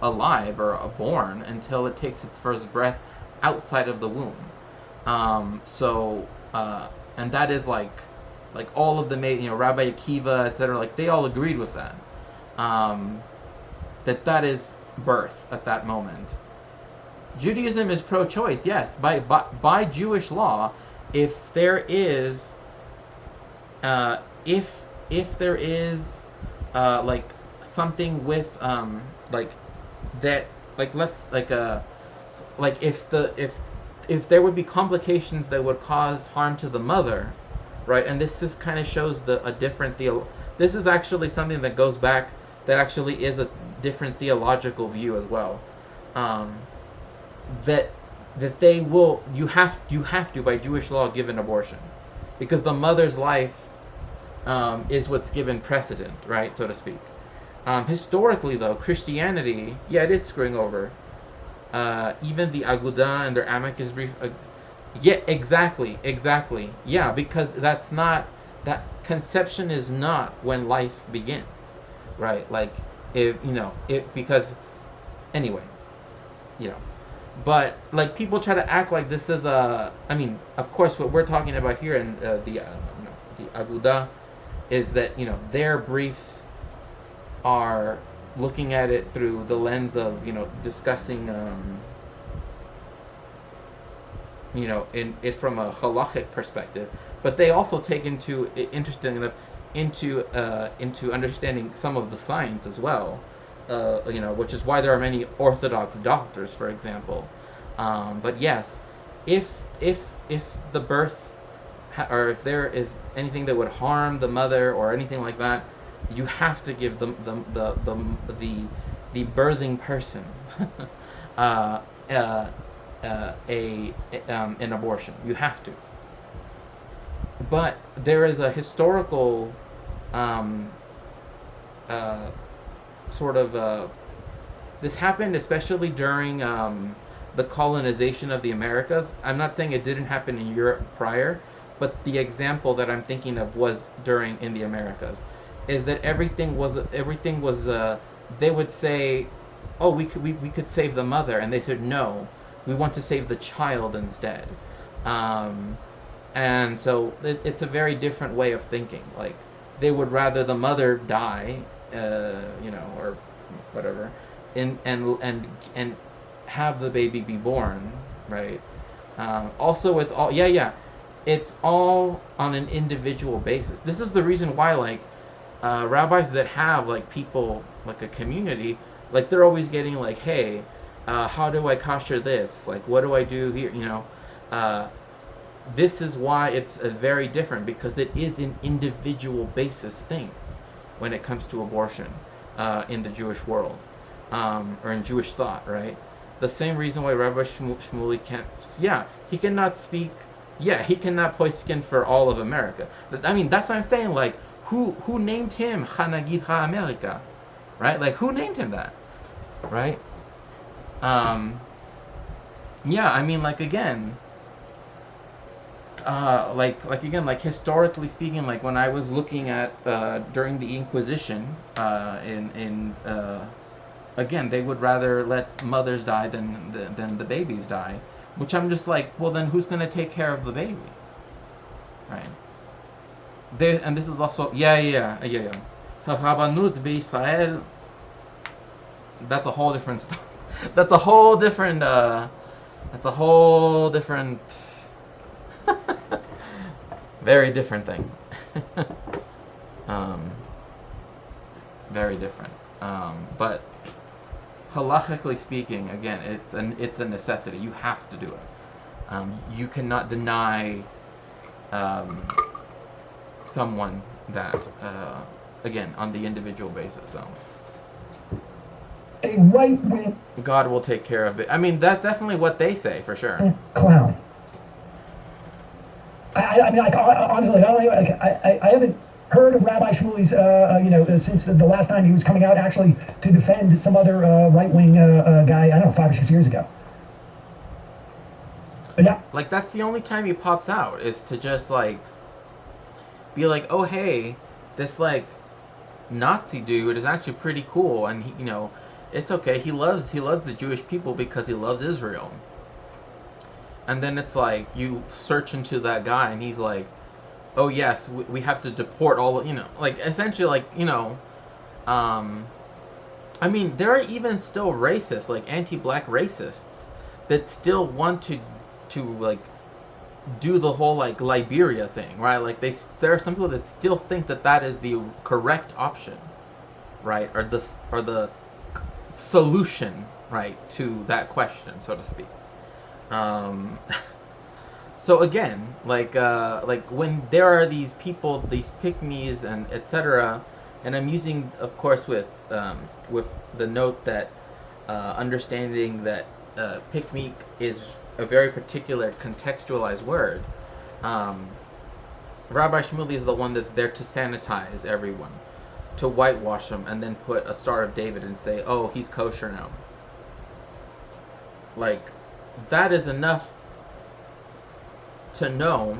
alive or born until it takes its first breath outside of the womb. And that is like all of the Rabbi Akiva, etc. Like they all agreed with that. That is birth at that moment. Judaism is pro-choice, yes. By Jewish law, if there is, if there is, like something with like that, like let's like if there would be complications that would cause harm to the mother, right? And this kind of shows a different This is actually something that goes back, that actually is a different theological view as well. That they will, you have to by Jewish law give an abortion, because the mother's life is what's given precedent, right, so to speak. Historically, though, Christianity, it is screwing over. Even the Agudah and their amicus brief. Exactly. Yeah, because that conception is not when life begins, right? Like, because, anyway, But, like, people try to act like this is of course, what we're talking about here in the Agudah is that, their briefs are looking at it through the lens of, discussing, in it from a halachic perspective. But they also take into understanding some of the science as well. Which is why there are many Orthodox doctors, for example. But yes, if the birth, or if anything that would harm the mother or anything like that, you have to give the birthing person an abortion. You have to. But there is a historical this happened especially during the colonization of the Americas. I'm not saying it didn't happen in Europe prior, but the example that I'm thinking of was in the Americas, is that everything was they would say, oh, we could save the mother, and they said, no, we want to save the child instead. And so it's a very different way of thinking. Like, they would rather the mother die, or whatever, and have the baby be born, right? Also, it's all it's all on an individual basis. This is the reason why, like, rabbis that have, like, people, like a community, like, they're always getting, like, hey, how do I kosher this? Like, what do I do here? This is why it's very different, because it is an individual basis thing when it comes to abortion in the Jewish world, or in Jewish thought, right? The same reason why Rabbi Shmuley can't, he cannot speak, he cannot poiskin for all of America. I mean, that's what I'm saying, like, who named him Hanagid HaAmerika, right? Like, who named him that, right? I mean, like, again, like historically speaking, like when I was looking at during the Inquisition, again, they would rather let mothers die than the babies die, which I'm just like, well, then who's gonna take care of the baby, right? And this is also Rabanut b'Israel. That's a whole different stuff. That's a whole different. Very different thing. Very different. But halachically speaking, again, it's a necessity. You have to do it. You cannot deny someone that, again, on the individual basis. So A right-wing God will take care of it. I mean, that's definitely what they say, for sure. Clown. I mean, like, honestly, I haven't heard of Rabbi Shmuley's, since the last time he was coming out actually to defend some other right-wing guy, I don't know, 5 or 6 years ago. But yeah. Like, that's the only time he pops out, is to just, like, be like, oh, hey, this, like, Nazi dude is actually pretty cool, and he, you know, it's okay. He loves the Jewish people because he loves Israel. And then it's like you search into that guy, and he's like, "Oh yes, we have to deport all." You know, like essentially, like, you know, I mean, there are even still racists, like anti-black racists, that still want to like do the whole like Liberia thing, right? Like there are some people that still think that that is the correct option, right? Or the solution, right, to that question, so to speak. So again, like when there are these people, these pick-me's and etc., and I'm using, of course, with the note that understanding that pick-me is a very particular contextualized word. Rabbi Shmuley is the one that's there to sanitize everyone, to whitewash them, and then put a Star of David and say, "Oh, he's kosher now." Like, that is enough to know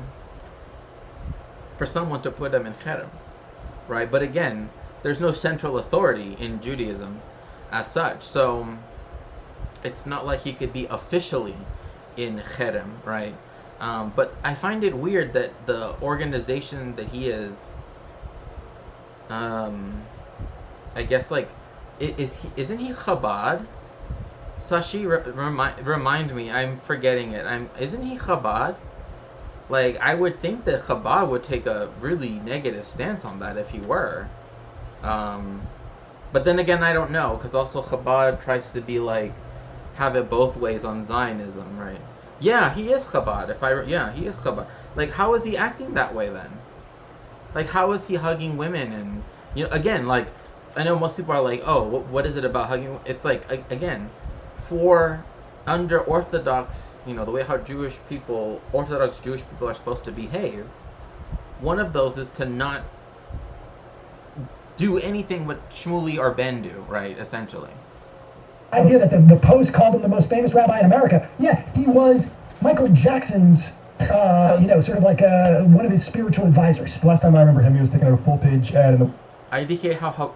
for someone to put him in cherem, right? But again, there's no central authority in Judaism as such, so it's not like he could be officially in cherem, right? But I find it weird that the organization that he is, I guess, like, isn't he Chabad? Sashi, remind me. I'm forgetting it. Isn't he Chabad? Like, I would think that Chabad would take a really negative stance on that if he were. But then again, I don't know, because also Chabad tries to be like, have it both ways on Zionism, right? Yeah, he is Chabad. Yeah, he is Chabad. Like, how is he acting that way then? Like, how is he hugging women? And, you know, again, like, I know most people are like, oh, what is it about hugging? It's like, again, for under Orthodox, you know, the way how Orthodox Jewish people are supposed to behave, one of those is to not do anything what Shmuley or Ben do, right, essentially. Idea that the Post called him the most famous rabbi in America. Yeah, he was Michael Jackson's, sort of like one of his spiritual advisors. Last time I remember him, he was taking out a full-page ad in the... IDK how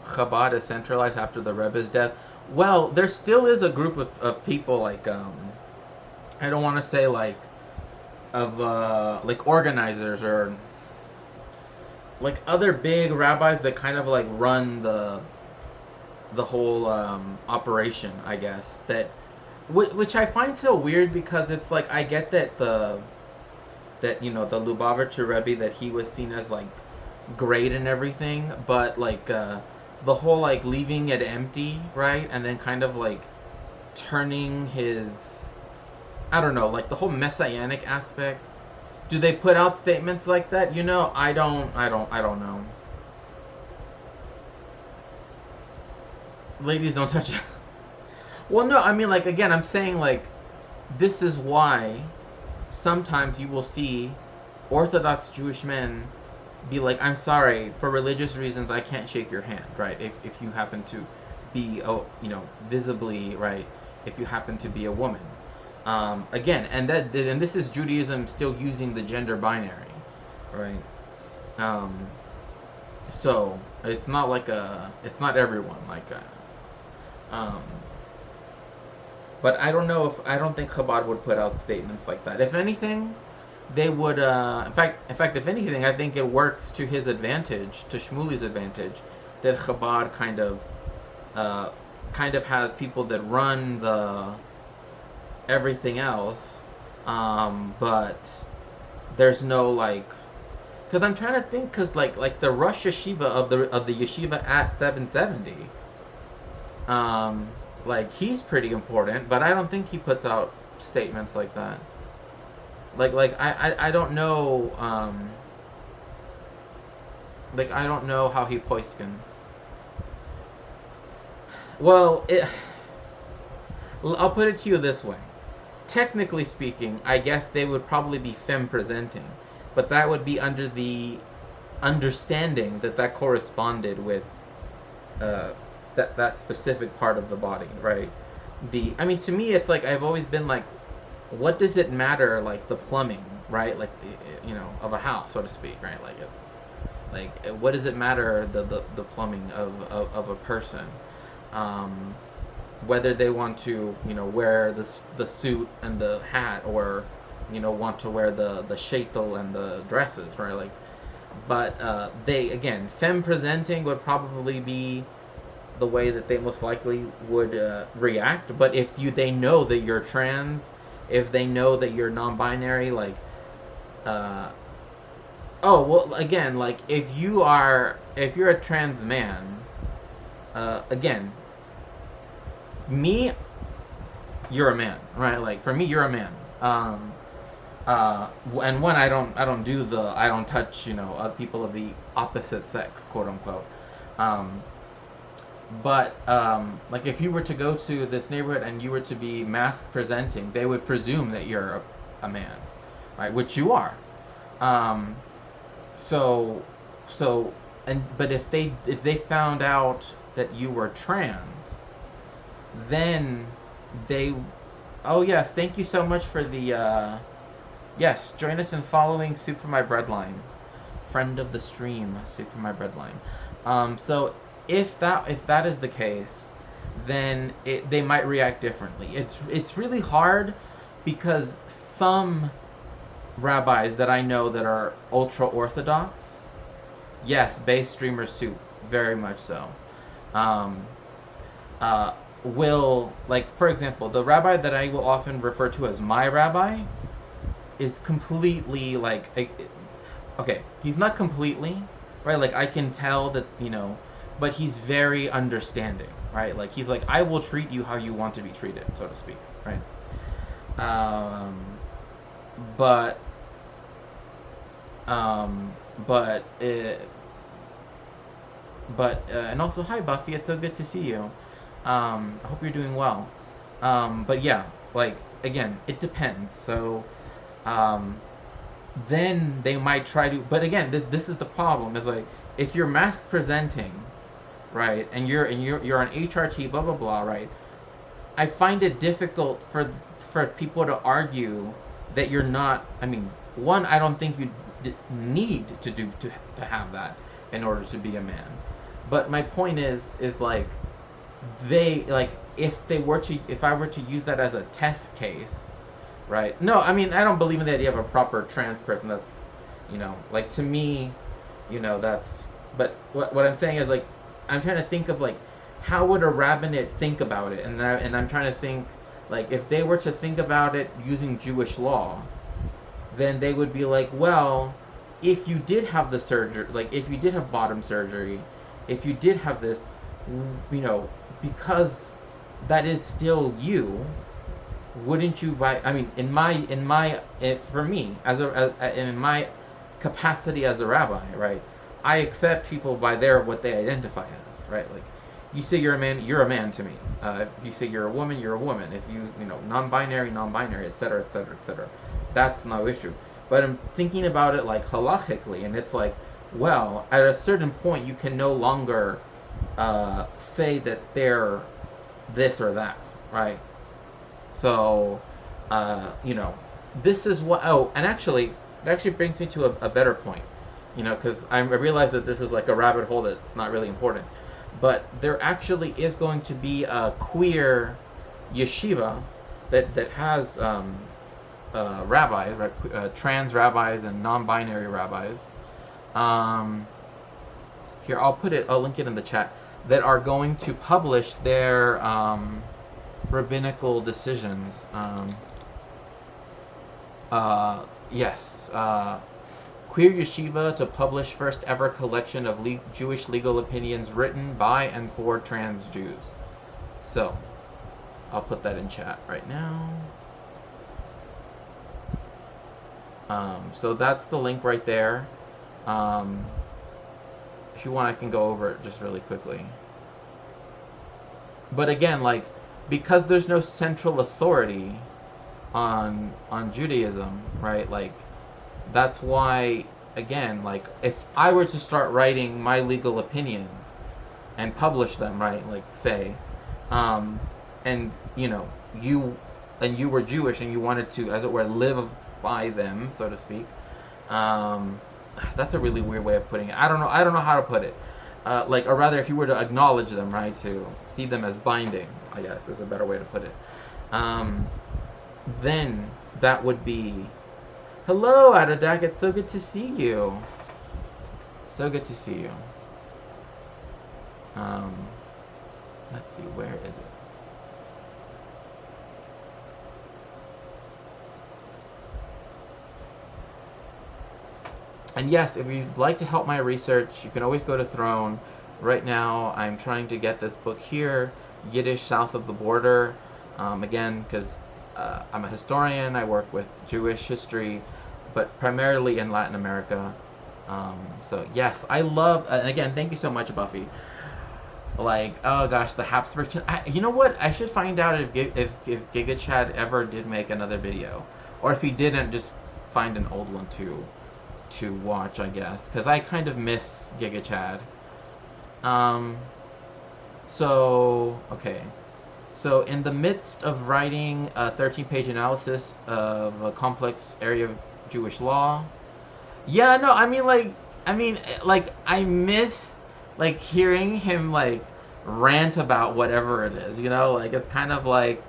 Chabad is centralized after the Rebbe's death. Well, there still is a group of people like, I don't want to say like organizers or like other big rabbis that kind of like run the whole operation, I guess, that which I find so weird, because it's like, I get that the Lubavitcher Rebbe, that he was seen as like great and everything, but like the whole like leaving it empty, right, and then kind of like turning his, I don't know, like the whole messianic aspect. Do they put out statements like that? You know, I don't know. Ladies, don't touch it. Well, no, I mean, like, again, I'm saying, like, this is why sometimes you will see Orthodox Jewish men be like, I'm sorry, for religious reasons, I can't shake your hand, right? If you happen to be, visibly, right, if you happen to be a woman. Again, and this is Judaism still using the gender binary, right? So it's not like it's not everyone like that. But I don't think Chabad would put out statements like that. If anything, they would. In fact, if anything, I think it works to his advantage, to Shmuley's advantage, that Chabad kind of has people that run the everything else, but there's no like. Because I'm trying to think, because like the Rosh Yeshiva of the yeshiva at 770, like, he's pretty important, but I don't think he puts out statements like that. Like I don't know, like, I don't know how he poiskens. Well, I'll put it to you this way. Technically speaking, I guess they would probably be femme presenting, but that would be under the understanding that corresponded with that specific part of the body, right? I mean, to me, it's like, I've always been like, what does it matter, like, the plumbing, right? Like, of a house, so to speak, right? Like, Like, what does it matter the plumbing of a person? Whether they want to, wear the suit and the hat, or, want to wear the shaitel and the dresses, right? Like, but they, again, femme presenting would probably be the way that they most likely would react. But if they know that you're trans, if they know that you're non-binary, like, oh, well, again, like, if you're a trans man, again, you're a man, right? Like, for me, you're a man. And one, I don't touch, people of the opposite sex, quote unquote. But like, if you were to go to this neighborhood and you were to be mask presenting, they would presume that you're a man, right? Which you are. But if they found out that you were trans, then oh yes, thank you so much for the yes, join us in following Soup for My Breadline, friend of the stream, Soup for My Breadline. So if that is the case, then they might react differently. It's really hard, because some rabbis that I know that are ultra orthodox, yes, base streamer Soup, very much so, will, like, for example, the rabbi that I will often refer to as my rabbi is completely, like, okay, he's not completely, right? Like, I can tell that, but he's very understanding, right? Like, he's like, I will treat you how you want to be treated, so to speak, right? And also, hi Buffy, it's so good to see you. I hope you're doing well. But yeah, like, again, it depends. So, then they might try to, but again, this is the problem, is like, if you're mask presenting, right, and you're on HRT, blah blah blah, right, I find it difficult for people to argue that you're not. I mean, one, I don't think you need to have that in order to be a man. But my point is like, they, like, if I were to use that as a test case, right? No, I mean, I don't believe in the idea of a proper trans person. That's, like, to me, that's. But what I'm saying is, like, I'm trying to think of, like, how would a rabbinate think about it, and I'm trying to think, like, if they were to think about it using Jewish law, then they would be like, well, if you did have the surgery, like, if you did have bottom surgery, if you did have this, because that is still you, wouldn't you for me, in my capacity as a rabbi, right, I accept people by what they identify as, right? Like, you say you're a man to me. If you say you're a woman, you're a woman. If you, non-binary, etc., etc., etc. That's no issue. But I'm thinking about it, like, halachically, and it's like, well, at a certain point, you can no longer say that they're this or that, right? So, this is what. Oh, and actually, that actually brings me to a better point, because I realize that this is like a rabbit hole that's not really important. But there actually is going to be a queer yeshiva that has rabbis, right? Trans rabbis and non-binary rabbis. Here, I'll link it in the chat, that are going to publish their rabbinical decisions. Yes. Queer Yeshiva to publish first ever collection of Jewish legal opinions written by and for trans Jews. So, I'll put that in chat right now. So that's the link right there. If you want, I can go over it just really quickly. But again, like, because there's no central authority on Judaism, right? Like, that's why, again, like, if I were to start writing my legal opinions and publish them, right, like, say, and you were Jewish and you wanted to, as it were, live by them, so to speak, that's a really weird way of putting it. I don't know how to put it. Like, or rather, if you were to acknowledge them, right, to see them as binding, I guess is a better way to put it. Then that would be, hello, Adadak. It's so good to see you. So good to see you. Let's see, where is it? And yes, if you'd like to help my research, you can always go to Throne. Right now, I'm trying to get this book here, Yiddish South of the Border. Again, because I'm a historian, I work with Jewish history, but primarily in Latin America. So yes, I love, and again, thank you so much, Buffy. Like, oh gosh, the Habsburg. You know what? I should find out if Giga Chad ever did make another video, or if he didn't, just find an old one to watch, I guess, because I kind of miss Giga Chad. So okay, so in the midst of writing a 13-page analysis of a complex area of Jewish law. Yeah, no, I mean, I miss, like, hearing him, like, rant about whatever it is, you know? Like, it's kind of like,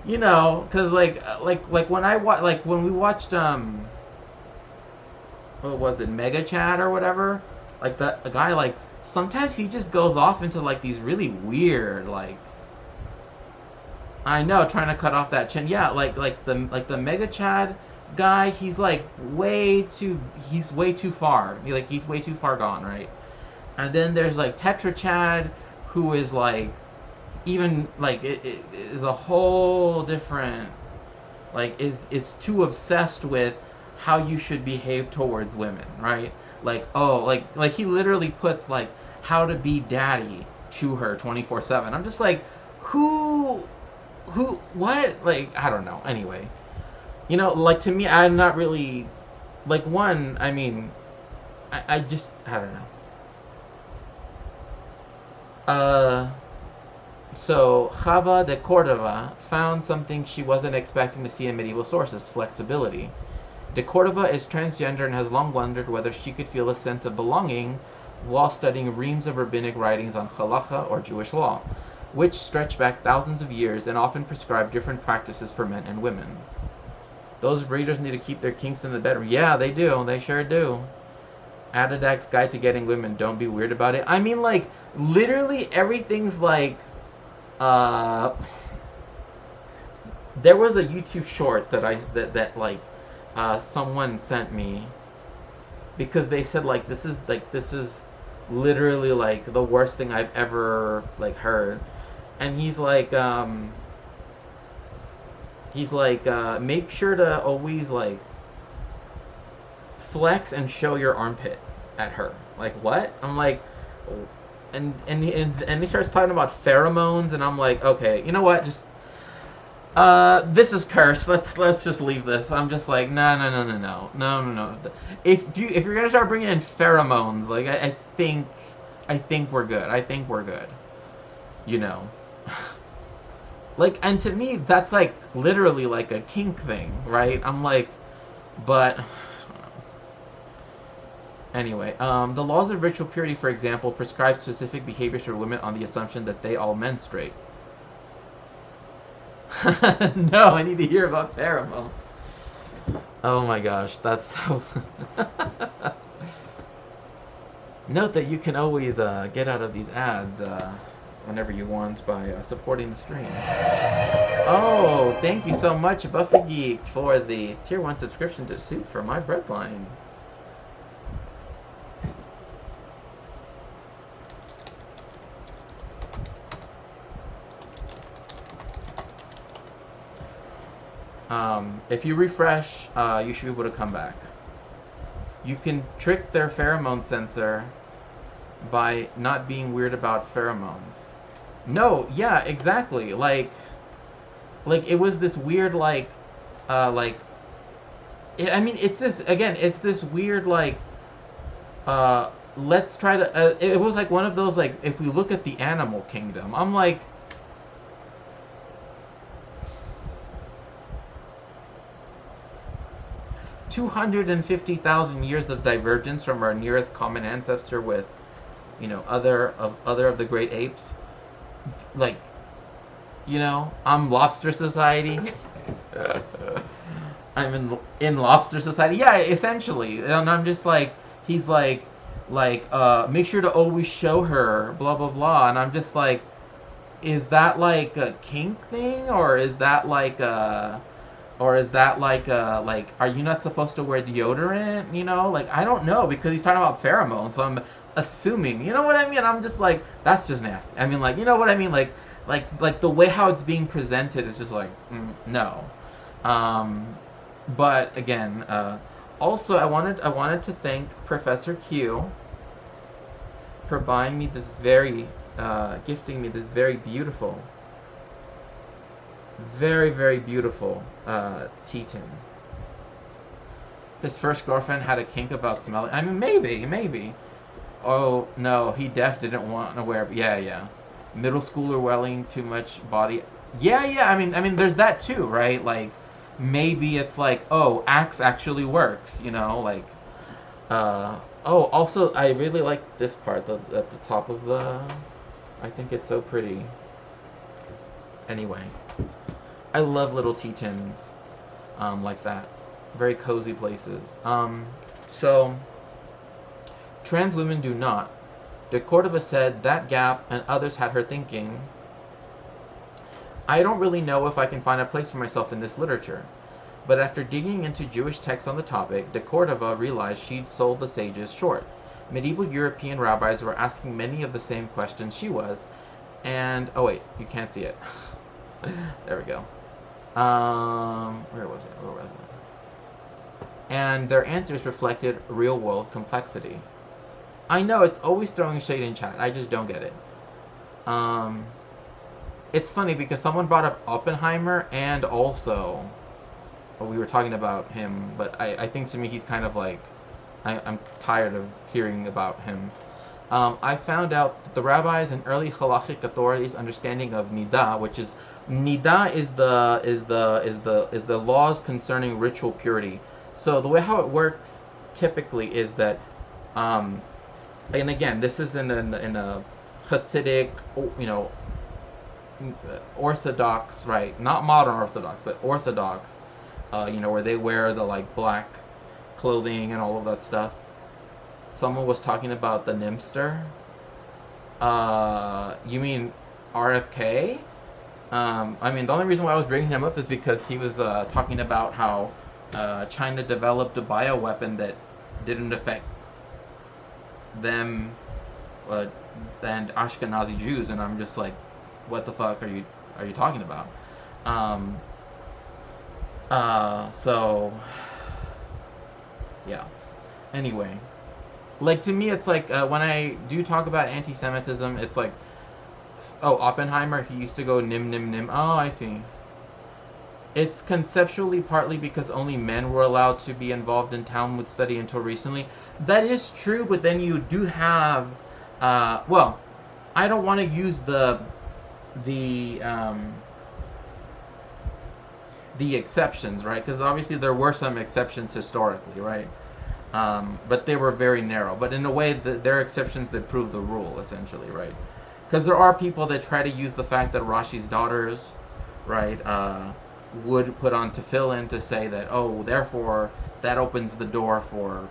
you know, because, like when we watched, what was it, Mega Chat or whatever? Like, a guy, like, sometimes he just goes off into, like, these really weird, like, I know, trying to cut off that chin. Yeah, like the Mega Chad guy, he's way too far. He's way too far gone, right? And then there's like Tetra Chad, who is like even like it is a whole different, like is too obsessed with how you should behave towards women, right? Like, oh, like he literally puts like how to be daddy to her 24/7. I'm just like, who what? Like, I don't know. Anyway, you know, like, to me, I'm not really, like, one, I mean, I don't know. So Java de Cordova found something she wasn't expecting to see in medieval sources: flexibility. De Cordova is transgender and has long wondered whether she could feel a sense of belonging while studying reams of rabbinic writings on halacha, or Jewish law, which stretch back thousands of years and often prescribe different practices for men and women. Those readers need to keep their kinks in the bedroom. Yeah, they do. They sure do. Adadak's Guide to Getting Women. Don't be weird about it. I mean, like, literally everything's like, there was a YouTube short that someone sent me, because they said, like, this is literally like the worst thing I've ever like heard. And he's like, make sure to always like flex and show your armpit at her. Like, what? I'm like, and he starts talking about pheromones, and I'm like, okay, you know what? Just this is cursed. Let's just leave this. I'm just like, no. If you're gonna start bringing in pheromones, like, I think we're good. You know. Like, and to me, that's like literally like a kink thing, right? I'm like, but anyway, the laws of ritual purity, for example, prescribe specific behaviors for women on the assumption that they all menstruate. No, I need to hear about pheromones. Oh my gosh, that's so... Note that you can always get out of these ads whenever you want by supporting the stream. Oh, thank you so much, Buffy Geek, for the Tier 1 subscription to Soup for My Breadline. If you refresh, you should be able to come back. You can trick their pheromone sensor by not being weird about pheromones. No, yeah, exactly. Like it was this weird, I mean, it's this weird, let's try to, it was like one of those, like, if we look at the animal kingdom, I'm like, 250,000 years of divergence from our nearest common ancestor with, other of the great apes. Like, I'm Lobster Society. I'm in Lobster Society. Yeah, essentially. And I'm just like, he's like, make sure to always show her, blah, blah, blah. And I'm just like, is that like a kink thing? Or is that like are you not supposed to wear deodorant? Like, I don't know, because he's talking about pheromones. So I'm assuming, you know what I mean? I'm just like, that's just nasty. I mean, like, you know what I mean? Like the way how it's being presented is just like, no. But again, also I wanted to thank Professor Q for buying me this gifting me this very beautiful, very, very beautiful tea tin. His first girlfriend had a kink about smelling. I mean, maybe. Oh no, he didn't want to wear. Yeah. Middle schooler wearing too much body. Yeah. I mean, there's that too, right? Like, maybe it's like, oh, Axe actually works, like. Also, I really like this part at the top of the. I think it's so pretty. Anyway, I love little tea tins, like that. Very cozy places. So, trans women do not. De Cordova said that gap and others had her thinking, I don't really know if I can find a place for myself in this literature. But after digging into Jewish texts on the topic, de Cordova realized she'd sold the sages short. Medieval European rabbis were asking many of the same questions she was, and oh wait, you can't see it. There we go. Where was it? And their answers reflected real-world complexity. I know it's always throwing shade in chat. I just don't get it. It's funny because someone brought up Oppenheimer, and also, we were talking about him, but I think to me he's kind of like, I'm tired of hearing about him. I found out that the rabbis and early halachic authorities' understanding of nida, which is nida, is the laws concerning ritual purity. So the way how it works typically is that, and again, this is in a Hasidic, Orthodox, right? Not modern Orthodox, but Orthodox, where they wear the like black clothing and all of that stuff. Someone was talking about the Nimster. You mean RFK? I mean, the only reason why I was bringing him up is because he was talking about how China developed a bioweapon that didn't affect them and Ashkenazi Jews, and I'm just like, what the fuck are you talking about? So yeah. Anyway, like, to me, it's like when I do talk about anti-Semitism, it's like, oh, Oppenheimer, he used to go nim nim nim. Oh, I see. It's conceptually partly because only men were allowed to be involved in Talmud study until recently. That is true, but then you do have, well, I don't want to use the exceptions, right? Because obviously there were some exceptions historically, right? But they were very narrow. But in a way, there are exceptions that prove the rule, essentially, right? Because there are people that try to use the fact that Rashi's daughters, right, would put on tefillin to say that, oh, therefore, that opens the door for,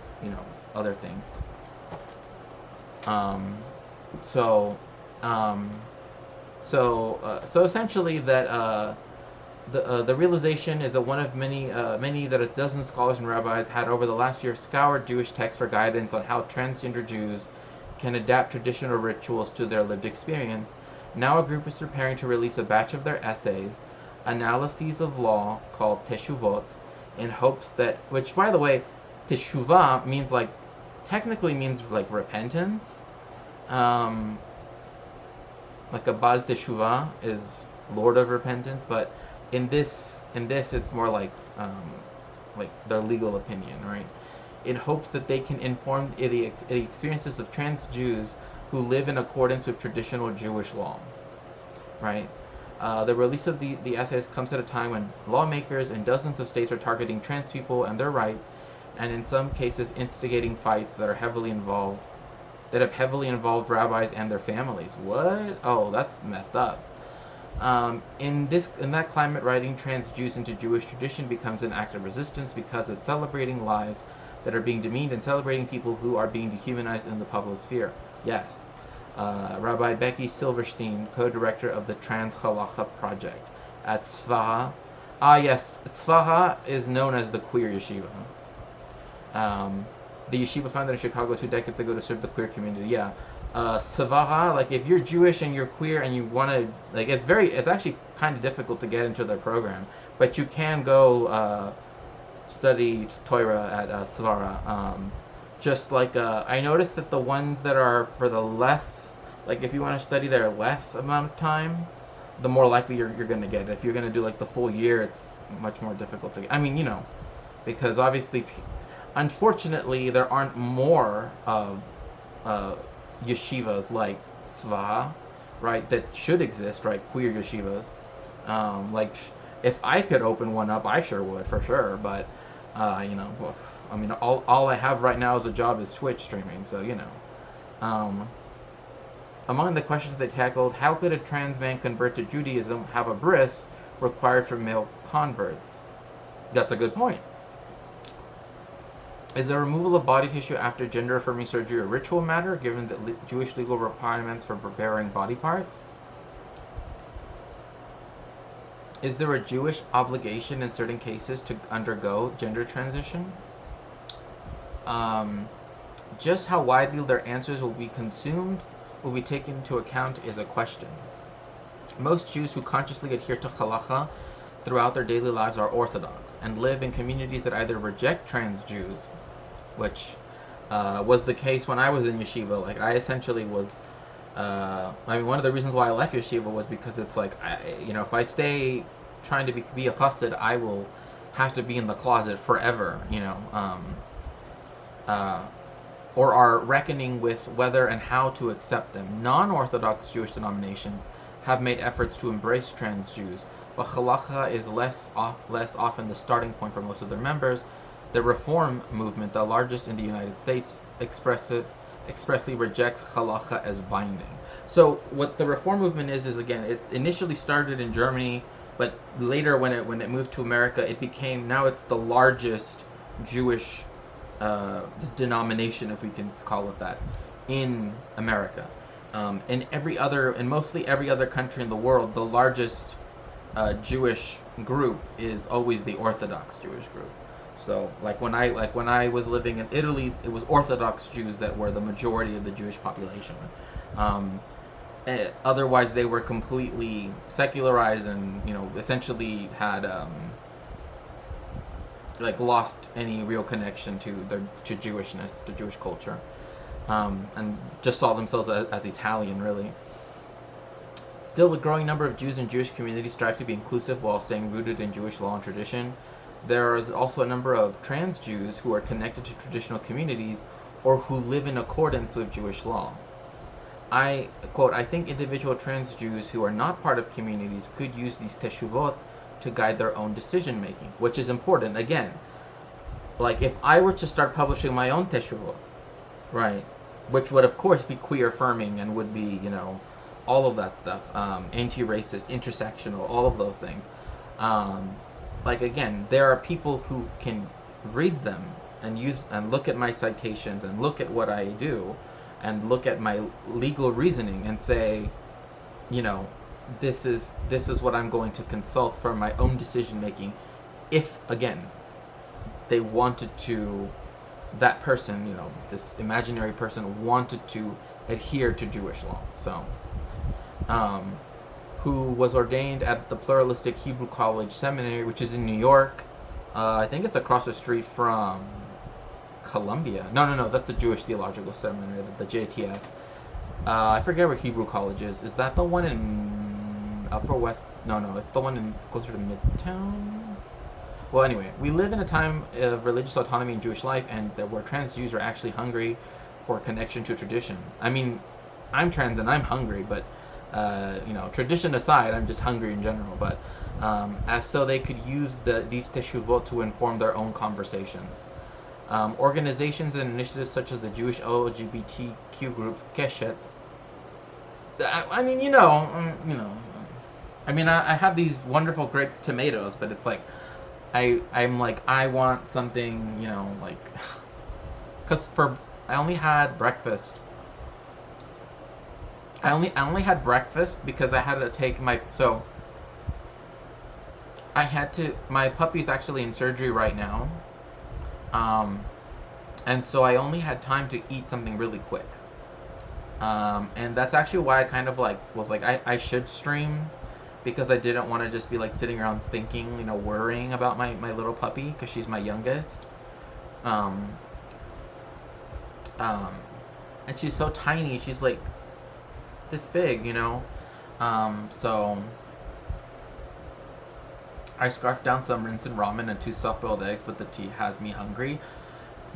other things. So essentially that the realization is that one of many that a dozen scholars and rabbis had over the last year scoured Jewish texts for guidance on how transgender Jews can adapt traditional rituals to their lived experience. Now a group is preparing to release a batch of their essays, analyses of law called teshuvot, in hopes that, which by the way, teshuvah means technically means repentance. Like a Baal Teshuvah is Lord of Repentance, but in this it's more like their legal opinion, right? In hopes that they can inform the experiences of trans Jews who live in accordance with traditional Jewish law, right? The release of the essays comes at a time when lawmakers in dozens of states are targeting trans people and their rights, and in some cases instigating fights that have heavily involved rabbis and their families. What? Oh, that's messed up. In that climate, writing trans Jews into Jewish tradition becomes an act of resistance because it's celebrating lives that are being demeaned and celebrating people who are being dehumanized in the public sphere. Yes. Rabbi Becky Silverstein, co-director of the Trans Halacha Project at Tzfaha. Yes, Tzfaha is known as the queer yeshiva. The yeshiva founded in Chicago 2 decades ago to serve the queer community. Yeah. Tzfaha, like if you're Jewish and you're queer and you want to, like it's actually kind of difficult to get into their program, but you can go study Torah at Tzfaha. Just like I noticed that the ones that are for the less, like if you want to study there less amount of time, the more likely you're going to get it. If you're going to do like the full year, it's much more difficult to get. I mean, because obviously, unfortunately, there aren't more yeshivas like Tzva, right, that should exist, right, queer yeshivas. Like, if I could open one up, I sure would, for sure, but, I mean, all I have right now as a job is Twitch streaming, so, among the questions they tackled, how could a trans man convert to Judaism, have a bris required for male converts? That's a good point. Is the removal of body tissue after gender-affirming surgery a ritual matter, given the Jewish legal requirements for bearing body parts? Is there a Jewish obligation in certain cases to undergo gender transition? Just how widely their answers will be taken into account is a question. Most Jews who consciously adhere to halacha throughout their daily lives are Orthodox and live in communities that either reject trans Jews, which was the case when I was in yeshiva. Like, I essentially was, one of the reasons why I left yeshiva was because it's like, if I stay trying to be a chassid, I will have to be in the closet forever, or are reckoning with whether and how to accept them. Non-Orthodox Jewish denominations have made efforts to embrace trans Jews, but halacha is less often the starting point for most of their members. The Reform movement, the largest in the United States, expressly rejects halacha as binding. So what the Reform movement is again, it initially started in Germany, but later when it moved to America, now it's the largest Jewish denomination, if we can call it that, in America. In mostly every other country in the world, the largest Jewish group is always the Orthodox Jewish group. So like when I was living in Italy, it was Orthodox Jews that were the majority of the Jewish population. Otherwise, they were completely secularized and essentially had lost any real connection to Jewishness, to Jewish culture, and just saw themselves as Italian, really. Still, a growing number of Jews and Jewish communities strive to be inclusive while staying rooted in Jewish law and tradition. There is also a number of trans Jews who are connected to traditional communities or who live in accordance with Jewish law. I quote, I think individual trans Jews who are not part of communities could use these teshuvot to guide their own decision making, which is important. Again, like if I were to start publishing my own teshuvot, right, which would of course be queer affirming and would be, all of that stuff, anti-racist, intersectional, all of those things. Again, there are people who can read them and look at my citations and look at what I do and look at my legal reasoning and say, this is what I'm going to consult for my own decision making. If again, they wanted to, that person, this imaginary person wanted to adhere to Jewish law. So, who was ordained at the pluralistic Hebrew College Seminary, which is in New York. I think it's across the street from Columbia. No, that's the Jewish Theological Seminary, the JTS. I forget where Hebrew College is. Is that the one in Upper West? No, it's the one closer to Midtown. Well, anyway, we live in a time of religious autonomy in Jewish life, and where trans Jews are actually hungry for a connection to tradition. I mean, I'm trans and I'm hungry, but tradition aside, I'm just hungry in general. But so they could use these teshuvot to inform their own conversations. Organizations and initiatives such as the Jewish LGBTQ group Keshet. I mean, I mean, I have these wonderful grape tomatoes, but it's like, I'm like, I want something, like, because I only had breakfast. I only had breakfast because I had to take my my puppy's actually in surgery right now, and so I only had time to eat something really quick, and that's actually why I kind of like was like I should stream, because I didn't want to just be like sitting around thinking, worrying about my little puppy, because she's my youngest, and she's so tiny. She's like this big, so I scarfed down some rinse and ramen and 2 soft-boiled eggs, but the tea has me hungry.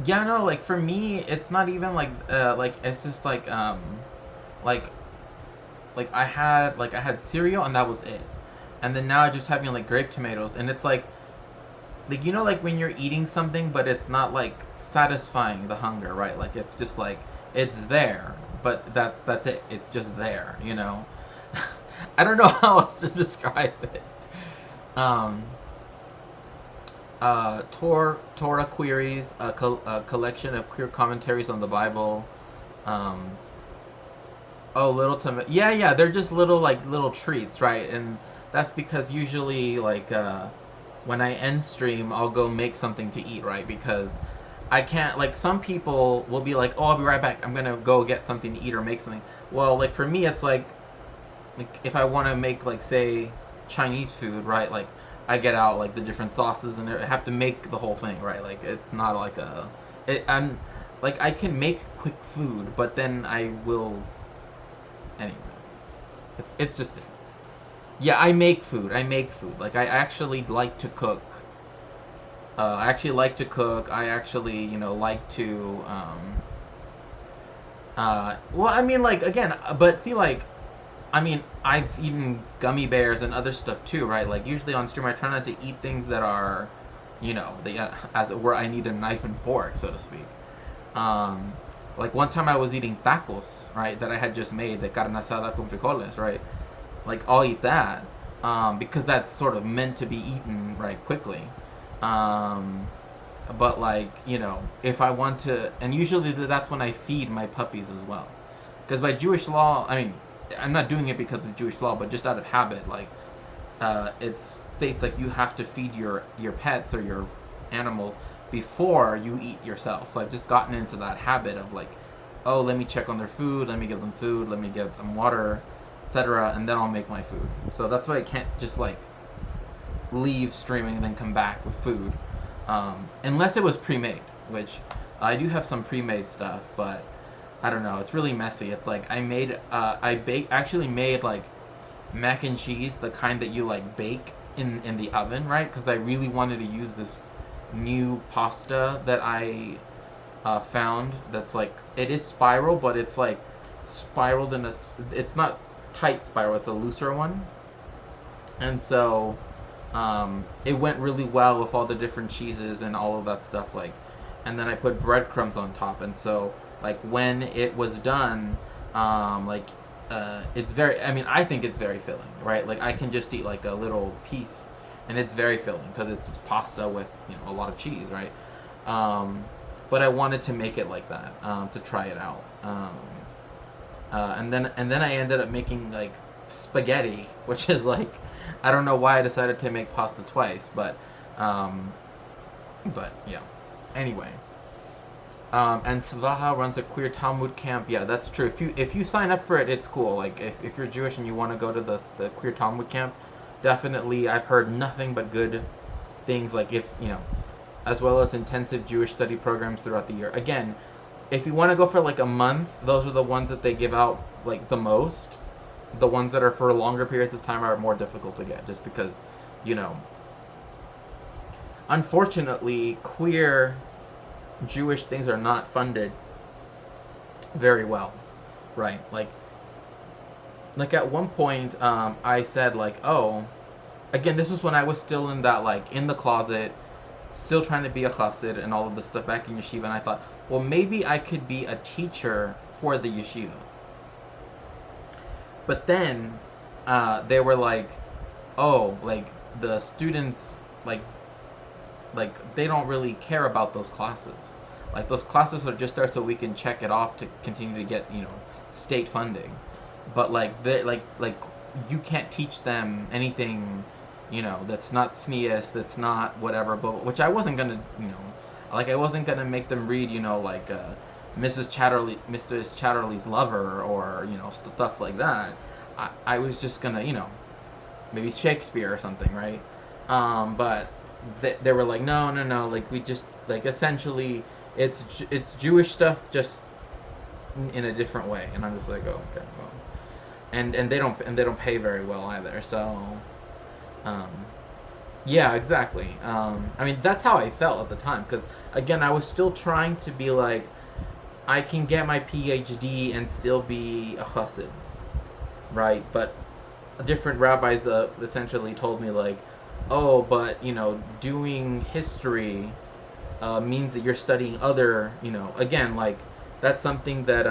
Yeah, no, like for me, it's not even like it's just like I had cereal and that was it, and then now I'm just having like grape tomatoes, and it's like like when you're eating something but it's not like satisfying the hunger, right? Like it's just like it's there, but that's it. It's just there, I don't know how else to describe it. Torah Queries, a collection of queer commentaries on the Bible. Little tomato. Yeah, they're just little treats, right? And that's because usually when I end stream, I'll go make something to eat, right? Because I can't, some people will be like, oh, I'll be right back, I'm gonna go get something to eat or make something. Well, for me, it's like if I want to make, say, Chinese food, right? I get out, the different sauces, and I have to make the whole thing, right? It's not I'm, I can make quick food, but then I will, anyway. It's just different. Yeah, I make food. I I actually like to cook. I actually like to, like to, well, I mean, again, but see, I mean, I've eaten gummy bears and other stuff too, right? Usually on stream, I try not to eat things that are, as it were, I need a knife and fork, so to speak. One time I was eating tacos, right, that I had just made, the carne asada con frijoles, right? I'll eat that, because that's sort of meant to be eaten, right, quickly. But if I want to, and usually that's when I feed my puppies as well. Because by Jewish law, I mean, I'm not doing it because of Jewish law, but just out of habit, it states you have to feed your pets or your animals before you eat yourself. So I've just gotten into that habit of oh, let me check on their food, let me give them food, let me give them water, etc., and then I'll make my food. So that's why I can't just leave streaming and then come back with food, unless it was pre-made, which I do have some pre-made stuff, but I don't know, it's really messy. It's I actually made mac and cheese, the kind that you bake in the oven, right? Because I really wanted to use this new pasta that I found that's it is spiral, but it's spiraled in it's not tight spiral, it's a looser one, and so it went really well with all the different cheeses and all of that stuff, and then I put breadcrumbs on top, and so when it was done, it's very, I mean, I think it's very filling, right? I can just eat a little piece and it's very filling because it's pasta with, a lot of cheese, right? But I wanted to make it like that, to try it out. And then I ended up making spaghetti, which is I don't know why I decided to make pasta twice, but yeah. Anyway. And Svaha runs a queer Talmud camp. Yeah, that's true. If you sign up for it, it's cool. If you're Jewish and you want to go to the queer Talmud camp, definitely. I've heard nothing but good things. As well as intensive Jewish study programs throughout the year. Again, if you want to go for a month, those are the ones that they give out the most. The ones that are for longer periods of time are more difficult to get, just because, unfortunately, queer Jewish things are not funded very well, right? At one point, I said oh, again, this was when I was still in that in the closet, still trying to be a chassid and all of this stuff back in yeshiva, and I thought, well, maybe I could be a teacher for the yeshiva. But then they were like, oh, like the students, like they don't really care about those classes. Like those classes are just there so we can check it off to continue to get, state funding. But like they like you can't teach them anything, that's not SNEAS, that's not whatever. But which I wasn't gonna, I wasn't gonna make them read, Mrs. Chatterley's Lover or stuff like that. I was just gonna, maybe Shakespeare or something, right? But they were like, no, like we just like essentially it's Jewish stuff just in a different way, and I'm just like, oh, okay, well, and they don't pay very well either, so yeah, exactly. I mean, that's how I felt at the time, because again, I was still trying to be like, I can get my PhD and still be a chassid, right? But different rabbis essentially told me like, oh, but doing history means that you're studying other, again, like that's something that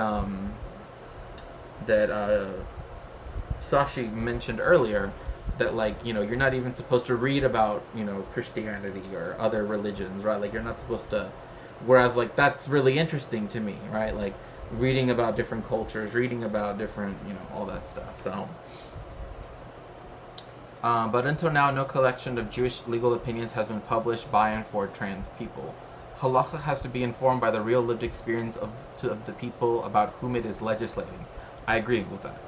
Sashi mentioned earlier, that like you're not even supposed to read about Christianity or other religions, right? Like you're not supposed to, whereas like that's really interesting to me, right? Like reading about different cultures, reading about different all that stuff. So but until now, no collection of Jewish legal opinions has been published by and for trans people. Halacha has to be informed by the real lived experience of the people about whom it is legislating. I agree with that,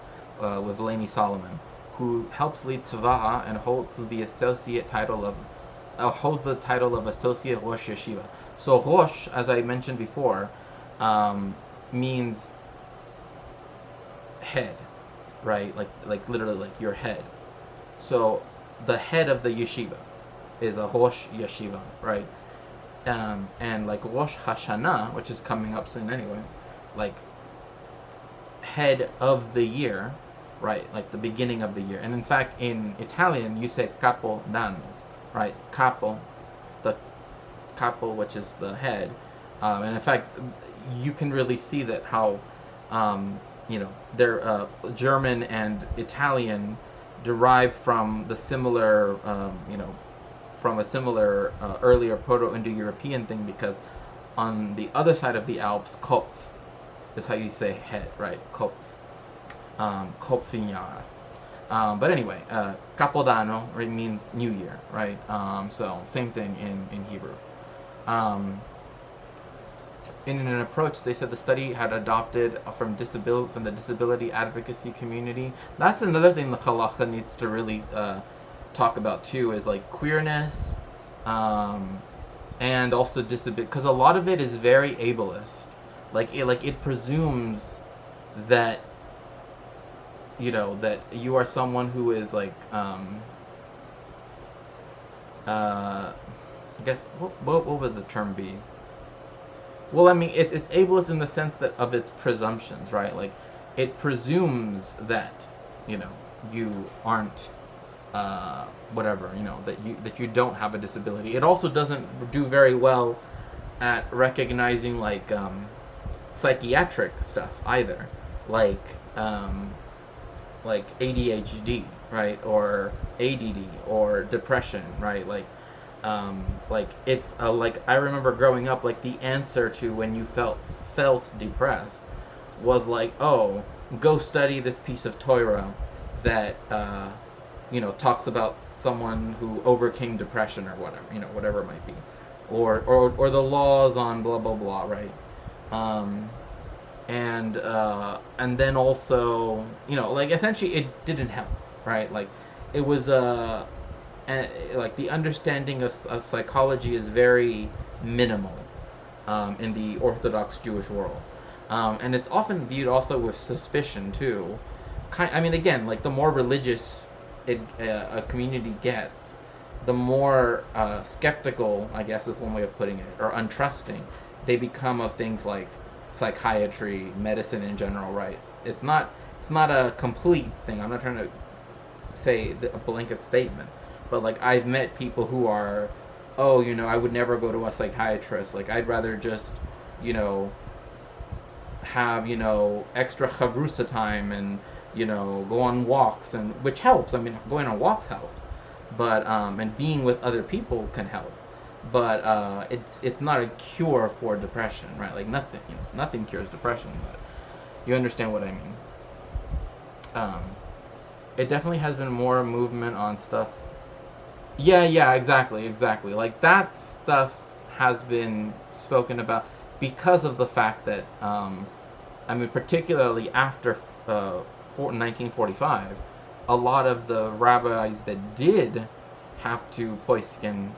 with Lainey Solomon, who helps lead Tzvaha and holds the title of Associate Rosh Yeshiva. So Rosh, as I mentioned before, means head, right? Like literally like your head. So the head of the yeshiva is a Rosh Yeshiva, right? And like Rosh Hashanah, which is coming up soon anyway, like head of the year, right? Like the beginning of the year. And in fact, in Italian, you say capo d'anno, right? Capo, which is the head. And in fact, you can really see that how, they're German and Italian derived from the similar, from a similar earlier Proto-Indo-European thing, because on the other side of the Alps, Kopf is how you say head, right? Kopf. Kopfinjara. But anyway, Capodanno means New Year, right? So same thing in Hebrew. In an approach, they said the study had adopted from the disability advocacy community. That's another thing the halacha needs to really talk about too, is like queerness, and also disability, because a lot of it is very ableist. It presumes that that you are someone who is like I guess what would the term be? Well, I mean, it's ableist in the sense that of its presumptions, right? Like, it presumes that, you aren't, whatever, that you don't have a disability. It also doesn't do very well at recognizing, like, psychiatric stuff either. Like ADHD, right? Or ADD, or depression, right? Like it's like I remember growing up, like the answer to when you felt depressed was like, oh, go study this piece of Torah that talks about someone who overcame depression or whatever, whatever it might be, or the laws on blah blah blah, right? And then also, like essentially it didn't help, right? Like it was like the understanding of psychology is very minimal in the Orthodox Jewish world, and it's often viewed also with suspicion too. I mean, again, like the more religious a community gets, the more skeptical, I guess is one way of putting it, or untrusting they become of things like psychiatry, medicine in general, right? It's not a complete thing. I'm not trying to say a blanket statement, but like I've met people who are oh, you know, I would never go to a psychiatrist. Like, I'd rather just, you know, have, you know, extra chavrusa time and, you know, go on walks, and which helps. I mean, going on walks helps, but and being with other people can help, but it's not a cure for depression, right? Like, nothing, you know, nothing cures depression, but you understand what I mean. It definitely has been more movement on stuff. Yeah, exactly. Like, that stuff has been spoken about because of the fact that, I mean, particularly after 1945, a lot of the rabbis that did have to poiskin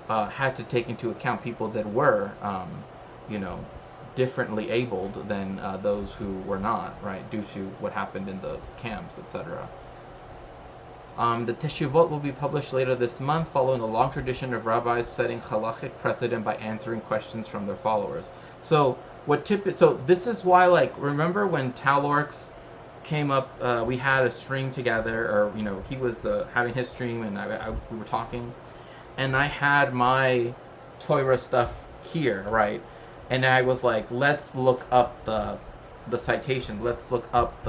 had to take into account people that were, you know, differently abled than those who were not, right, due to what happened in the camps, etc. The Teshuvot will be published later this month, following a long tradition of rabbis setting halachic precedent by answering questions from their followers. So this is why, like, remember when Talorx came up, we had a stream together, or, you know, he was having his stream, and we were talking, and I had my Torah stuff here, right? And I was like, let's look up the citation. Let's look up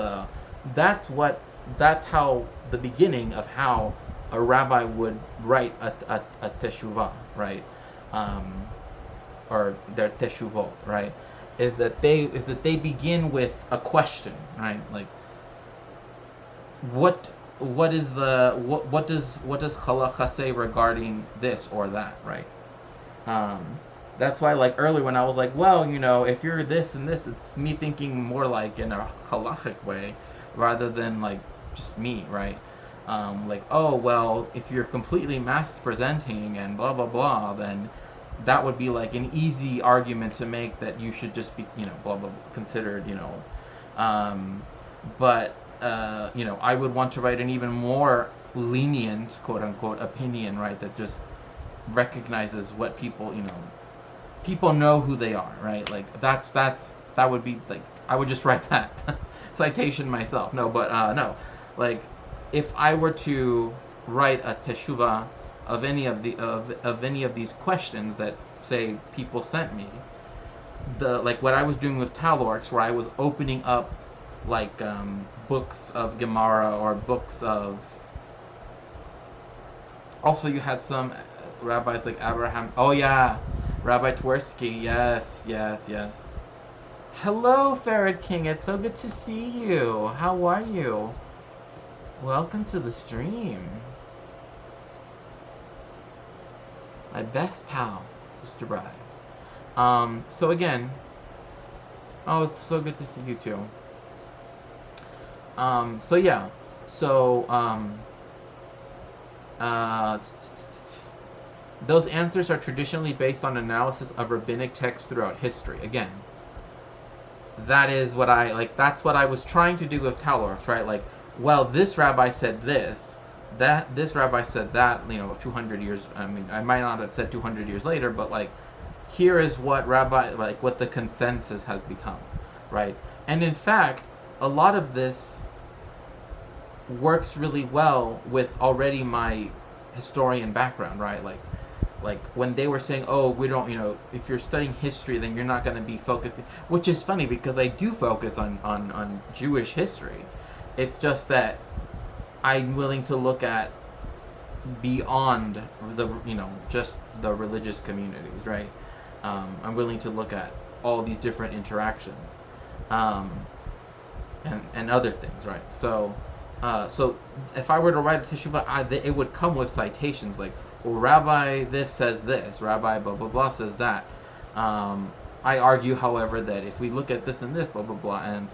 that's how the beginning of how a rabbi would write a teshuvah, right? Or their teshuvot, right? Is that they begin with a question, right? Like, what does halacha say regarding this or that, right? That's why, like, earlier when I was like, well, you know, if you're this and this, it's me thinking more like in a halachic way rather than like just me, right? Like, oh, well, if you're completely mass presenting and blah blah blah, then that would be like an easy argument to make that you should just be, you know, blah blah, considered, you know. But you know, I would want to write an even more lenient, quote unquote, opinion, right? That just recognizes what people, you know, people know who they are, right? Like, that would be like, I would just write that citation myself. No, but no, like, if I were to write a teshuvah of any of these questions that, say, people sent me, like what I was doing with Talorx, where I was opening up like books of Gemara or books of. Also, you had some rabbis like Abraham. Oh yeah, Rabbi Twersky. Yes. Hello, Ferret King. It's so good to see you. How are you? Welcome to the stream. My best pal just arrived. So again, oh, it's so good to see you too. So yeah, so those answers are traditionally based on analysis of rabbinic texts throughout history. Again, that is what I like. That's what I was trying to do with Talorx, right? Like, well, this rabbi said this, that this rabbi said that. You know, 200 years. I mean, I might not have said 200 years later, but like, here is what what the consensus has become, right? And in fact, a lot of this works really well with already my historian background, right? Like when they were saying, oh, we don't, you know, if you're studying history, then you're not going to be focusing, which is funny because I do focus on Jewish history. It's just that I'm willing to look at beyond the, you know, just the religious communities, right? I'm willing to look at all these different interactions, and other things, right? So if I were to write a teshuvah, it would come with citations like, well, Rabbi this says this, Rabbi blah blah blah says that. I argue, however, that if we look at this and this, blah blah blah, and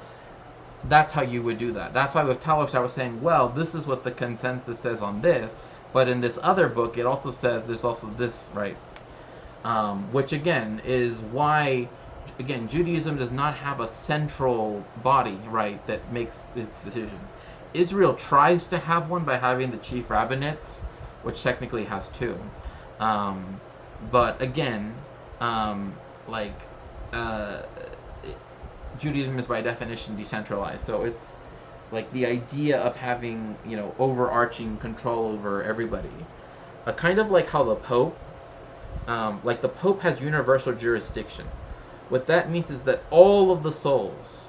that's how you would do that. That's why with Talorx I was saying, well, this is what the consensus says on this, but in this other book it also says there's also this, right? Which again is why, again, Judaism does not have a central body, right, that makes its decisions. Israel tries to have one by having the chief rabbinates, which technically has two. But again, Judaism is by definition decentralized, so it's like the idea of having, you know, overarching control over everybody. Kind of like how the Pope like the Pope has universal jurisdiction. What that means is that all of the souls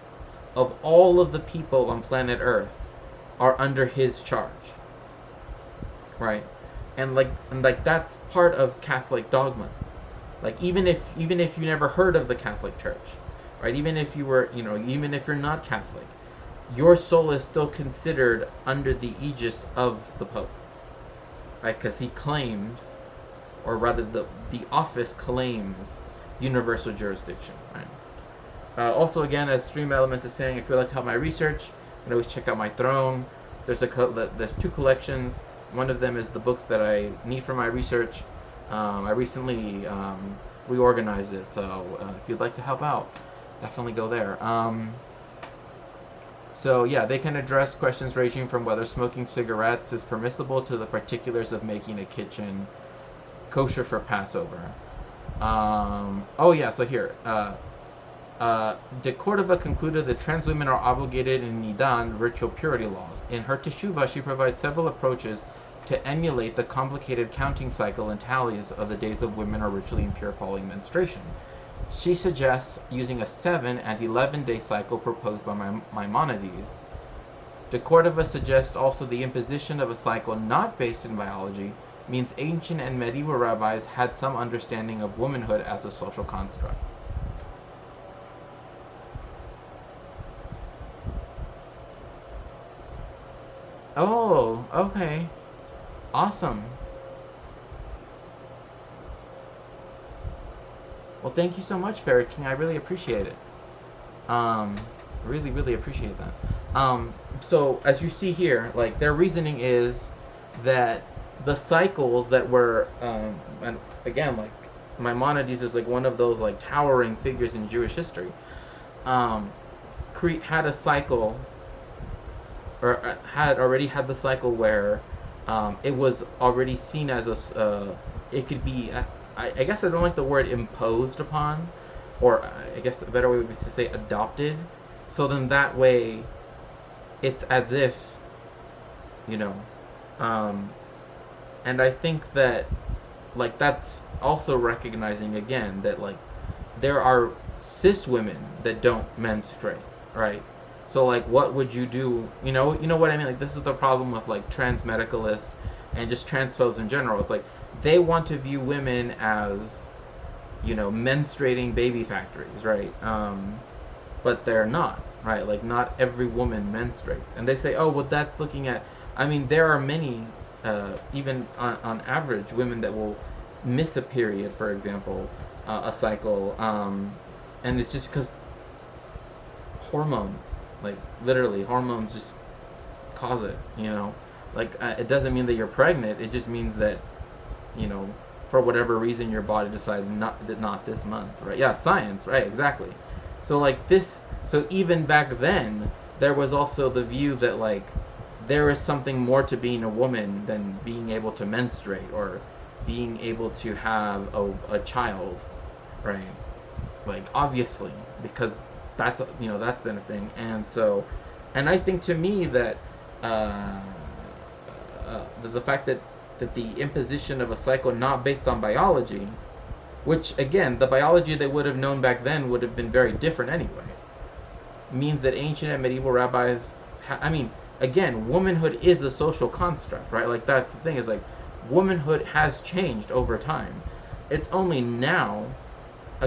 of all of the people on planet Earth are under his charge, right? And like that's part of Catholic dogma. Like even if you never heard of the Catholic Church, right? Even if you were, even if you're not Catholic, your soul is still considered under the aegis of the Pope, right? Because he claims, or rather the office claims, universal jurisdiction, right? Also, again, as Stream Elements is saying, if you'd like to help my research, you can always check out my throne. There's there's 2 collections. One of them is the books that I need for my research. I recently reorganized it, so if you'd like to help out, definitely go there. So yeah, they can address questions ranging from whether smoking cigarettes is permissible to the particulars of making a kitchen kosher for Passover. Oh yeah, so here, De Cordova concluded that trans women are obligated in Nidan ritual purity laws. In her Teshuvah, she provides several approaches to emulate the complicated counting cycle and tallies of the days of women are ritually impure following menstruation. She suggests using a 7 and 11-day cycle proposed by Maimonides. De Cordova suggests also the imposition of a cycle not based in biology means ancient and medieval rabbis had some understanding of womanhood as a social construct. Oh, okay. Awesome. Well, thank you so much, Ferret King. I really appreciate it. Really, really appreciate that. So, as you see here, like, their reasoning is that the cycles that were, and again, like, Maimonides is, like, one of those, like, towering figures in Jewish history, had a cycle, or had already had the cycle where it was already seen as it could be, I guess I don't like the word imposed upon, or I guess a better way would be to say adopted. So then that way, it's as if, and I think that, like, that's also recognizing again that, like, there are cis women that don't menstruate, right? So, like, what would you do? You know what I mean? Like, this is the problem with, like, trans medicalists and just transphobes in general. It's like they want to view women as, menstruating baby factories, right? But they're not, right? Like, not every woman menstruates. And they say, oh, well, that's looking at, there are many, even on average, women that will miss a period, for example, a cycle, and it's just because hormones, like, literally, hormones just cause it, Like, it doesn't mean that you're pregnant, it just means that, for whatever reason, your body decided not this month, right? Yeah, science, right, exactly. So, like, so even back then, there was also the view that, like, there is something more to being a woman than being able to menstruate or being able to have a child, right? Like, obviously, because that's been a thing. And so, and I think, to me, that the fact that the imposition of a cycle not based on biology, which, again, the biology they would have known back then would have been very different anyway, means that ancient and medieval rabbis, again, womanhood is a social construct, right? Like, that's the thing, is, like, womanhood has changed over time. It's only now,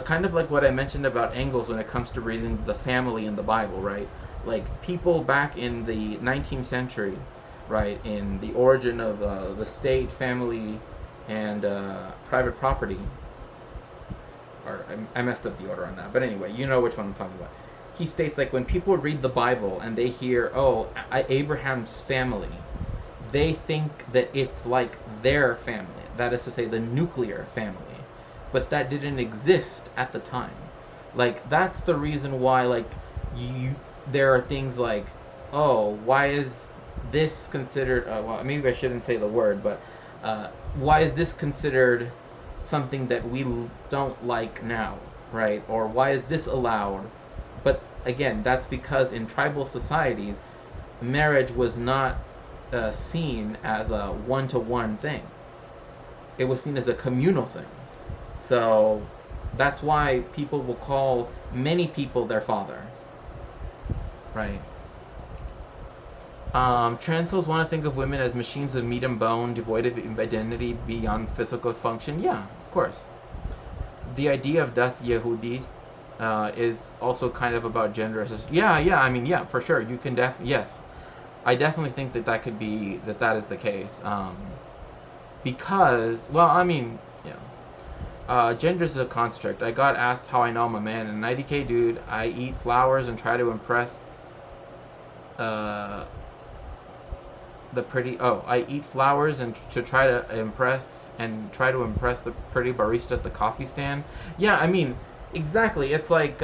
kind of like what I mentioned about angles when it comes to reading the family in the Bible, right? Like, people back in the 19th century, right, in the origin of the state, family, and private property, or I messed up the order on that, but anyway, you know which one I'm talking about. He states, like, when people read the Bible and they hear, Abraham's family, they think that it's like their family, that is to say, the nuclear family, but that didn't exist at the time. Like, that's the reason why, like, there are things like, why is this considered, well, maybe I shouldn't say the word, but why is this considered something that we don't like now, right? Or why is this allowed? But again, that's because in tribal societies, marriage was not seen as a one-to-one thing. It was seen as a communal thing. So that's why people will call many people their father, right? Trans souls want to think of women as machines of meat and bone, devoid of identity beyond physical function. Yeah, of course. The idea of Das Yehudi is also kind of about gender. Yeah, I mean, yeah, for sure. You can yes. I definitely think that could be, that is the case. Because, well, I mean, yeah. Gender is a construct. I got asked how I know I'm a man, and 90K dude, I eat flowers and try to impress I eat flowers and to try to impress the pretty barista at the coffee stand. Yeah, I mean, exactly. It's like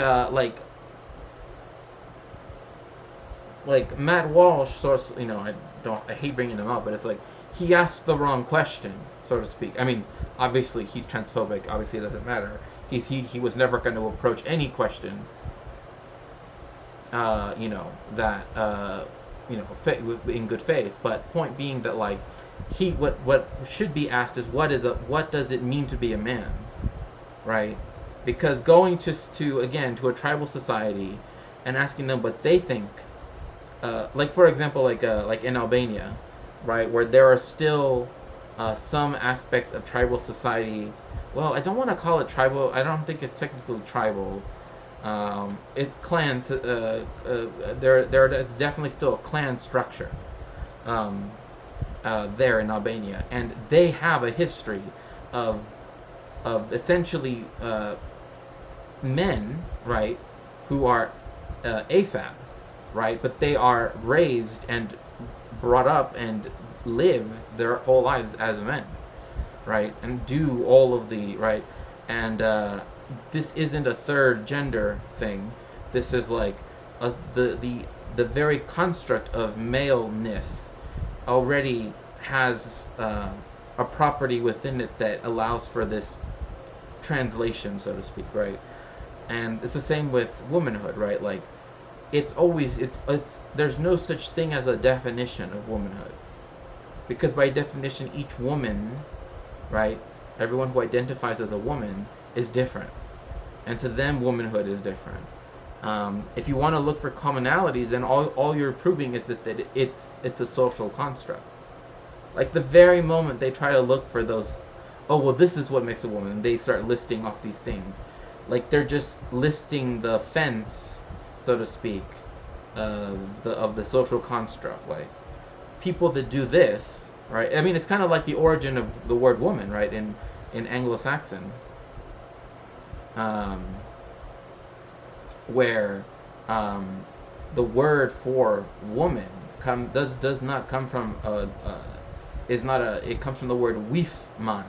Matt Walsh, sort of, I hate bringing him up, but it's like he asked the wrong question, so to speak. I mean, obviously he's transphobic. Obviously it doesn't matter. He was never going to approach any question. In good faith. But point being that what should be asked is what does it mean to be a man, right? Because going to a tribal society and asking them what they think, for example, like in Albania, right, where there are still some aspects of tribal society. Well, I don't want to call it tribal. I don't think it's technically tribal. Clans. There is definitely still a clan structure there in Albania, and they have a history of essentially men, right, who are AFAB, right, but they are raised and brought up and live their whole lives as men, right, and do all of the right, and this isn't a third gender thing. This is like the very construct of maleness already has a property within it that allows for this translation, so to speak, right? And it's the same with womanhood, right? Like it's there's no such thing as a definition of womanhood, because by definition each woman, right, everyone who identifies as a woman is different, and to them womanhood is different. If you want to look for commonalities, then all you're proving is that it's a social construct. Like the very moment they try to look for those, oh well, this is what makes a woman, and they start listing off these things, like they're just listing the fence, so to speak, of the social construct. Like people that do this, right? I mean, it's kind of like the origin of the word woman, right? In Anglo-Saxon. Where the word for woman does not come from it comes from the word wifman,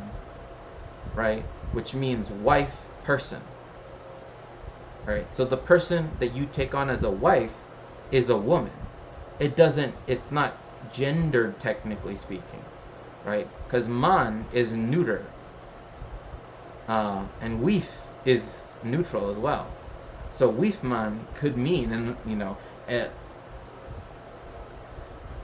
right, which means wife, person, right? So the person that you take on as a wife is a woman. It's not gendered, technically speaking, right? Because man is neuter, and wif is neutral as well. So wifman could mean, and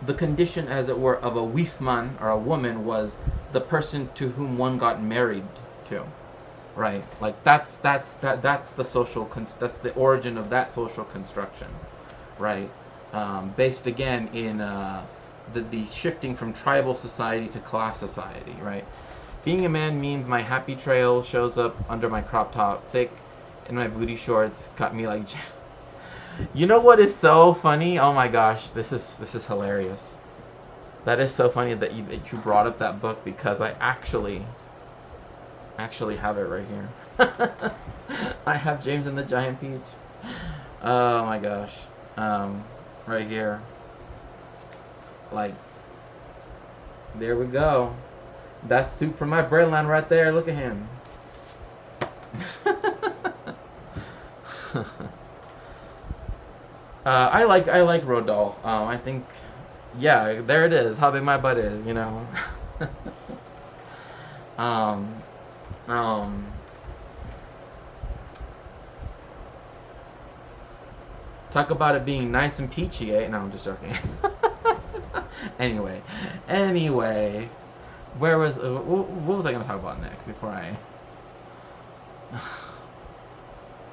the condition, as it were, of a wifman or a woman was the person to whom one got married to, right? Like that's the social that's the origin of that social construction, right? Based again in the shifting from tribal society to class society, right? Being a man means my happy trail shows up under my crop top, thick in my booty shorts, cut me like. You know what is so funny? Oh my gosh, this is hilarious. That is so funny that you brought up that book, because I actually have it right here. I have James and the Giant Peach. Oh my gosh, right here. Like, there we go. That's soup from my breadline right there. Look at him. I like Road Doll. I think, yeah, there it is. How big my butt is, Talk about it being nice and peachy, eh? No, I'm just joking. Anyway, where was what was I gonna talk about next before I?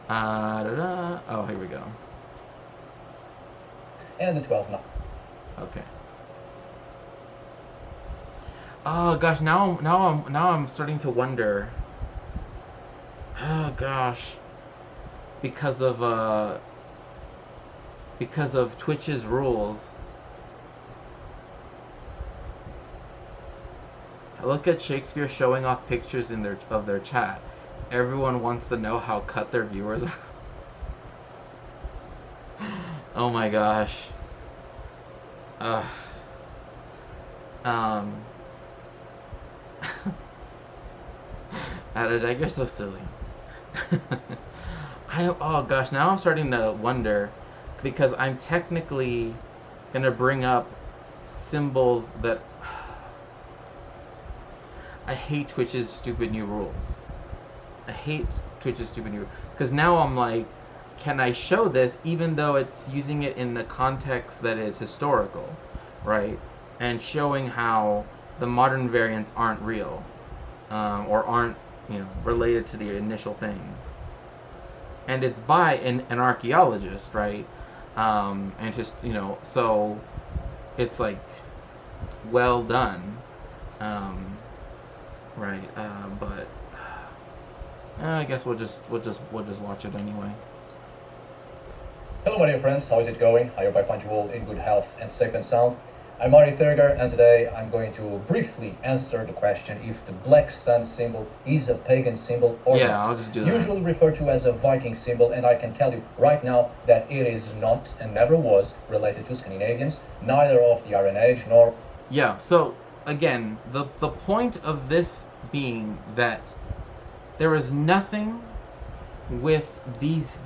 Oh, here we go. And the 12 now. Okay. Oh gosh, now I'm starting to wonder. Oh gosh. Because of Twitch's rules. I look at Shakespeare showing off pictures of their chat. Everyone wants to know how cut their viewers are. Oh my gosh. Adadeg, you're so silly. Oh gosh, now I'm starting to wonder, because I'm technically gonna bring up symbols that I hate Twitch's stupid new rules. I hate Twitch's stupid new rules. Because now I'm like, can I show this even though it's using it in a context that is historical, right? And showing how the modern variants aren't real, or aren't, related to the initial thing. And it's by an archaeologist, right? And just, so it's like well done, right? But I guess we'll just watch it anyway. Hello my dear friends, how is it going? I hope I find you all in good health and safe and sound. I'm Mari Thurger, and today I'm going to briefly answer the question if the black sun symbol is a pagan symbol or Yeah, not. I'll just do that. Usually referred to as a Viking symbol, and I can tell you right now that it is not and never was related to Scandinavians, neither of the Iron Age nor... Yeah, so again, the point of this being that there is nothing with this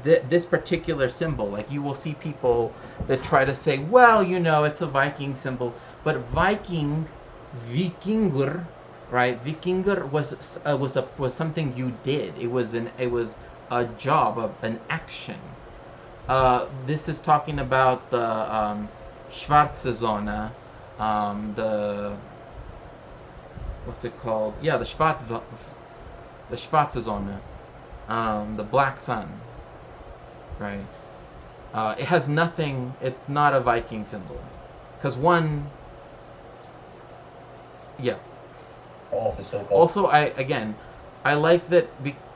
particular symbol. Like, you will see people that try to say, well, it's a Viking symbol, but Vikingur, right? Vikingur was something you did. It was a job, an action. This is talking about the Schwarze Zone, the what's it called? Yeah, the Schwarze Zone. The black sun, right? It has nothing. It's not a Viking symbol, because yeah. of the so-called... Also, I like that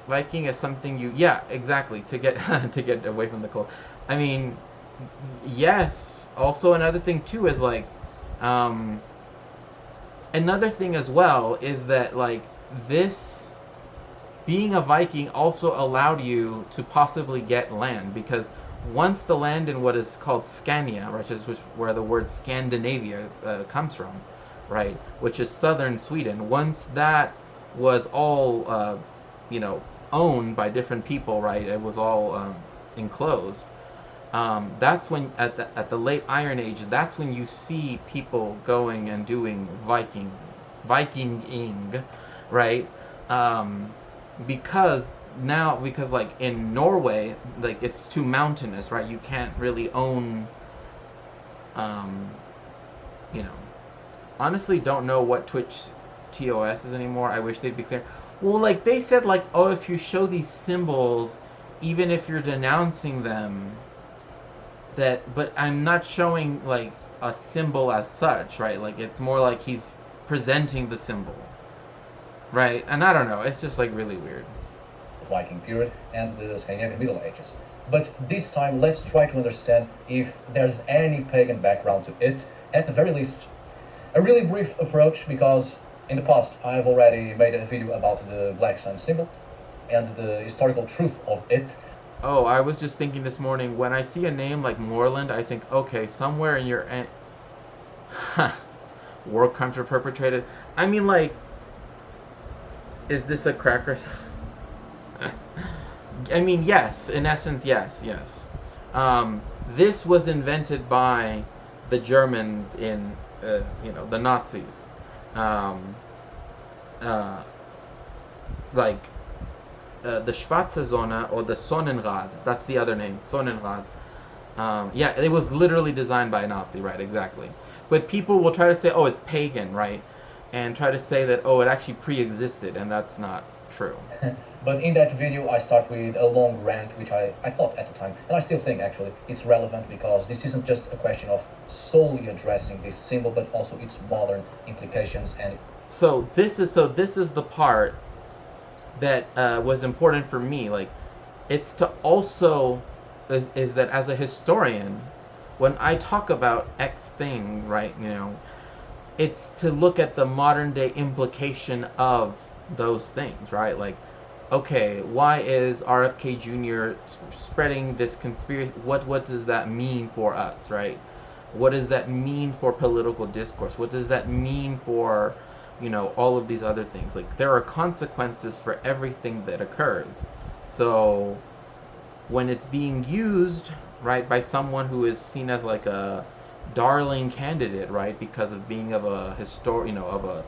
Viking is something yeah, exactly, to get to get away from the cold. I mean, yes. Also, another thing too is like, another thing as well is that like this. Being a Viking also allowed you to possibly get land, because once the land in what is called Scania, which is where the word Scandinavia comes from, right, which is southern Sweden, once that was all, owned by different people, right, it was all enclosed. That's when at the late Iron Age, that's when you see people going and doing Vikinging, right? Because like in Norway, like it's too mountainous, right? You can't really own, honestly don't know what Twitch TOS is anymore. I wish they'd be clear. Well, like they said, like, oh, if you show these symbols, even if you're denouncing them, but I'm not showing like a symbol as such, right? Like it's more like he's presenting the symbol. Right, and I don't know, it's just like really weird. Viking period and the Scandinavian Middle Ages. But this time let's try to understand if there's any pagan background to it, at the very least. A really brief approach, because in the past I've already made a video about the black sun symbol and the historical truth of it. Oh, I was just thinking this morning, when I see a name like Moreland, I think, okay, somewhere in your war crimes were perpetrated. I mean, like, is this a cracker? I mean, yes. In essence, yes. This was invented by the Germans in, the Nazis. The Schwarze Zone, or the Sonnenrad, that's the other name, Sonnenrad. Yeah, it was literally designed by a Nazi, right, exactly. But people will try to say, oh, it's pagan, right? And try to say that, oh, it actually pre-existed, and that's not true. But in that video, I start with a long rant, which I thought at the time, and I still think actually, it's relevant because this isn't just a question of solely addressing this symbol, but also its modern implications. And So this is the part that was important for me. Like, it's to also is that as a historian, when I talk about X thing, right? It's to look at the modern day implication of those things, right? Like, okay, why is RFK Jr. spreading this conspiracy? What does that mean for us, right? What does that mean for political discourse? What does that mean for, all of these other things? Like, there are consequences for everything that occurs. So when it's being used, right, by someone who is seen as like a darling candidate, right, because of being of a of a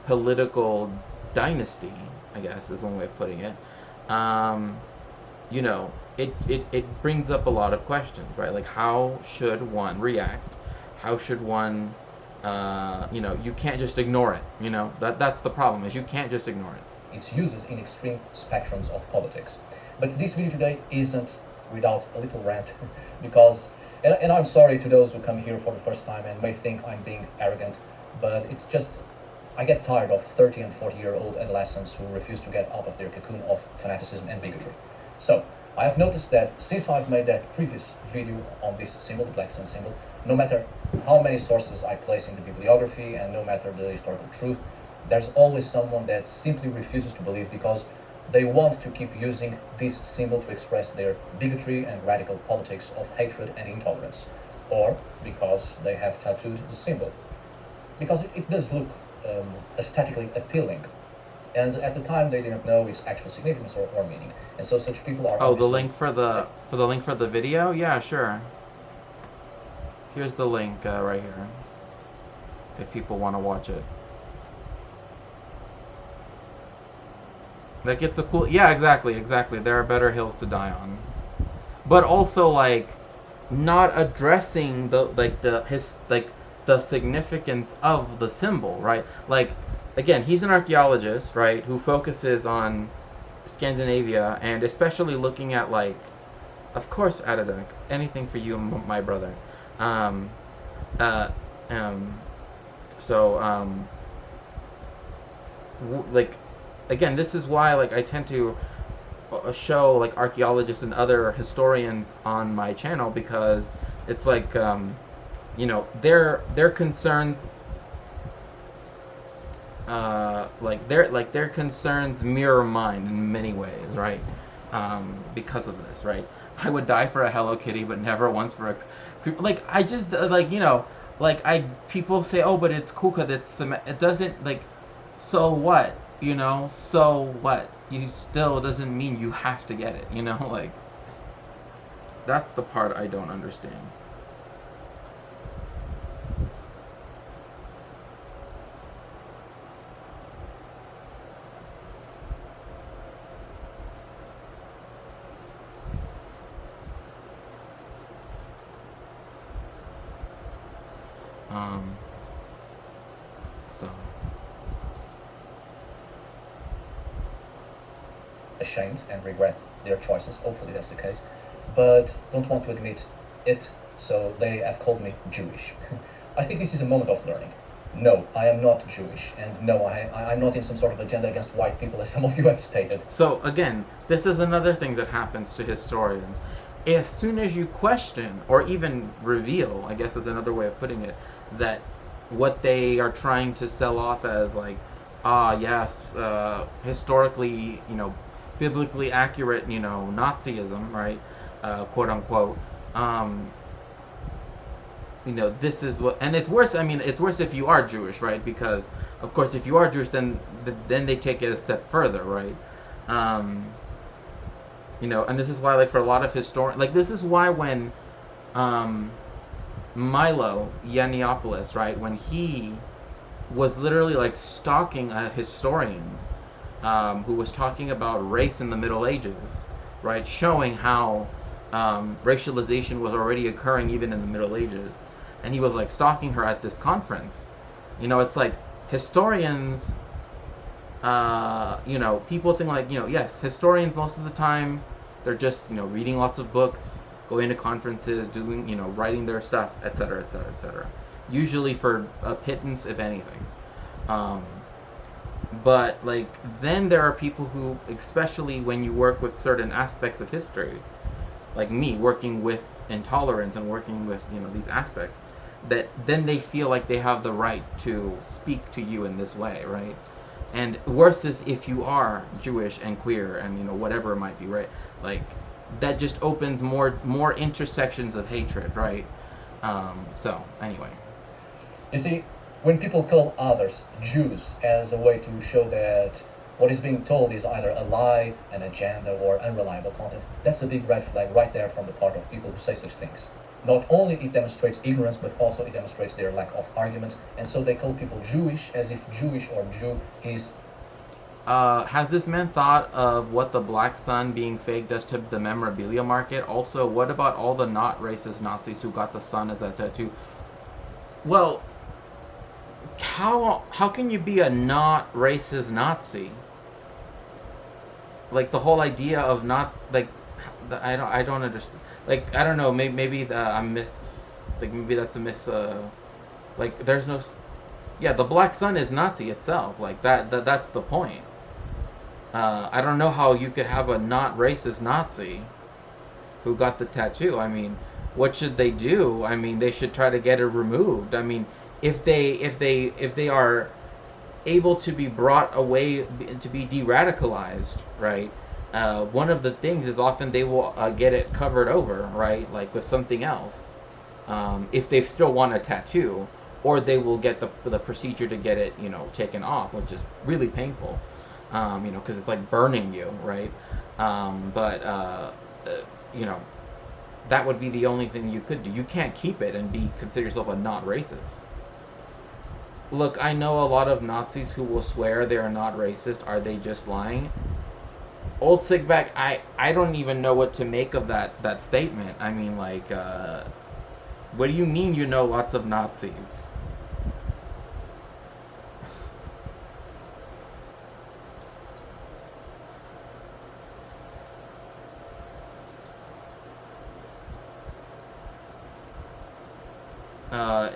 political dynasty, I guess is one way of putting it. It brings up a lot of questions, right? Like, how should one react? How should one, you can't just ignore it. That's the problem, is you can't just ignore it. its uses in extreme spectrums of politics. But this video today isn't without a little rant, because, and I'm sorry to those who come here for the first time and may think I'm being arrogant, but it's just, I get tired of 30 and 40-year-old adolescents who refuse to get out of their cocoon of fanaticism and bigotry. So, I have noticed that since I've made that previous video on this symbol, the black sun symbol, no matter how many sources I place in the bibliography and no matter the historical truth, there's always someone that simply refuses to believe because they want to keep using this symbol to express their bigotry and radical politics of hatred and intolerance, or because they have tattooed the symbol. Because it does look aesthetically appealing, and at the time they didn't know its actual significance or meaning, and so such people are. Oh, the link for the video? Yeah, sure. Here's the link right here, if people want to watch it. Like, it's a cool, yeah, exactly. There are better hills to die on, but also like not addressing the significance of the symbol, right? Like, again, he's an archaeologist, right, who focuses on Scandinavia and especially looking at, like, of course, Adadek, anything for you, my brother. Like, again, this is why, like, I tend to show, like, archaeologists and other historians on my channel, because it's like, their concerns, their concerns mirror mine in many ways, right? Because of this, right? I would die for a Hello Kitty, but never once for a like. I just people say, oh, but it's cool because it doesn't, like, so what? So what? You still doesn't mean you have to get it, like, that's the part I don't understand. So ashamed and regret their choices, hopefully that's the case, but don't want to admit it, so they have called me Jewish. I think this is a moment of learning. No, I am not Jewish, and no, I'm not in some sort of agenda against white people, as some of you have stated. So again, this is another thing that happens to historians. As soon as you question, or even reveal, I guess is another way of putting it, that what they are trying to sell off as, like, yes, historically, biblically accurate, Nazism, right, quote unquote, this is what, and it's worse. I mean, it's worse if you are Jewish, right? Because of course, if you are Jewish, then they take it a step further, right? And this is why, like, for a lot of historians, like, this is why when Milo Yiannopoulos, right, when he was literally, like, stalking a historian who was talking about race in the Middle Ages, right, showing how racialization was already occurring even in the Middle Ages, and he was, like, stalking her at this conference. It's like historians people think like, yes, historians most of the time, they're just, reading lots of books, going to conferences, doing, writing their stuff, etc., etc., etc. Usually for a pittance, if anything. But like, then there are people who, especially when you work with certain aspects of history, like me working with intolerance and working with, these aspects, that then they feel like they have the right to speak to you in this way, right? And worse is if you are Jewish and queer and whatever it might be, right? Like, that just opens more intersections of hatred, right? So anyway, You see, when people call others Jews as a way to show that what is being told is either a lie, an agenda, or unreliable content, that's a big red flag right there from the part of people who say such things. Not only it demonstrates ignorance, but also it demonstrates their lack of argument, and so they call people Jewish as if Jewish or Jew is... Has this man thought of what the Black Sun being fake does to the memorabilia market? Also, what about all the not racist Nazis who got the sun as a tattoo? Well, how can you be a not racist Nazi? Like, the whole idea of not, like, I don't understand. Like, I don't know, maybe maybe that's a miss, like, there's no, yeah, the Black Sun is Nazi itself, like, that's the point. I don't know how you could have a not racist Nazi who got the tattoo. I mean, what should they do? I mean, they should try to get it removed. I mean, if they are able to be brought away to be de-radicalized, right? One of the things is often they will get it covered over, right? Like with something else, if they still want a tattoo, or they will get the procedure to get it, taken off, which is really painful, because it's like burning you, right? That would be the only thing you could do. You can't keep it and consider yourself a not racist. Look, I know a lot of Nazis who will swear they are not racist. Are they just lying? Old Sigback, I don't even know what to make of that statement. I mean, like, what do you mean you know lots of Nazis?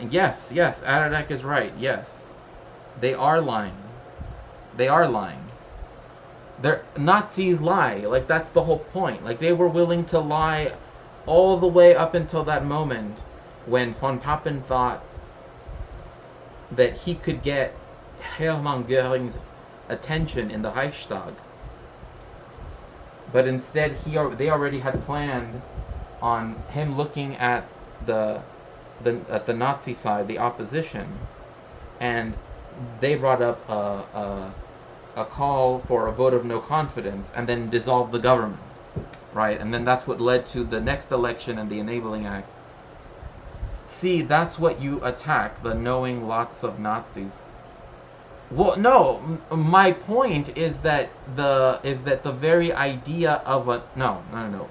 Yes, Adadek is right, yes. They are lying. Nazis lie. Like, that's the whole point. Like, they were willing to lie all the way up until that moment when von Papen thought that he could get Hermann Göring's attention in the Reichstag. But instead, they already had planned on him looking at the Nazi side, the opposition, and they brought up a call for a vote of no confidence and then dissolve the government, right? And then that's what led to the next election and the Enabling Act. See, that's what you attack, the knowing lots of Nazis. Well, no, my point is that the very idea of a no,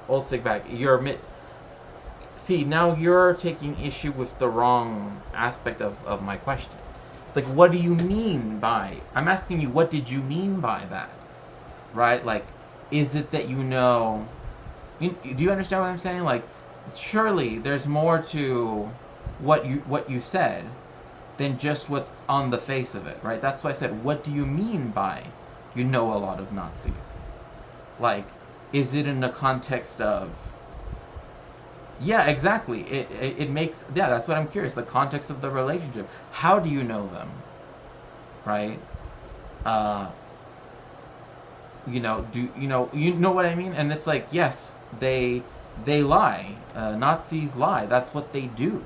Old Sigback, see, now you're taking issue with the wrong aspect of my question. It's like, what do you mean by... I'm asking you, what did you mean by that? Right? Like, is it that do you understand what I'm saying? Like, surely there's more to what you said than just what's on the face of it, right? That's why I said, what do you mean by you know a lot of Nazis? Like, is it in the context of... Yeah, exactly. It makes... Yeah, that's what I'm curious. The context of the relationship. How do you know them? Right? You know what I mean? And it's like, yes, they lie. Nazis lie. That's what they do.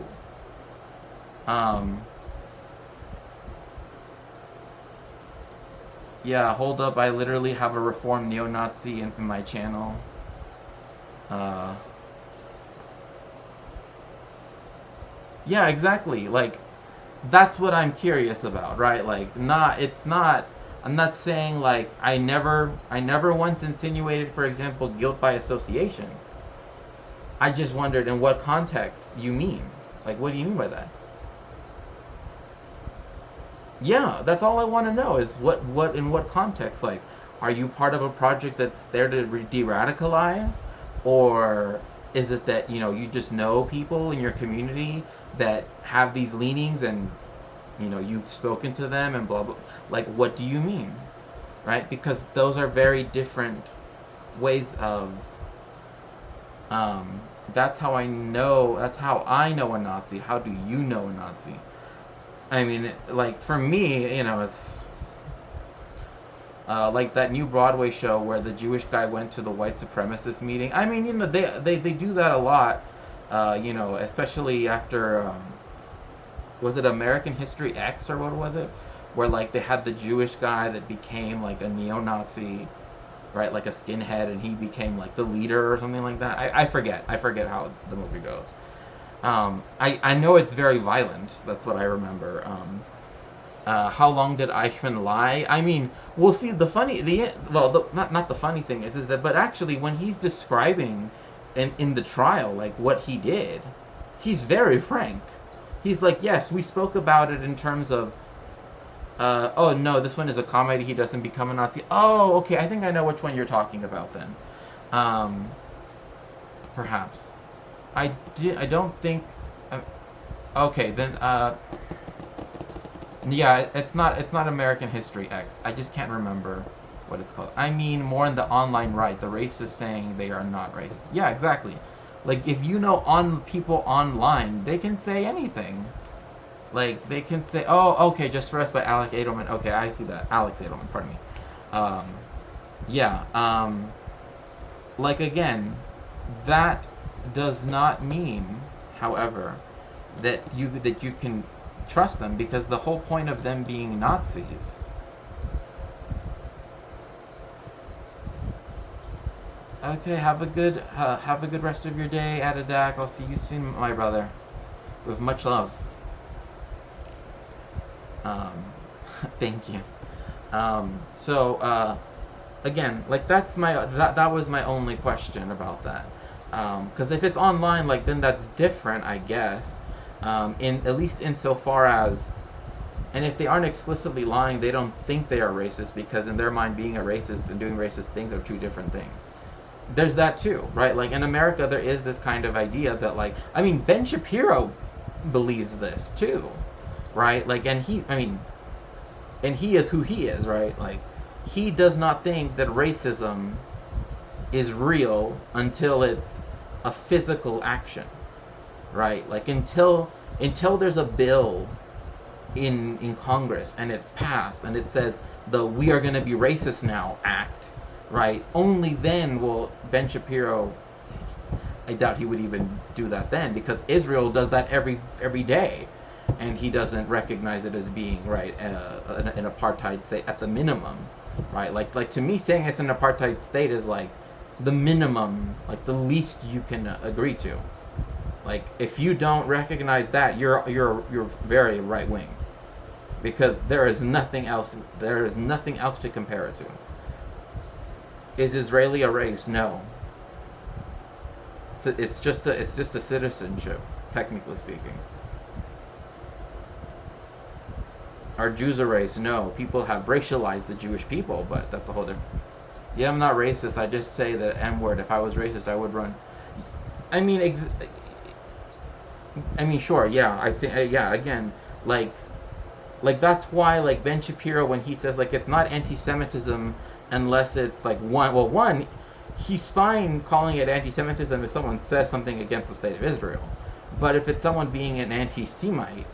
Yeah, hold up. I literally have a reformed neo-Nazi in my channel. Yeah, exactly. Like, that's what I'm curious about, right? Like, I'm not saying, like, I never once insinuated, for example, guilt by association. I just wondered in what context you mean. Like, what do you mean by that? Yeah, that's all I want to know is what in what context. Like, are you part of a project that's there to de-radicalize, or is it that you just know people in your community that have these leanings and you've spoken to them and blah blah. Like, what do you mean, right? Because those are very different ways of. That's how I know. That's how I know a Nazi. How do you know a Nazi? I mean, like, for me, it's like that new Broadway show where the Jewish guy went to the white supremacist meeting. I mean, they do that a lot, especially after, was it American History X or what was it? Where, like, they had the Jewish guy that became, like, a neo-Nazi, right? Like a skinhead, and he became, like, the leader or something like that. I forget how the movie goes. I know it's very violent. That's what I remember. How long did Eichmann lie? I mean, we'll see. Not the funny thing is that, but actually, when he's describing in the trial, like, what he did, he's very frank. He's like, yes, we spoke about it in terms of, oh no, this one is a comedy. He doesn't become a Nazi. Oh, okay, I think I know which one you're talking about then. Perhaps. I don't think. Okay, then. Yeah, it's not American History X. I just can't remember what it's called. I mean, more in the online right, the racists saying they are not racist. Yeah, exactly. Like, if people online, they can say anything. Like, they can say, oh, okay, Just for Us by Alex Edelman. Okay, I see that. Alex Edelman, pardon me. Yeah, like, again, that does not mean, however, that you can trust them, because the whole point of them being Nazis. Okay, have a good rest of your day, Adadak. I'll see you soon, my brother. With much love. Thank you. Again, like, that was my only question about that. Because if it's online, like, then that's different, I guess. At least insofar as, and if they aren't explicitly lying, they don't think they are racist, because in their mind, being a racist and doing racist things are two different things. There's that too, right? Like, in America, there is this kind of idea that, like, I mean, Ben Shapiro believes this too, right? Like, and he is who he is, right? Like, he does not think that racism is real until it's a physical action, right? Like, until there's a bill in Congress and it's passed and it says the "We Are Gonna Be Racist Now" act, right? Only then will Ben Shapiro. I doubt he would even do that then, because Israel does that every day, and he doesn't recognize it as being, right, an apartheid state at the minimum, right? Like to me, saying it's an apartheid state is like the minimum, like the least you can agree to. Like, if you don't recognize that, you're very right wing, because there is nothing else to compare it to. Is Israeli a race? No. It's just a citizenship, technically speaking. Are Jews a race? No. People have racialized the Jewish people, but that's a whole different. Yeah, I'm not racist. I just say the N word. If I was racist, I would run. I mean, sure. Yeah, I think. Yeah, again, like that's why, like, Ben Shapiro, when he says, like, it's not anti-Semitism unless it's like one. He's fine calling it anti-Semitism if someone says something against the state of Israel. But if it's someone being an anti-Semite,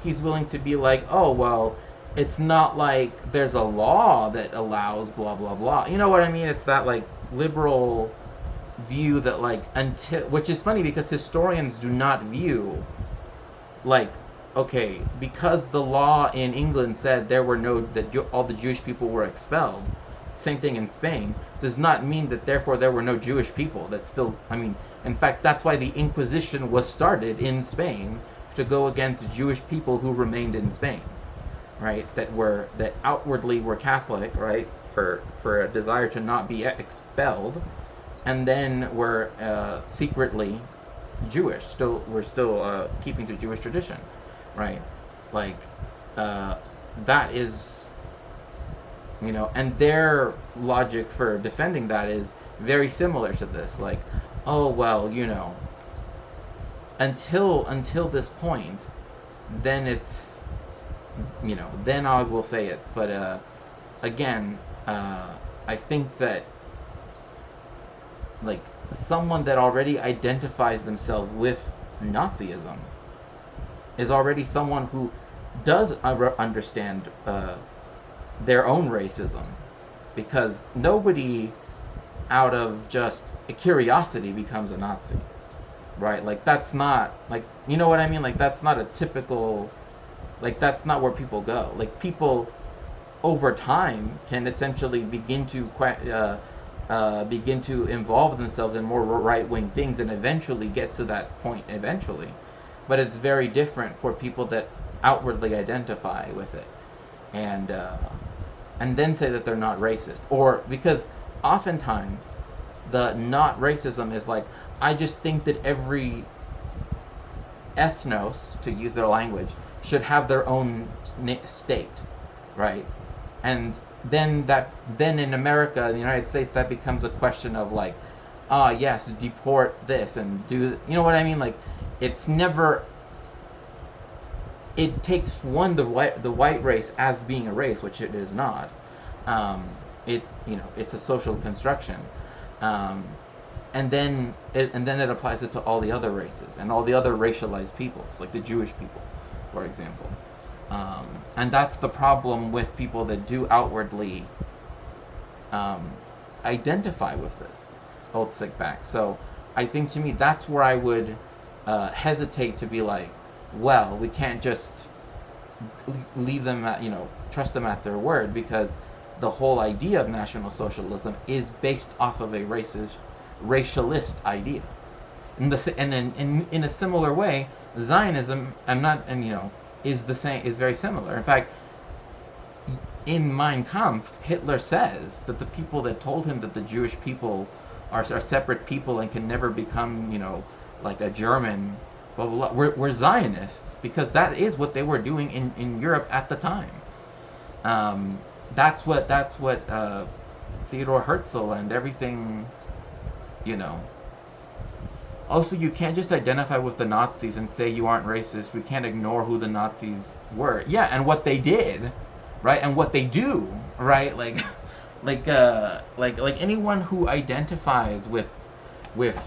he's willing to be like, oh, well, it's not like there's a law that allows blah, blah, blah. You know what I mean? It's that, like, liberal view that, like, which is funny, because historians do not view, like, okay, because the law in England said that all the Jewish people were expelled, same thing in Spain, does not mean that therefore there were no Jewish people that still, in fact, that's why the Inquisition was started in Spain, to go against Jewish people who remained in Spain, right? That outwardly were Catholic, right? For a desire to not be expelled, and then were secretly Jewish. We're still keeping to Jewish tradition, right? Like, that is, and their logic for defending that is very similar to this. Like, oh well, until this point, then it's, then I will say it's. But again, I think that, like, someone that already identifies themselves with Nazism is already someone who does understand their own racism, because nobody out of just a curiosity becomes a Nazi, right? Like, that's not, like, you know what I mean? Like, that's not a typical, like, that's not where people go. Like, people over time can essentially begin to involve themselves in more right-wing things and eventually get to that point eventually. But it's very different for people that outwardly identify with it and then say that they're not racist. Or because oftentimes the not racism is like, I just think that every ethnos, to use their language, should have their own state, right? And then in America, in the United States, that becomes a question of like, yes, deport this and do, you know what I mean? Like, it's never, it takes the white race as being a race, which it is not. It's a social construction. And then it applies it to all the other races and all the other racialized peoples, like the Jewish people, for example. And that's the problem with people that do outwardly identify with this old sick back. So I think, to me, that's where I would hesitate to be like, well, we can't just leave them at, trust them at their word, because the whole idea of National Socialism is based off of a racialist idea. In a similar way, Zionism, is very similar. In fact, in Mein Kampf, Hitler says that the people that told him that the Jewish people are separate people and can never become, like a German, blah, blah, blah, were Zionists, because that is what they were doing in Europe at the time. That's what Theodor Herzl and everything, Also, you can't just identify with the Nazis and say you aren't racist. We can't ignore who the Nazis were. Yeah, and what they did, right? And what they do, right? Like anyone who identifies with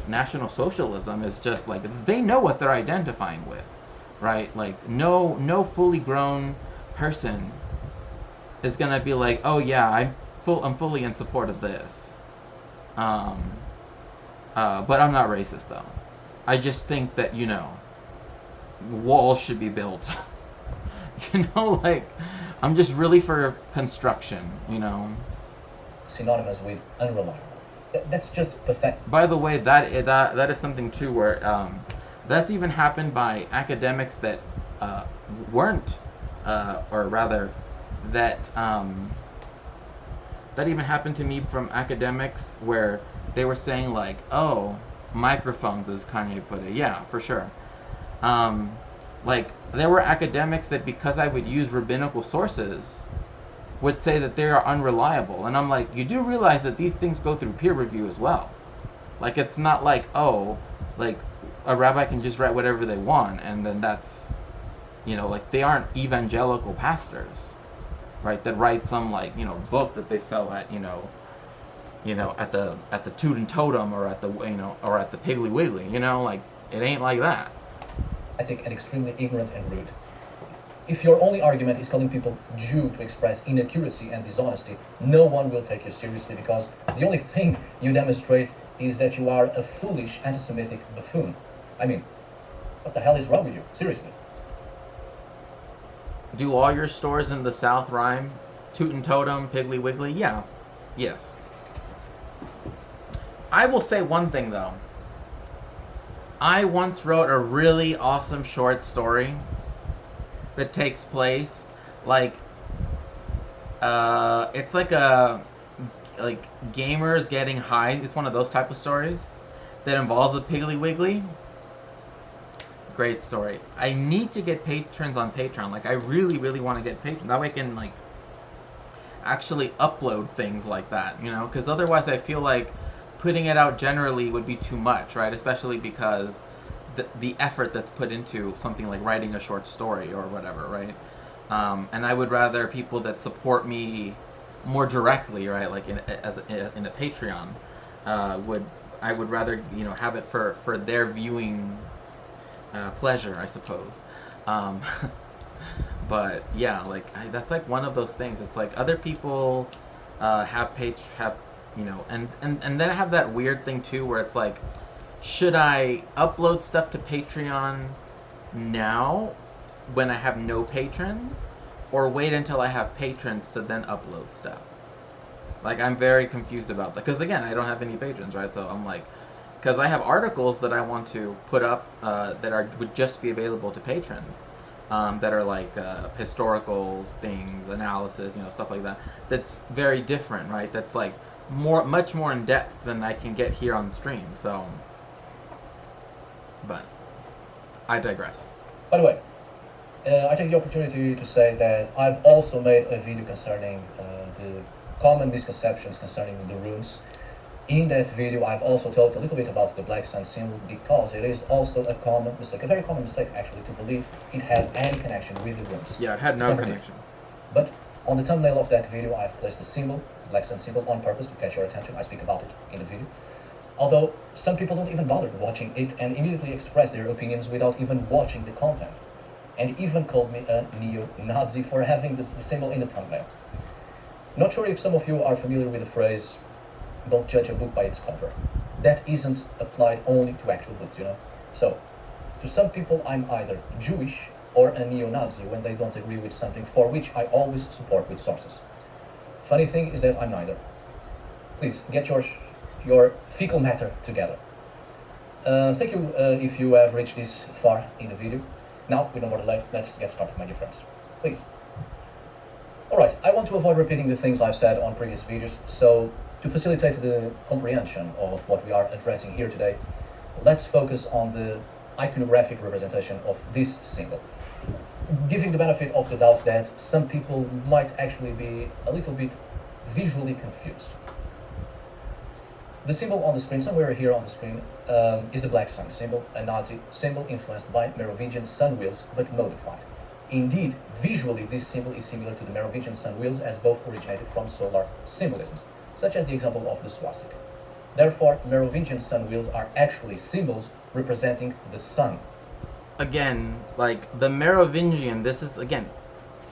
National Socialism is just like, they know what they're identifying with, right? Like, no fully grown person is gonna be like, oh yeah, I'm fully in support of this. But I'm not racist, though. I just think that, walls should be built. I'm just really for construction, Synonymous with unreliable. That's just pathetic. By the way, that is something, too, where that's even happened by academics that weren't, or rather, that even happened to me from academics where they were saying, like, oh, microphones, as Kanye put it. Yeah, for sure. There were academics that, because I would use rabbinical sources, would say that they are unreliable. And I'm like, you do realize that these things go through peer review as well. Like, it's not like, oh, like, a rabbi can just write whatever they want, and then that's, they aren't evangelical pastors, right, that write some, book that they sell at, at the Toot and Totem, or at the, or at the Piggly Wiggly, it ain't like that. I think, and extremely ignorant and rude. If your only argument is calling people Jew to express inaccuracy and dishonesty, no one will take you seriously, because the only thing you demonstrate is that you are a foolish anti-Semitic buffoon. I mean, what the hell is wrong with you? Seriously. Do all your stores in the South rhyme? Toot and Totem, Piggly Wiggly? Yeah. Yes. I will say one thing, though. I once wrote a really awesome short story that takes place, it's like gamers getting high. It's one of those type of stories that involves a Piggly Wiggly. Great story. I need to get patrons on Patreon. Like, I really, really want to get patrons. That way I can, like, actually upload things like that, you know? Because otherwise I feel like putting it out generally would be too much, right? Especially because the effort that's put into something like writing a short story or whatever, right? And I would rather people that support me more directly, right? Like in a Patreon, I would rather, you know, have it for their viewing pleasure, I suppose. But yeah, like that's like one of those things. It's like other people have you know, and then I have that weird thing too where it's like, should I upload stuff to Patreon now when I have no patrons, or wait until I have patrons to then upload stuff? Like, I'm very confused about that, because again, I don't have any patrons, right? So I'm like, because I have articles that I want to put up that would just be available to patrons, that are like historical things, analysis, you know, stuff like that. That's very different, right? That's like much more in depth than I can get here on stream. So, but I digress. By the way, I take the opportunity to say that I've also made a video concerning the common misconceptions concerning the runes. In that video, I've also talked a little bit about the black sun symbol, because it is also a common mistake, a very common mistake actually, to believe it had any connection with the runes. Yeah, it had no Never did. connection. But on the thumbnail of that video, I've placed the symbol, the black sun symbol, on purpose to catch your attention. I speak about it in the video. Although some people don't even bother watching it and immediately express their opinions without even watching the content, and even called me a neo-Nazi for having the symbol in the thumbnail. Not sure if some of you are familiar with the phrase, "Don't judge a book by its cover." That isn't applied only to actual books, you know. So, to some people, I'm either Jewish or a neo-Nazi when they don't agree with something for which I always support with sources. Funny thing is that I'm neither. Please, get your fecal matter together. Thank you if you have reached this far in the video. Now, with no more delay, let's get started, my dear friends. Please. Alright, I want to avoid repeating the things I've said on previous videos, so to facilitate the comprehension of what we are addressing here today, let's focus on the iconographic representation of this symbol, giving the benefit of the doubt that some people might actually be a little bit visually confused. The symbol on the screen, somewhere here on the screen, is the black sun symbol, a Nazi symbol influenced by Merovingian sun wheels, but modified. Indeed, visually this symbol is similar to the Merovingian sun wheels, as both originated from solar symbolisms, such as the example of the swastika. Therefore, Merovingian sun wheels are actually symbols representing the sun. Again, like the Merovingian, this is again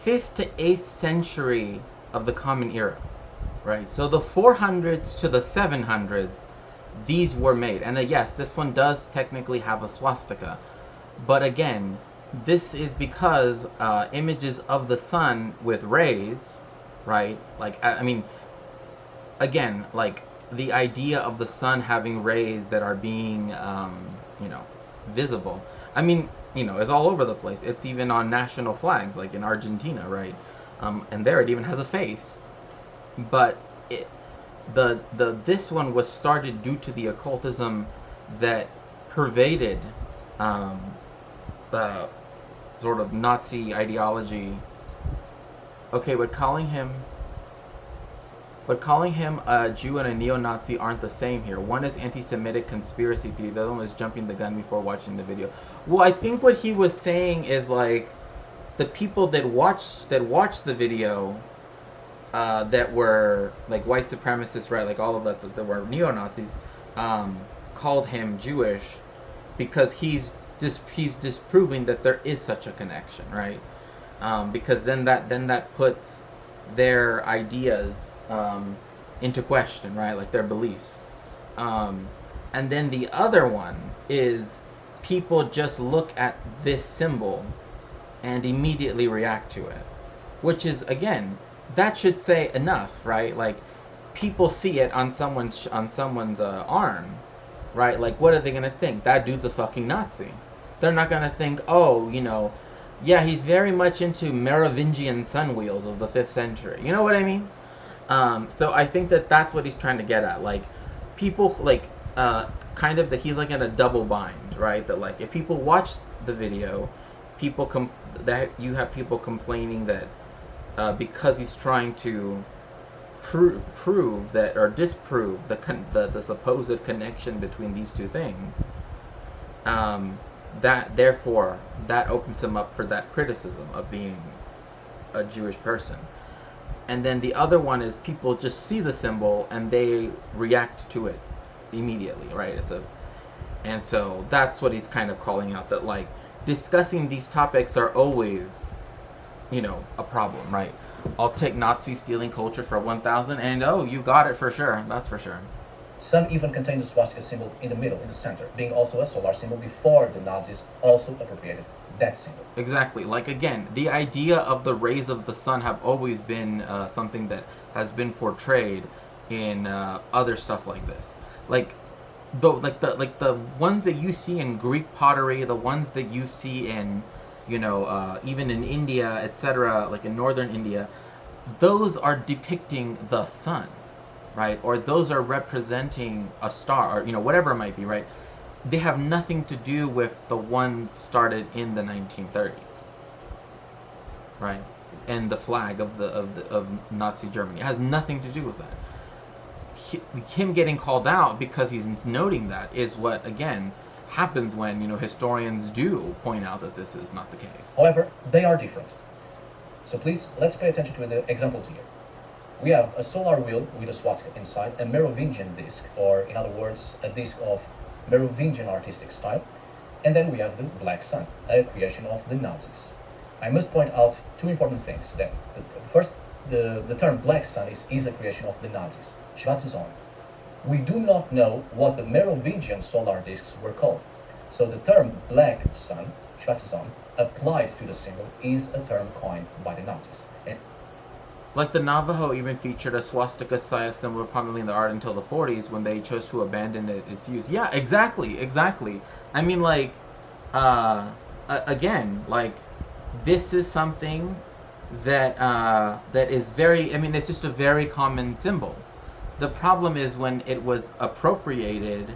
5th to 8th century of the Common Era, right? So the 400s to the 700s, these were made. And yes, this one does technically have a swastika, but again, this is because images of the sun with rays, right? Like, I mean, again, like the idea of the sun having rays that are being, you know, visible. I mean, you know, is all over the place. It's even on national flags, like in Argentina, right? And there it even has a face. But this one was started due to the occultism that pervaded sort of Nazi ideology. Okay, but calling him a Jew and a neo-Nazi aren't the same here. One is anti-Semitic conspiracy theory. The other one is jumping the gun before watching the video. Well, I think what he was saying is like the people that watched the video that were like white supremacists, right? Like all of that, that were neo-Nazis, called him Jewish because he's disproving that there is such a connection, right? Because then that puts their ideas into question, right? Like their beliefs. And then the other one is people just look at this symbol and immediately react to it, which is, again, that should say enough, right? Like people see it on someone's arm, right? Like what are they gonna think? That dude's a fucking Nazi. They're not gonna think, oh, you know, yeah, he's very much into Merovingian sun wheels of the 5th century. You know what I mean? So I think that's what he's trying to get at. Like, people, like, kind of that he's like in a double bind, right? That like if people watch the video, that you have people complaining that because he's trying to prove that or disprove the supposed connection between these two things, that therefore that opens him up for that criticism of being a Jewish person. And then the other one is people just see the symbol and they react to it immediately, right? And so that's what he's kind of calling out, that like discussing these topics are always, a problem, right? I'll take Nazi stealing culture for 1,000 and you got it for sure. That's for sure. Some even contain the swastika symbol in the middle, in the center, being also a solar symbol before the Nazis also appropriated that symbol. Exactly. Like, again, the idea of the rays of the sun have always been something that has been portrayed in other stuff like this. Like the ones that you see in Greek pottery, the ones that you see in, even in India, etc., like in northern India, those are depicting the sun, right? Or those are representing a star, or whatever it might be, right? They have nothing to do with the ones started in the 1930s, right? And the flag of Nazi Germany, it has nothing to do with that. Him getting called out because he's noting that is what, again, happens when historians do point out that this is not the case. However, they are different. So please, let's pay attention to the examples here. We have a solar wheel with a swastika inside, a Merovingian disc, or in other words, a disc of Merovingian artistic style, and then we have the Black Sun, a creation of the Nazis. I must point out two important things. That first, the term Black Sun is a creation of the Nazis, Schwarze Sonne. We do not know what the Merovingian solar discs were called, so the term Black Sun, Schwarze Sonne, applied to the symbol is a term coined by the Nazis. And like the Navajo even featured a swastika saya symbol prominently in the art until the 40s when they chose to abandon its use. Yeah, exactly. I mean, like, again, like, this is something that that is very, it's just a very common symbol. The problem is when it was appropriated,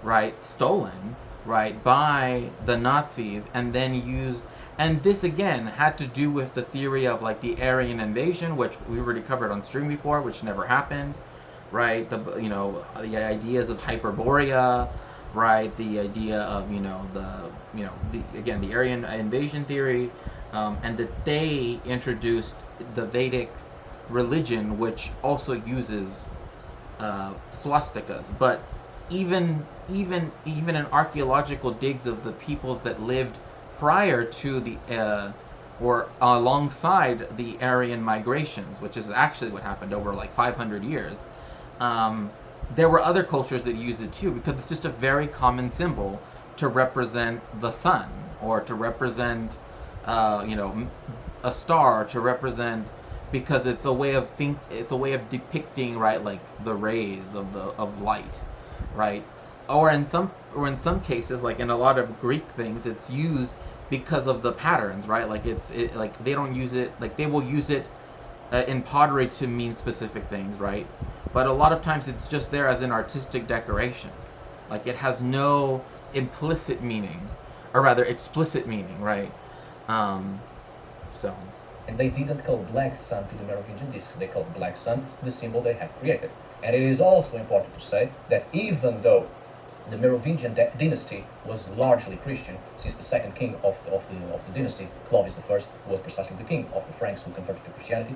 right, stolen, right, by the Nazis and then used. And this, again, had to do with the theory of, like, the Aryan invasion, which we already covered on stream before, which never happened, right? The ideas of Hyperborea, right? The idea of, the Aryan invasion theory, and that they introduced the Vedic religion, which also uses swastikas. But even in archaeological digs of the peoples that lived prior to the or alongside the Aryan migrations, which is actually what happened over like 500 years, there were other cultures that used it too, because it's just a very common symbol to represent the sun, or to represent a star, to represent, because it's a way of depicting, right, like the rays of light, right? Or in some cases, like in a lot of Greek things, it's used because of the patterns, right? Like like they don't use it, like they will use it in pottery to mean specific things, right? But a lot of times it's just there as an artistic decoration. Like it has no implicit meaning, or rather explicit meaning, right? So. And they didn't call Black Sun to the Merovingian discs, they called Black Sun the symbol they have created. And it is also important to say that even though the Merovingian dynasty was largely Christian, since the second king of the dynasty, Clovis I, was precisely the king of the Franks who converted to Christianity,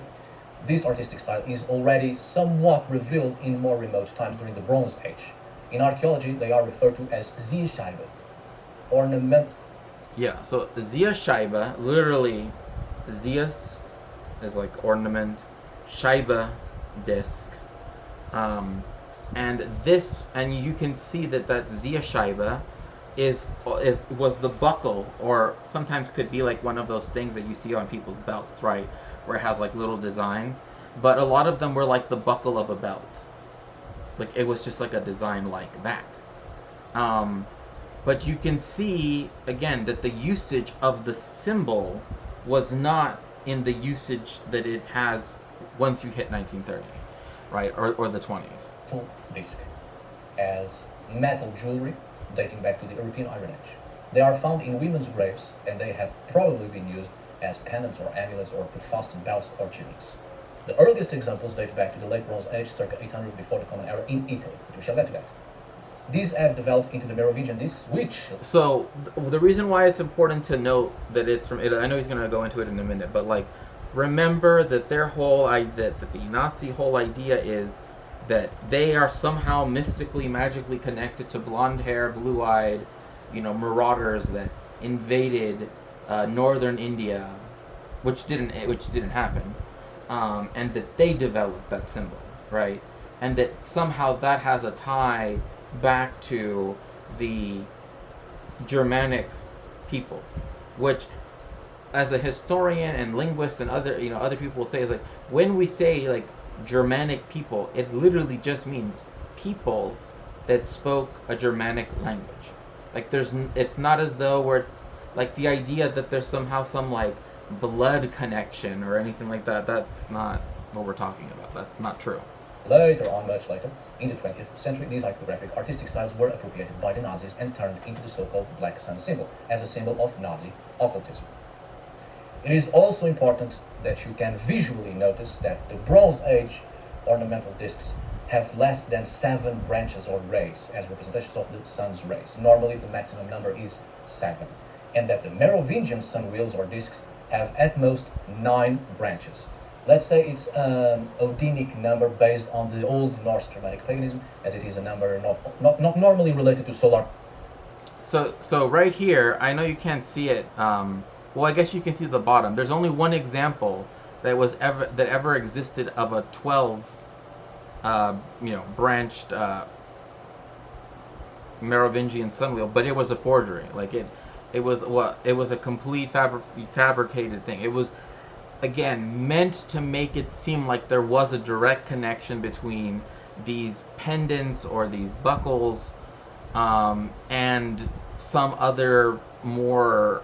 this artistic style is already somewhat revealed in more remote times during the Bronze Age. In archaeology, they are referred to as Zierscheibe, ornament. Yeah, so Zierscheibe, literally, Zias is like ornament, Scheibe, disc. And you can see that Zierscheibe was the buckle, or sometimes could be like one of those things that you see on people's belts, right? Where it has like little designs. But a lot of them were like the buckle of a belt. Like it was just like a design like that. But you can see, again, that the usage of the symbol was not in the usage that it has once you hit 1930, right? Or the 20s. Disc as metal jewelry dating back to the European Iron Age. They are found in women's graves, and they have probably been used as pendants or amulets or to fasten belts or tunics. The earliest examples date back to the late Bronze Age, circa 800 before the Common Era in Italy, which we shall get to that. These have developed into the Merovingian discs, which... So, the reason why it's important to note that it's from Italy, I know he's going to go into it in a minute, but like, remember that their whole idea, that the Nazi whole idea is that they are somehow mystically, magically connected to blonde hair, blue-eyed, marauders that invaded northern India, which didn't happen, and that they developed that symbol, right? And that somehow that has a tie back to the Germanic peoples, which, as a historian and linguist and other people will say, is like, when we say like Germanic people, it literally just means peoples that spoke a Germanic language. Like it's not as though we're like the idea that there's somehow some like blood connection or anything like that. That's not what we're talking about. That's not true. Later on, much later, in the 20th century, these iconographic artistic styles were appropriated by the Nazis and turned into the so-called Black Sun symbol, as a symbol of Nazi occultism. It is also important that you can visually notice that the Bronze Age ornamental discs have less than 7 branches or rays as representations of the sun's rays. Normally, the maximum number is 7. And that the Merovingian sun wheels or discs have at most 9 branches. Let's say it's an Odinic number based on the old Norse Germanic paganism, as it is a number not normally related to solar. So right here, I know you can't see it. Well, I guess you can see the bottom. There's only one example that ever existed of a 12, branched Merovingian sun wheel, but it was a forgery. Like it was a complete fabricated thing. It was, again, meant to make it seem like there was a direct connection between these pendants or these buckles and some other more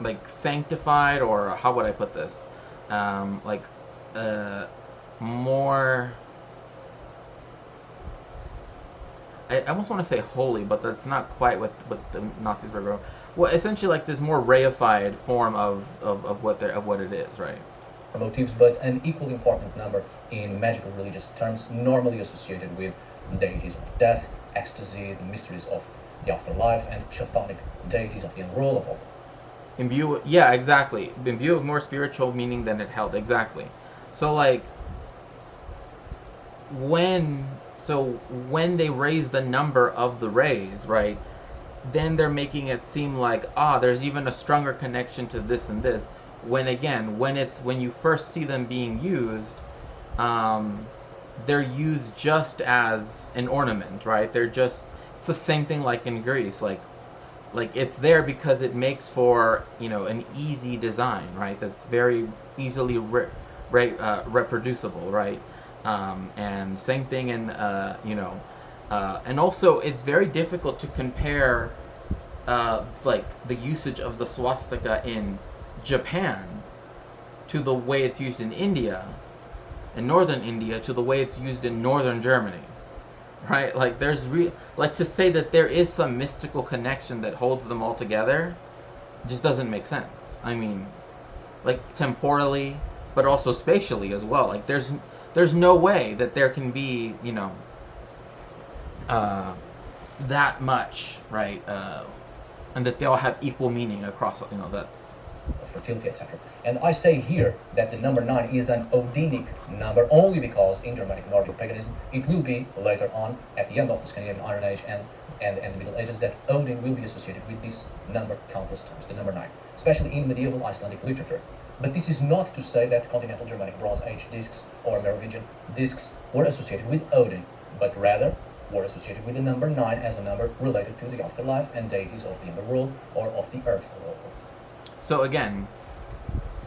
like sanctified, or how would I put this? More, I almost want to say holy, but that's not quite what the Nazis were going. Well, essentially, like this more reified form of what it is, right? Motifs, but an equally important number in magical religious terms, normally associated with deities of death, ecstasy, the mysteries of the afterlife, and chthonic deities of the underworld of exactly. Imbue with more spiritual meaning than it held, exactly. So like when they raise the number of the rays, right, then they're making it seem like there's even a stronger connection to this and this. When you first see them being used, they're used just as an ornament, right? It's the same thing like in Greece, like it's there because it makes for an easy design, right? That's very easily reproducible, right? And same thing in and also it's very difficult to compare like the usage of the swastika in Japan to the way it's used in northern India, to the way it's used in northern Germany, right? Like there's like to say that there is some mystical connection that holds them all together just doesn't make sense. I mean, like temporally, but also spatially as well. Like there's no way that there can be that much, right? And that they all have equal meaning across. That's fertility, etc. And I say here that the number 9 is an Odinic number only because in Germanic Nordic paganism it will be later on at the end of the Scandinavian Iron Age and the Middle Ages that Odin will be associated with this number countless times, the number 9, especially in medieval Icelandic literature. But this is not to say that continental Germanic Bronze Age discs or Merovingian discs were associated with Odin, but rather were associated with the number 9 as a number related to the afterlife and deities of the underworld or of the earth world. So again,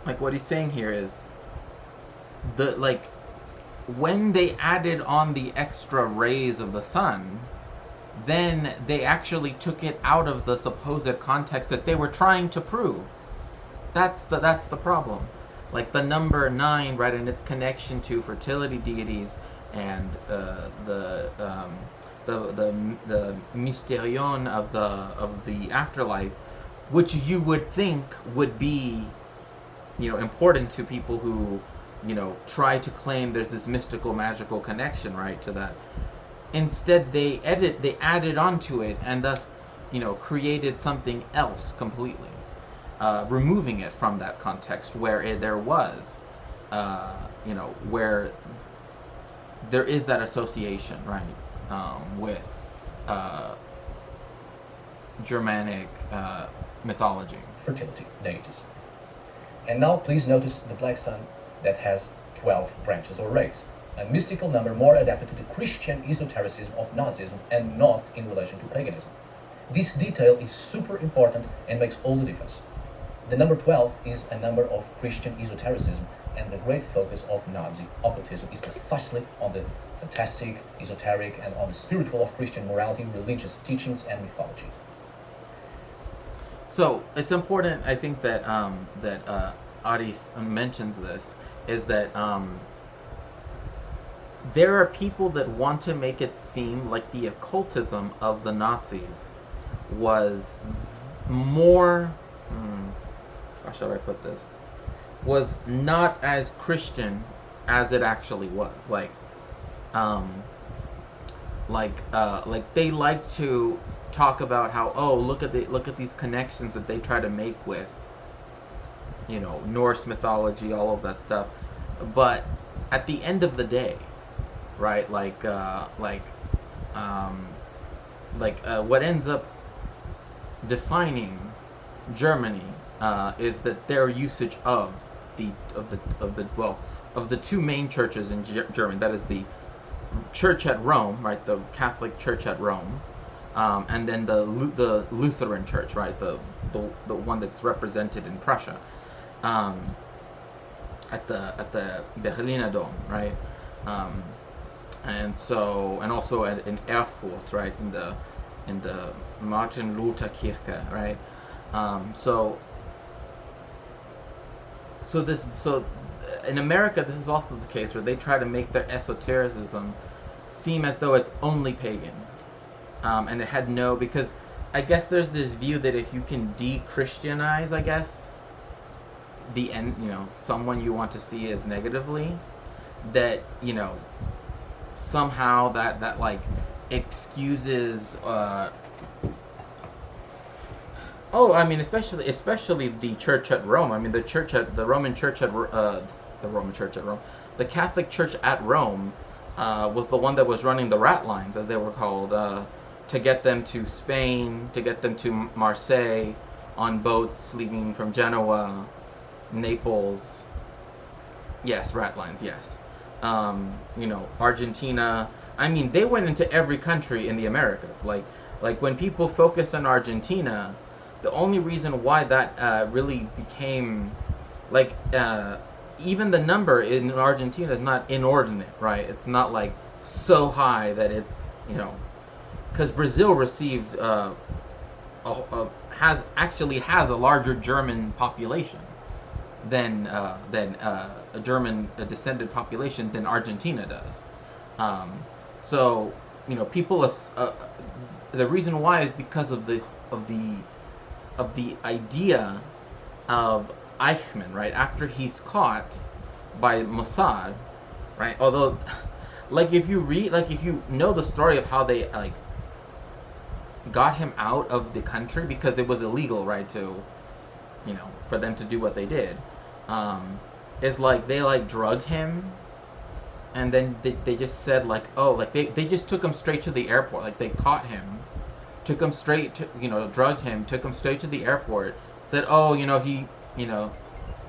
like what he's saying here is when they added on the extra rays of the sun, then they actually took it out of the supposed context that they were trying to prove. That's the problem. Like the number 9, right, and its connection to fertility deities and the mysterion of the afterlife, which you would think would be, important to people who, try to claim there's this mystical, magical connection, right, to that. Instead, they added onto it, and thus, created something else completely, removing it from that context where there was, where there is that association, right, with Germanic mythology. Fertility deities. And now please notice the black sun that has 12 branches or rays, a mystical number more adapted to the Christian esotericism of Nazism and not in relation to paganism. This detail is super important and makes all the difference. The number 12 is a number of Christian esotericism, and the great focus of Nazi occultism is precisely on the fantastic, esoteric, and on the spiritual of Christian morality, religious teachings, and mythology. So it's important, I think, that Arif mentions this, is that there are people that want to make it seem like the occultism of the Nazis was more, how shall I put this, was not as Christian as it actually was. Like they like to talk about how, look at these connections that they try to make with, Norse mythology, all of that stuff. But at the end of the day, right, what ends up defining Germany is that their usage of the two main churches in Germany. That is the Church at Rome, right, the Catholic Church at Rome, and then the Lutheran Church, right, the one that's represented in Prussia, at the Berliner Dom, right, and also in Erfurt, right, in the Martin Luther Kirche, right, so in America, this is also the case where they try to make their esotericism seem as though it's only pagan, and it had no, because I guess there's this view that if you can de-Christianize, I guess, the end, someone you want to see as negatively, that, somehow that like excuses, I mean, especially the Church at Rome. I mean, the Roman Church at Rome, the Catholic Church at Rome, was the one that was running the rat lines, as they were called, to get them to Spain, to get them to Marseille, on boats leaving from Genoa, Naples. Yes, rat lines. Yes, Argentina. I mean, they went into every country in the Americas. Like when people focus on Argentina, the only reason why that really became, even the number in Argentina is not inordinate, right? It's not like so high that it's, because Brazil received has a larger German population than a German descended population than Argentina does. So people, the reason why is because of the idea of Eichmann, right? After he's caught by Mossad, right? Although, if you know the story of how they got him out of the country, because it was illegal, right, to, for them to do what they did, is they drugged him, and then they just said they just took him straight to the airport. They caught him, took him straight to, drugged him, took him straight to the airport, said,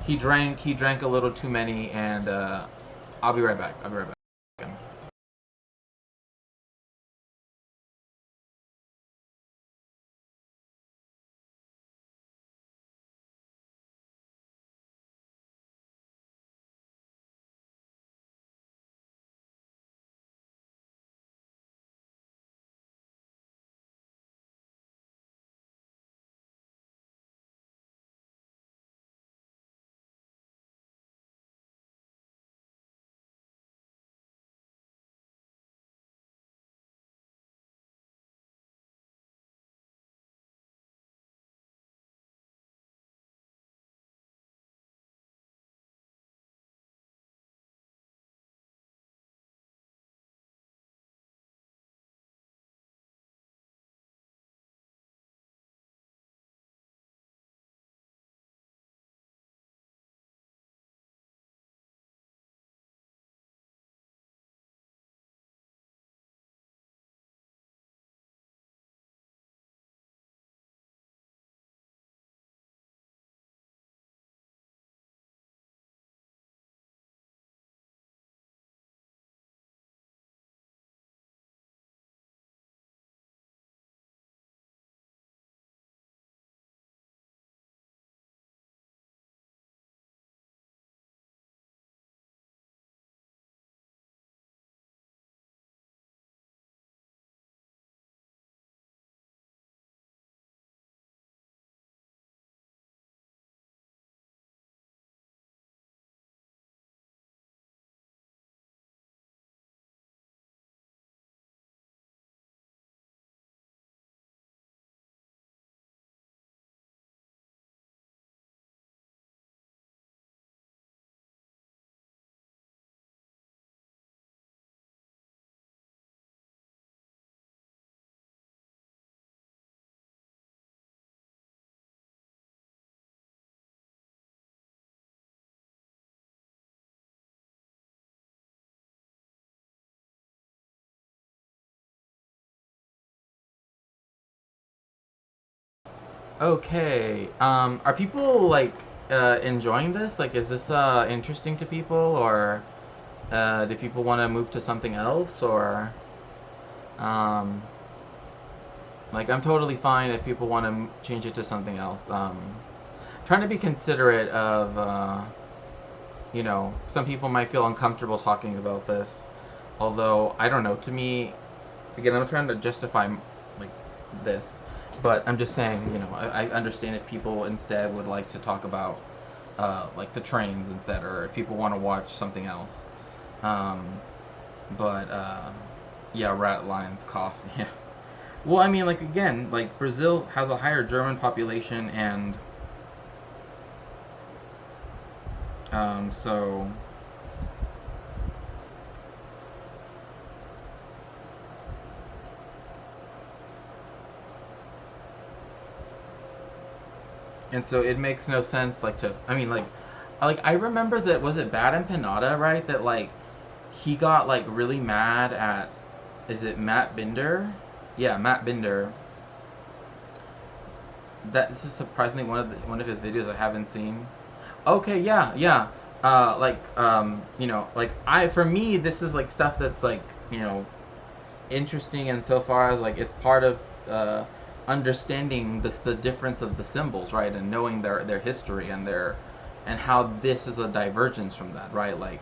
he drank a little too many, and I'll be right back. Okay. Are people like enjoying this? Like, is this interesting to people, or do people want to move to something else, or like I'm totally fine if people want to change it to something else. Trying to be considerate of you know, some people might feel uncomfortable talking about this, although I don't know. To me, again, I'm trying to justify like this. But I'm just saying, you know, I understand if people instead would like to talk about, like the trains instead, or if people want to watch something else. Yeah, rat lions cough. Yeah. Well, I mean, like again, like Brazil has a higher German population, and so. And so it makes no sense, like, to, I mean, like I remember that, was it Bad Empanada, right? That, like, he got, like, really mad at, is it Matt Binder? Yeah, Matt Binder. This is surprisingly one of his videos I haven't seen. Okay, yeah. You know, like, for me, this is, like, stuff that's, like, you know, interesting insofar as, like, it's part of, understanding the difference of the symbols, right, and knowing their history and how this is a divergence from that, right, like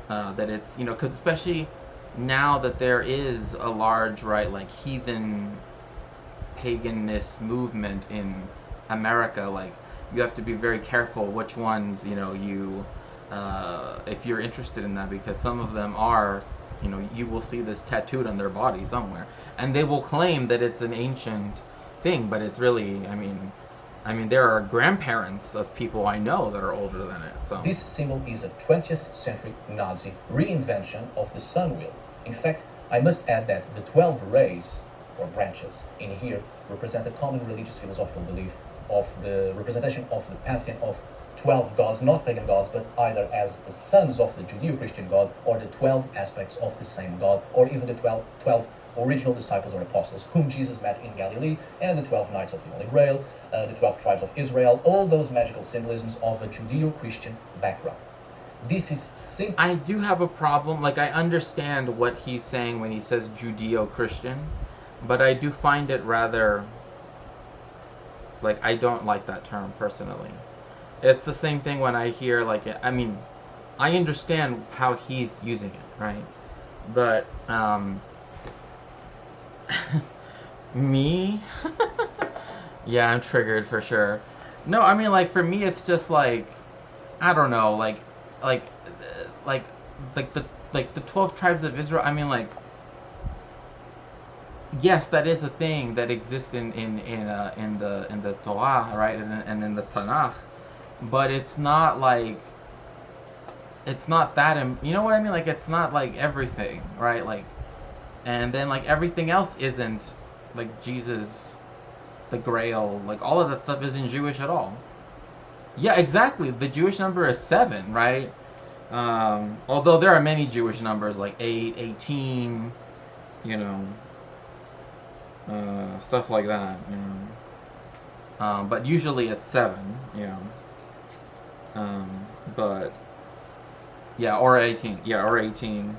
that it's, you know, because especially now that there is a large, right, like heathen paganist movement in America, like you have to be very careful which ones, you know, you if you're interested in that, because some of them are, you know, you will see this tattooed on their body somewhere, and they will claim that it's an ancient thing, but it's really, I mean, there are grandparents of people I know that are older than it. So this symbol is a 20th century Nazi reinvention of the sun wheel. In fact, I must add that the 12 rays, or branches, in here represent the common religious philosophical belief of the representation of the pantheon of 12 gods, not pagan gods, but either as the sons of the Judeo-Christian God, or the 12 aspects of the same God, or even the 12 original disciples or apostles whom Jesus met in Galilee, and the 12 Knights of the Holy Grail, the 12 tribes of Israel, all those magical symbolisms of a Judeo-Christian background. This is simple. I do have a problem, like I understand what he's saying when he says Judeo-Christian, but I do find it rather, like, I don't like that term personally. It's the same thing when I hear, like, I mean, I understand how he's using it, right? But, me? Yeah, I'm triggered for sure. No, I mean, like, for me, it's just, like, I don't know, like the 12 tribes of Israel, I mean, like, yes, that is a thing that exists in the Torah, right, and in the Tanakh. But it's not like, it's not that, you know what I mean? Like, it's not like everything, right? Like, and then like everything else isn't, like Jesus, the Grail, like all of that stuff isn't Jewish at all. Yeah, exactly. The Jewish number is 7, right? Although there are many Jewish numbers like 8, 18, you know, stuff like that, you know. But usually it's 7, you know. But yeah, or 18. Yeah, or 18.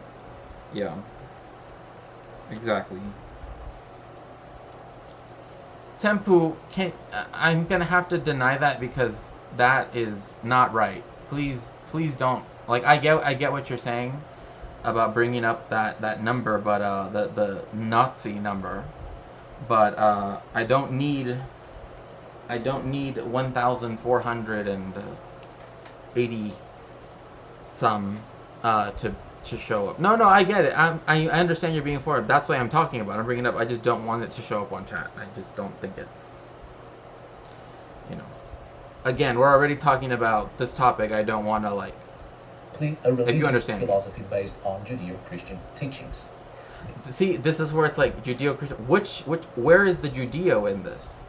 Yeah. Exactly. Tempu, I'm gonna have to deny that because that is not right. Please don't. Like, I get what you're saying about bringing up that number, but the Nazi number. But I don't need 1,480 some to show up. No, I get it. I understand you're being forward. That's why I'm talking about it. I'm bringing it up. I just don't want it to show up on chat. I just don't think it's, you know. Again, we're already talking about this topic. I don't want to, like, a religious understand. philosophy based on Judeo-Christian teachings. See, this is where it's like Judeo-Christian. Where is the Judeo in this?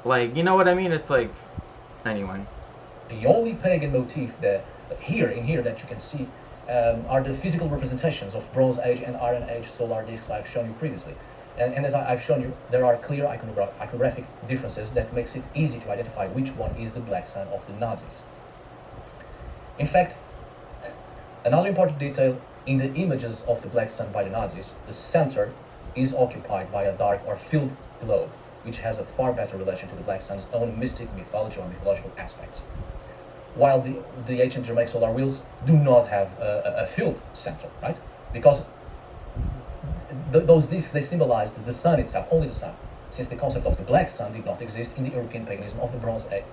Like, you know what I mean? It's like, anyway. The only pagan motif that here that you can see are the physical representations of Bronze Age and Iron Age solar discs I've shown you previously. And as I've shown you, there are clear iconographic differences that makes it easy to identify which one is the Black Sun of the Nazis. In fact, another important detail in the images of the Black Sun by the Nazis, the center is occupied by a dark or filled globe, which has a far better relation to the Black Sun's own mystic mythology or mythological aspects. While the ancient Germanic solar wheels do not have a filled center, right? Because those discs, they symbolize the sun itself, only the sun, since the concept of the Black Sun did not exist in the European paganism of the Bronze Age.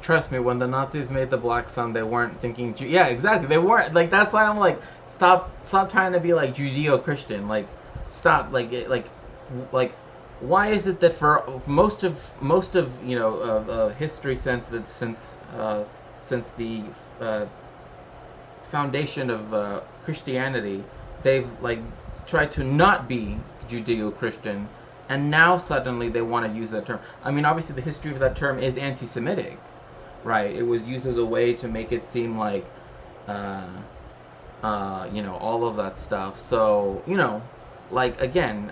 Trust me, when the Nazis made the Black Sun, they weren't thinking yeah, exactly, they weren't, like, that's why I'm like, stop trying to be like Judeo-Christian, like, stop, like why is it that for most of you know history since the foundation of Christianity, they've like tried to not be Judeo-Christian, and now suddenly they want to use that term. I mean, obviously the history of that term is anti-Semitic, right? It was used as a way to make it seem like you know, all of that stuff. So, you know, like, again,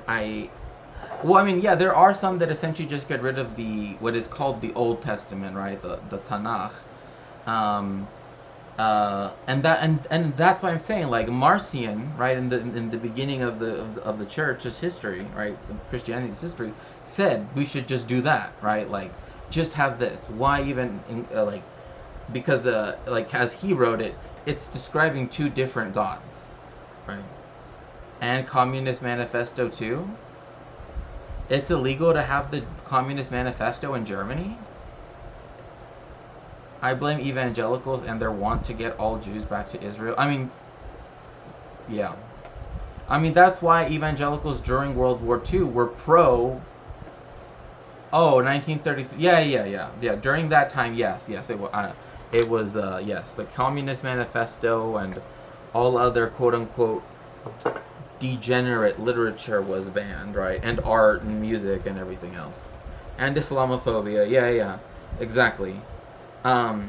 well, I mean, yeah, there are some that essentially just get rid of what is called the Old Testament, right? The Tanakh. And that's why I'm saying, like, Marcion, right, in the beginning of the church's history, right, of Christianity's history, said we should just do that, right? Like, just have this. Why even like, because like, as he wrote it, it's describing two different gods, right? And Communist Manifesto too. It's illegal to have the Communist Manifesto in Germany. I blame evangelicals and their want to get all Jews back to Israel. I mean, yeah. I mean, that's why evangelicals during World War II were pro. Oh, 1933. Yeah. During that time, yes. It was yes, the Communist Manifesto and all other quote-unquote degenerate literature was banned, right? And art and music and everything else. And Islamophobia. Yeah. Exactly. But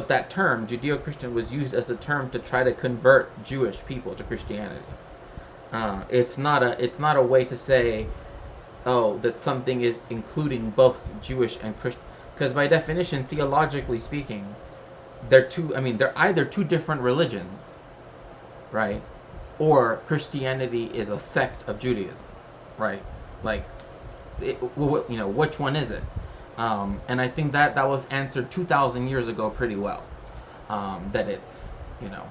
that term, Judeo-Christian, was used as a term to try to convert Jewish people to Christianity. It's not a way to say, oh, that something is including both Jewish and Christian, because by definition, theologically speaking, they're either two different religions, right? Or Christianity is a sect of Judaism, right? Like, you know, which one is it? And I think that was answered 2,000 years ago pretty well. That it's, you know,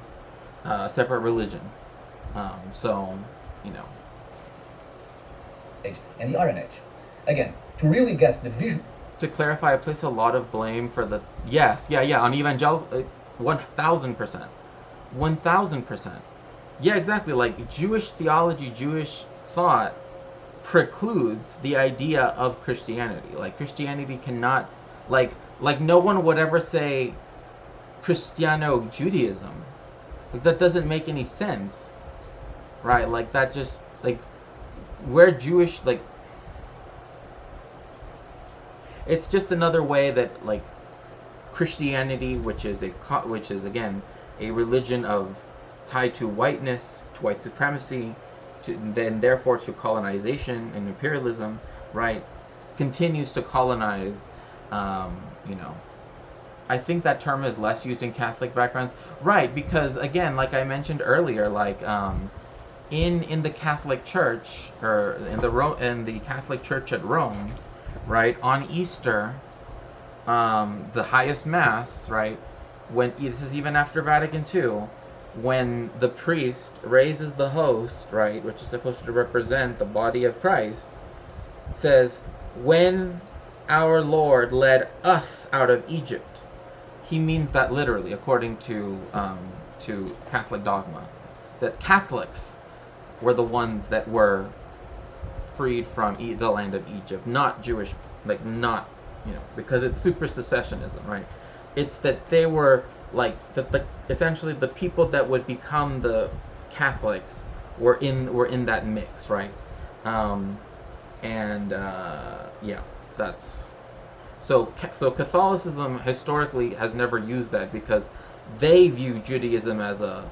a separate religion. So, you know. And the Iron Age. Again, to really get the vision. To clarify, I place a lot of blame for the on evangelical 1,000%. 1,000%. Yeah, exactly. Like, Jewish theology, Jewish thought precludes the idea of Christianity. Like, Christianity cannot, like no one would ever say Christiano Judaism. Like, that doesn't make any sense, right? Like, that just, like, we're Jewish, like, it's just another way that, like, Christianity, which is again a religion of tied to whiteness, to white supremacy, therefore to colonization and imperialism, right, continues to colonize. You know, I think that term is less used in Catholic backgrounds, right? Because, again, like I mentioned earlier, like in the Catholic Church, or in the Catholic Church at Rome, right, on Easter, the highest mass, right, when this is even after Vatican II, when the priest raises the host, right, which is supposed to represent the body of Christ, says, when our Lord led us out of Egypt. He means that literally, according to Catholic dogma, that Catholics were the ones that were freed from the land of Egypt, not Jewish, like, not, you know, because it's super secessionism, right? It's that they were, like, essentially the people that would become the Catholics were in that mix, right? Yeah, that's so Catholicism historically has never used that, because they view Judaism as a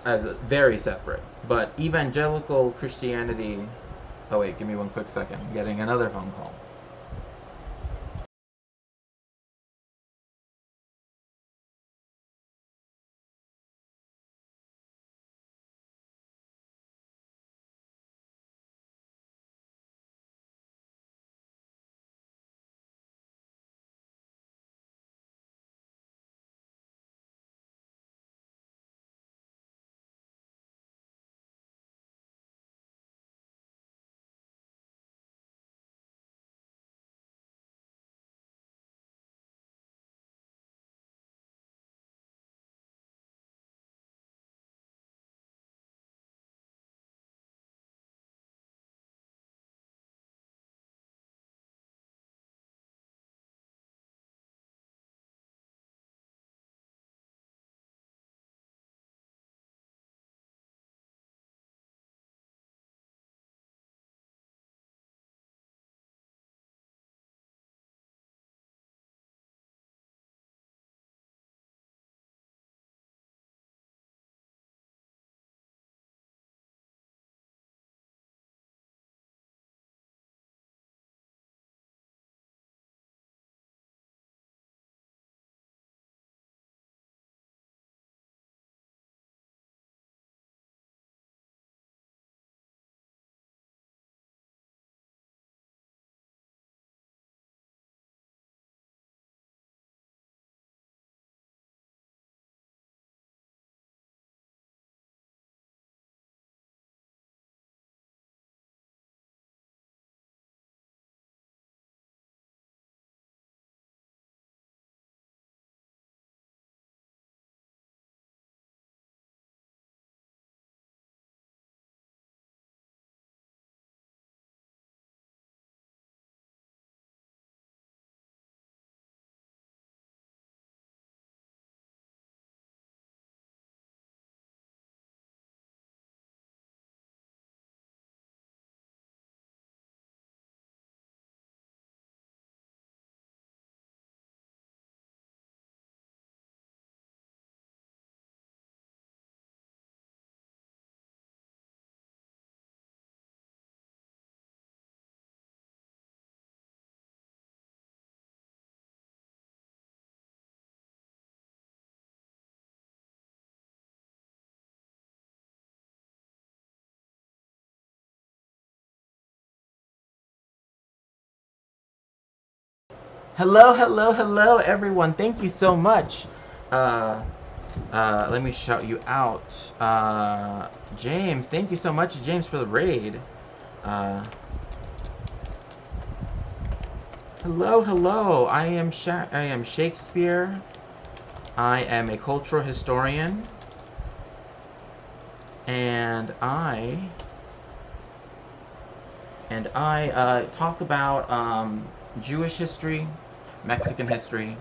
very separate. But evangelical Christianity. Oh wait, give me one quick second. I'm getting another phone call. Hello, hello, hello, everyone. Thank you so much. Let me shout you out. James, thank you so much, James, for the raid. Hello, hello. I am Shakespeare. I am a cultural historian, and I talk about Jewish history, Mexican history,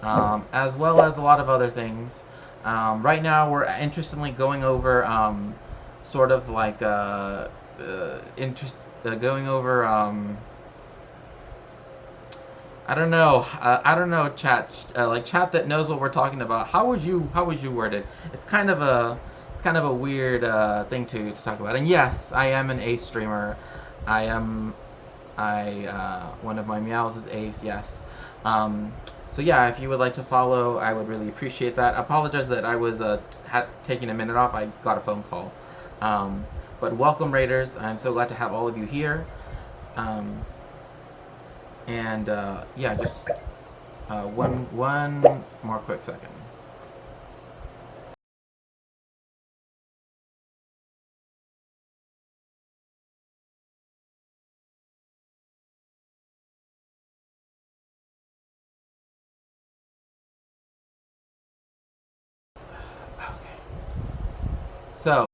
as well as a lot of other things. Right now, we're interestingly going over sort of like going over. I don't know, chat. Like chat that knows what we're talking about. How would you word it? It's kind of a weird thing to talk about. And yes, I am an Ace streamer. One of my meows is Ace. Yes. So yeah, if you would like to follow, I would really appreciate that. I apologize that I was taking a minute off. I got a phone call. But welcome, Raiders. I'm so glad to have all of you here. Yeah, just one more quick second. Okay. So,